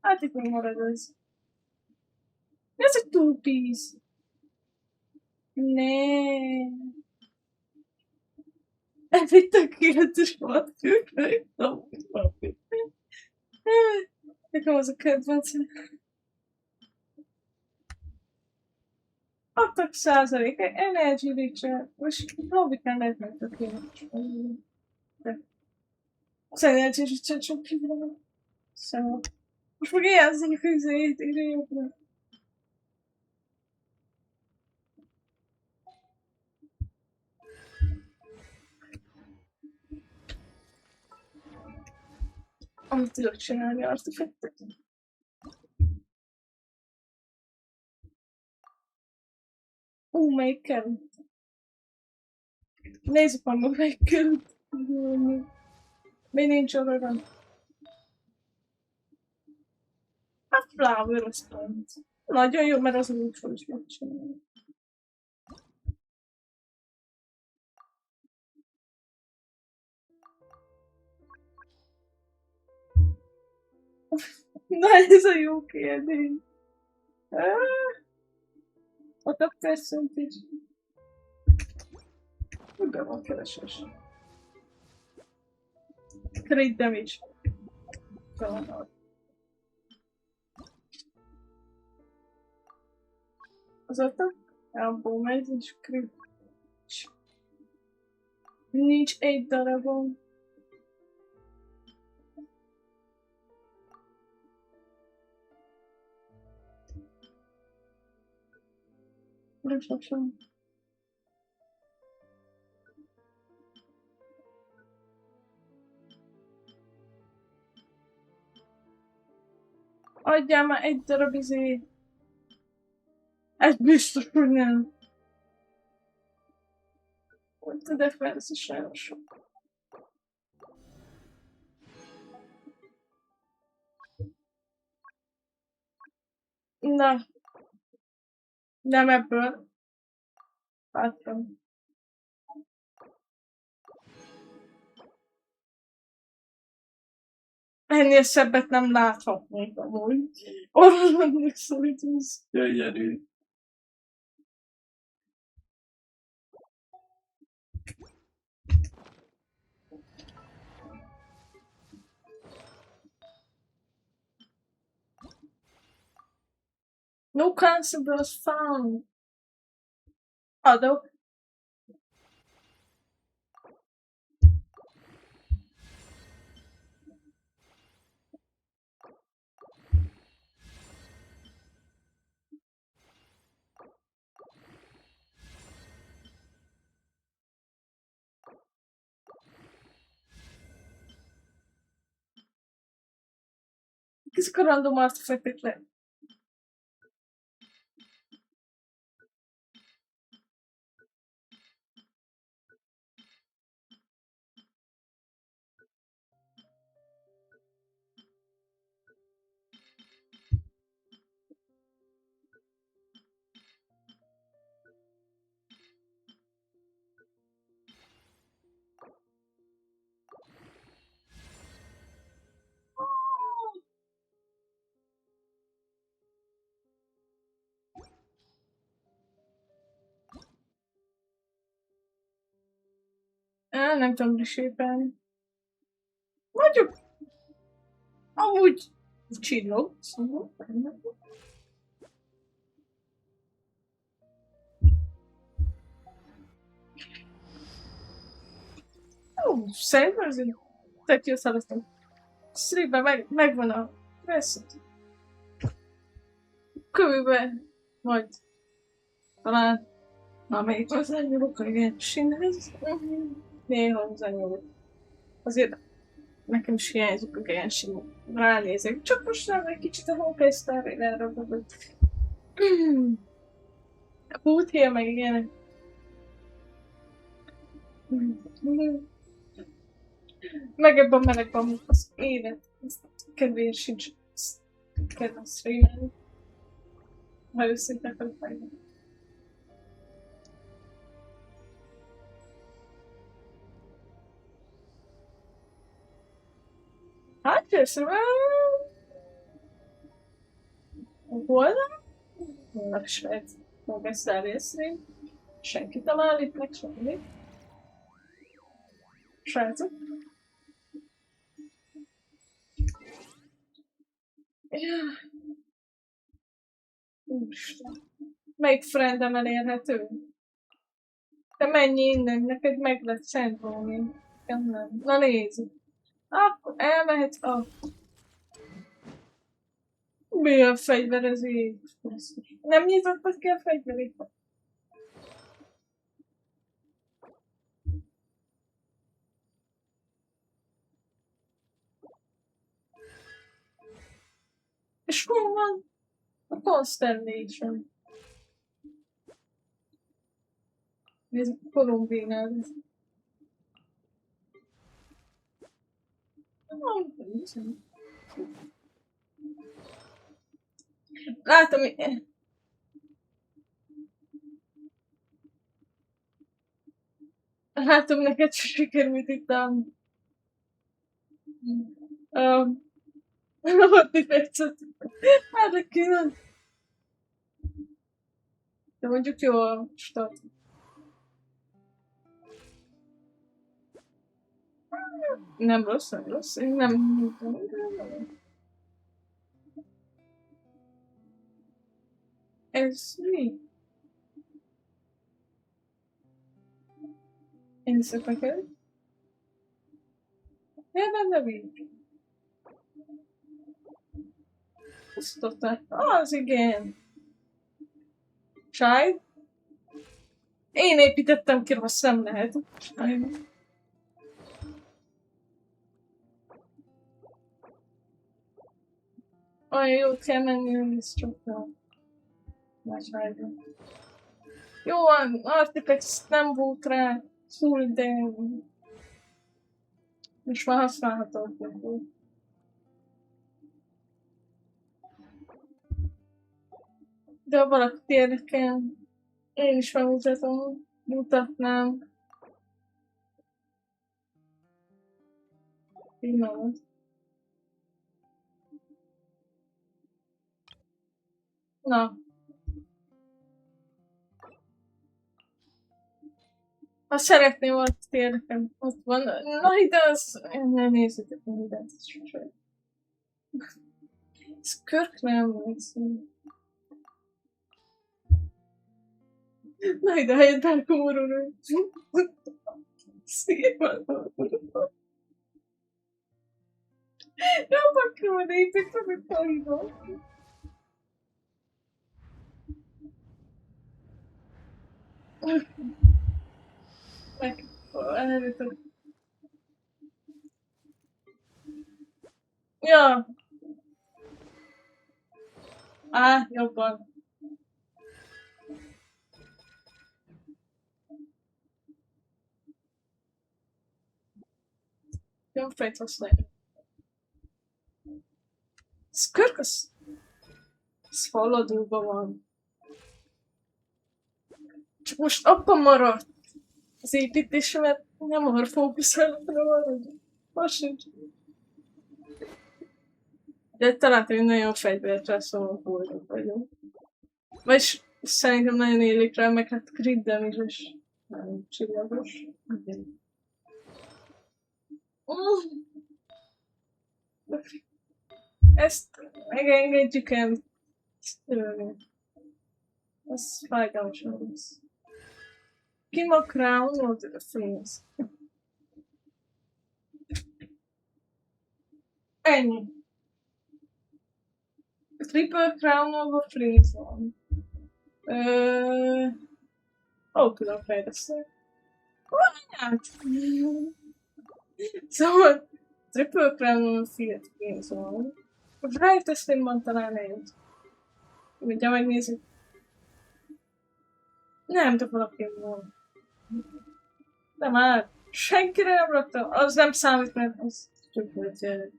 Hát itt még marad ez. Ez egy two-piece. Ne. Ez egy tökéletes volt. Nekem az a kedvencem. Adtak százalék, energy reach-e. Most logikán lehet meg tökéletes. De az energy reach-e csak kívül. Szóval. Most meg érzünk az izét, ide jobbra. Amit tudok csinálni artefaktet. Melyik került? Nézzük meg, melyik került. Mi nincs arra? A flower restaurant. Nagyon jó, mert az úgy is megcsinálni. Na ez a jó kérdés. A percentage. Be van keresés. Crit damage. Az attack? Abból megy és crit. Nincs egy darabon. Reflection. Adjál már egy darab izé. Ez biztos, hogy nem. Ott a defense is nagyon sok. Na. Nem ebből. Láttam. Ennél szebbet nem láthatnék amúgy. Orvosnak szólítőz. Gyönyörű. No constables found. Adok. Ezek a random artefaktek le. Nem tudom risépelni. Mondjuk. Amúgy csillog, szóval. Szerintem ez egy tök jó szalaztam. Streetben megvan a presszet. Körülbelül majd talán amelyik hozzányúlok a Genshinhez. Néha hozzányúlok. Azért nekem is hiányzik a Genshin. Ránézek. Csak most nem egy kicsit a Honkai-Star-ra elragadott. A Boothia meg ilyenek. Meg ebben a melegben az élet. Kedvéért sincs kedves streamelni. Ha őszintén akarok fejlődni. Hát köszönöm. Hol? Holnap is lehet fog ezt elérni. Senki talál itt meg semmi. Srácok. Úristen. Melyik friendem elérhető? Te menj innen, neked meg lett szentolni. Na nézzük. Akkor elmehetsz a... Mi a fegyverezés? Nem nyitottad ki a fegyverét? És hol van a Constellation? Ez a Kolumbinál. Látom, látom, neked se sikerült itt a adni percet. Hát, de külön. De mondjuk jó a start. Nem rossz, nem rossz. Én nem tudom. Ez mi? Én szöpeket. Nem így. Osztották. Az igen. Csáj. Én építettem ki, rossz nem lehet. Sajnos. Olyan jó kell menni, hogy ez csak a másvágyban. Jó, artifacts nem volt rá szúr, de most már használható. De ha valakit érdekel, én is megmutatom, mutatnám. Pillanat. Na. Ha szeretném valakit érdekel, ott van. Na ide az... Ne nézzétek, ide az sosem. Ez Körk nem lesz. Na ide, helyett elkomorulni. Szépen. Nem akarom építeni, hogy Haliban. Meg... Eljöttem. Ja. Á, jobban. Jó fejt használja. Ez Körk, az faladóban van. Csak most abban maradt az építése, mert nem akar fókuszálni, hanem arra, hogy most sincs. De találtam egy nagyon fegyvert rá, szóval boldog vagyok. Vagyis szerintem nagyon élik rá, meg hát griddem is nagyon csillagos. Ezt megengedjük el. Ez fájdalmasan lesz. Ki ma crown or the freeze? Ennyi. Triple crown over freeze van. Külön fejlesztek. Hát. Szóval triple crown over freeze van. Most rájöttesztém van talán egy. Ugye megnézzük. Nem, de valaki van. De már. Senkire nem rakta. Az nem számít, mert az tök volt jelent.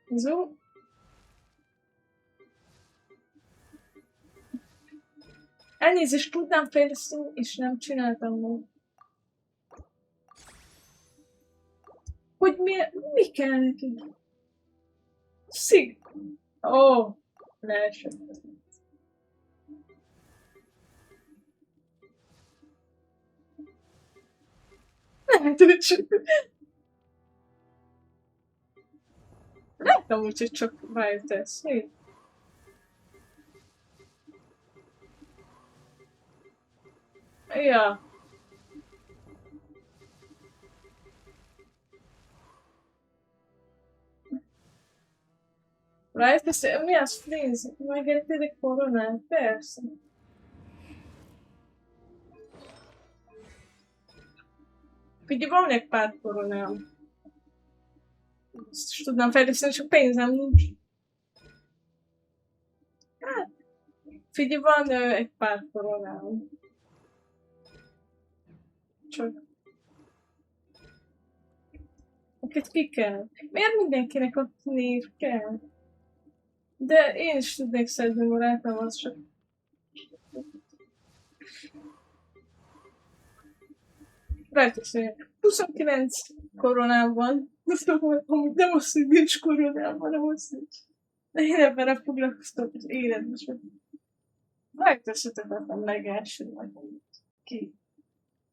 Zo. Elnézést, tudnám fejleszteni, és nem csináltam meg. Hogy mi kell neki? Szig. Ó, leesett. Lehet, hogy csak... Láttam úgy, hogy csak rájöttesz. Ja. Rájöttesz, mi az fléz? Megérted egy koronát? Persze. Figyelj, van egy pár koronám. Ezt is tudnám fejleszteni, csak pénzem nincs. Hát, figyelj, van egy pár koronám. Csak... Neked ki kell? Miért mindenkinek a név kell? De én is tudnék szedni barátom, az csak... Rájteszél. 29 koronám van. Nem az, hogy nincs koronám, hanem az, hogy én ebben nem foglalkoztam az életben sem. Rájteszhetetlen legelső ki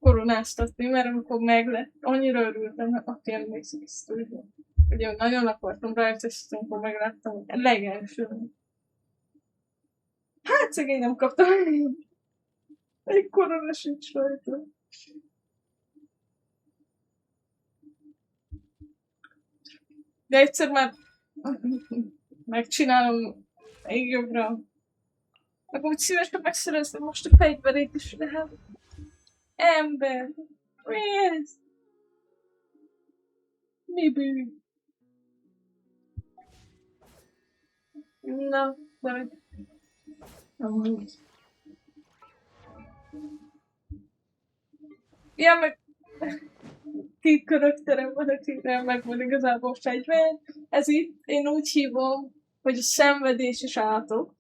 koronáztatni, mert amikor meglett, annyira örültem, aki emlékszik ezt tudja. Ugye nagyon akartam rájtesztetni, amikor megláttam, hogy a legelső. Hát szegény nem kaptam egy korona sincs rajta. De egyszer már megcsinálom még jobbra. Meg úgy szívesen megszereztem most a fegyverét is, de hát... Ember! Mi ez? Mi bű? Na, de... Amúgy. Ja, meg... 2 karakterem van, akire megvan igazából fegyver. Ez itt, én úgy hívom, hogy a szenvedés és átok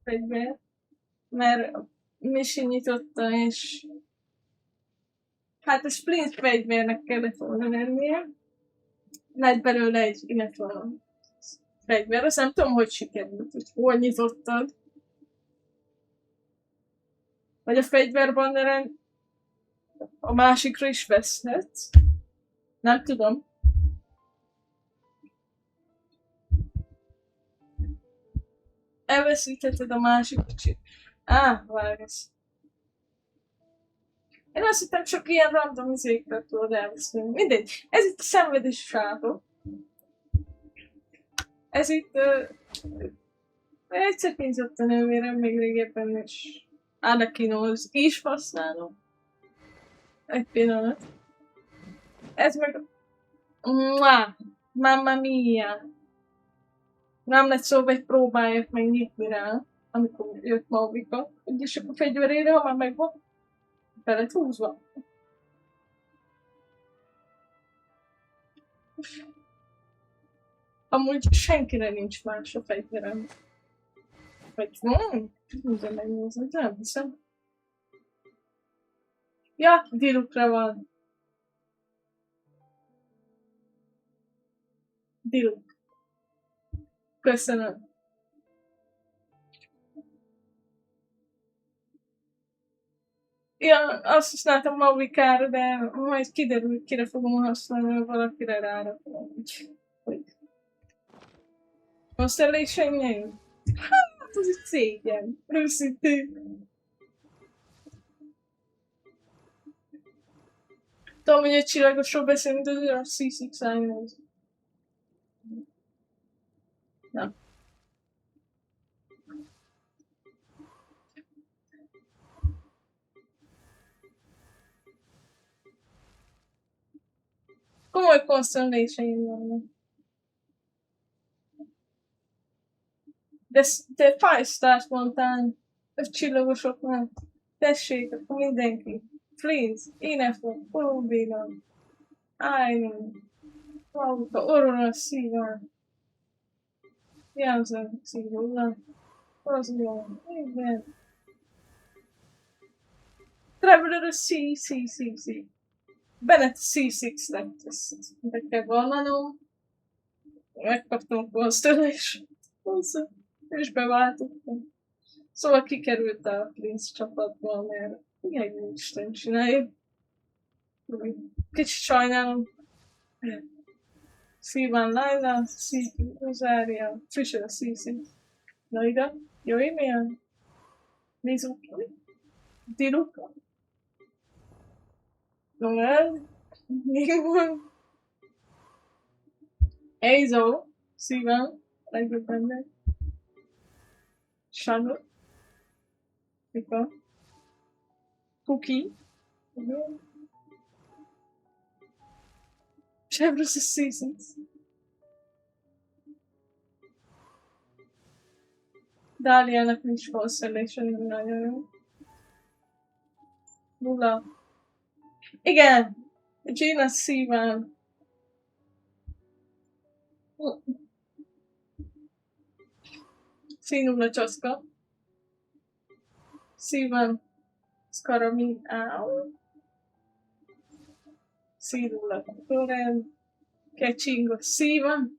fegyver. Mert Misi nyitotta, és... Hát a sprint fegyvernek kellett volna lennie. Lett belőle egy, illetve a fegyver. Azt nem tudom, hogy sikerült, hogy hol nyitottad. Vagy a fegyverbanneren a másikra is veszhetsz. Nem tudom. Elveszítheted a másik kicsit. Várj. Én azt hittem, csak ilyen random izékre tudod elveszíteni. Mindegy. Ez itt a szenvedés sátok. Ez itt... egyszer kínzott a nővérem még régebben, és Anakinoz is használom. Egy pillanat. Ez meg... Mamma mia! Nem lett szóba, hogy próbálják meg nyitni rá, amikor jött Mauvika. Úgyis a fegyverére, ha már megvan, be lett húzva. Amúgy senkire nincs más a fegyverem. Vagy tudom megnézni, de nem hiszem. Ja, Dilukra van. Diluk. Köszönöm. Ja, azt használtam Mauvikára, de majd kiderül, kire fogom használni, valakire rárakom. Constellation-nél? Hát, az egy szégyen. Őszintén. Tudom, hogy egy csillagosról beszélünk, de a C6-9. Nem. Komoly constellation vannak. De 5 stars mondtál, 5 csillagosoknál. Tessék, akkor mindenki. Please, énekel, Kolumbina. Ai, Paulo, ora sì, va. Piazza, sì, nulla. Cosa bene. Traveler, sì, sì, sì, sì. Bennett C6 lett, ezt meg kell vallanom. Megkaptam a Constellation. És beváltottam. Szóval kikerült a Prince csapatból, mert ilyen Isten csinálja. Kicsit sajnálom. Szíván Laila, Szív Rozária, Fisher a C6. Na ide, jöjj milyen? Mizuki, Diluka, Noel, Nigel, Eizo, Szíván, legjobb ember. Charlotte, Mika, Cookie, Chevrolet Seasons, Dáliának nincs Constellation, nagyon jó. Nulla. Igen! Gina Szíván. Színulla Csaszka. Szíván. Szkarami. Áú. Színulla Toren. Kecsingo Szíván.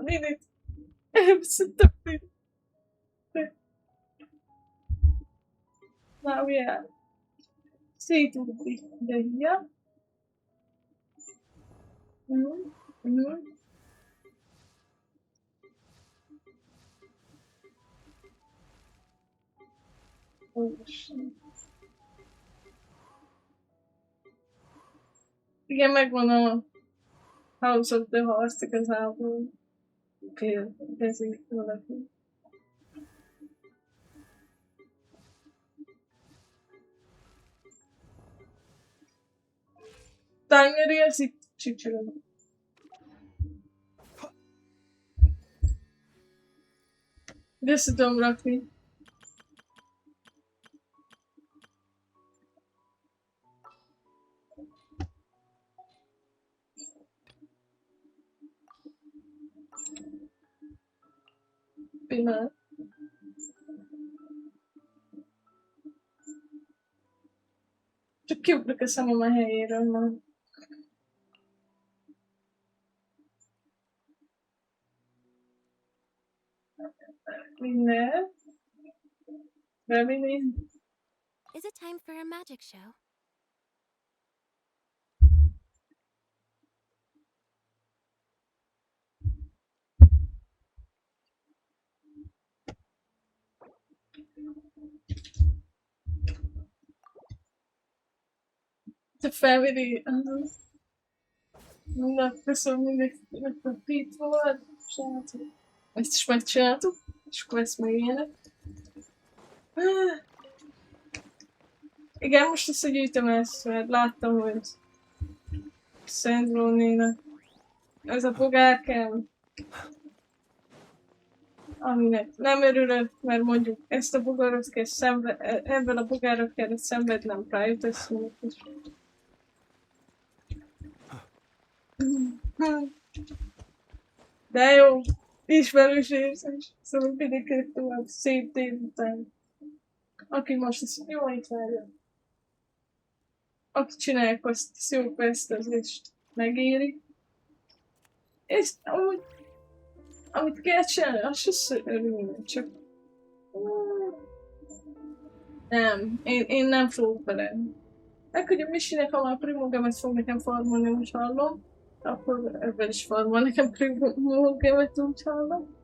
Minit. Szerintem now yeah. See to the here. Oh shit. Igen, megvan a House of the Horse igazából. Kérdezik valaki. Tangeri az itt csicsolom. De össze tudom rakni. Pillanat. Csak kiugrok a szemem a helyéről, már. Minden. Remélem. Is it time for a magic show? The family. Köszönöm mindenkinek a itt volt. Ezt is megcsináltuk. És akkor ezt meg ilyenek. Igen, most összegyűjtöm ezt, mert láttam, hogy Szendrónének ez a bogár kell. Aminek nem örülök, mert mondjuk ezt a bogarat kell ebben a bogárral kellett szenvednem rájutászónak is. De jó, ismerős érzés, szóval mindenkinek tovább szép délután. Aki most azt jó, itt várja. Aki csinálják azt jó percezést megéri. És amúgy, amit kell csinálni, azt se örülni, csak... Nem, én nem fogok bele. Meg, hogy a Misinek, ha már primogemet fog nekem farmolni, úgy hallom, akkor ebben is farmol nekem primogemet, úgy hallom.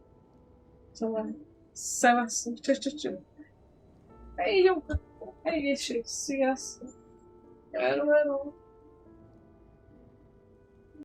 Szóval, szevasztok, cső. Hey, jó, egészség, sziasztok. Hello.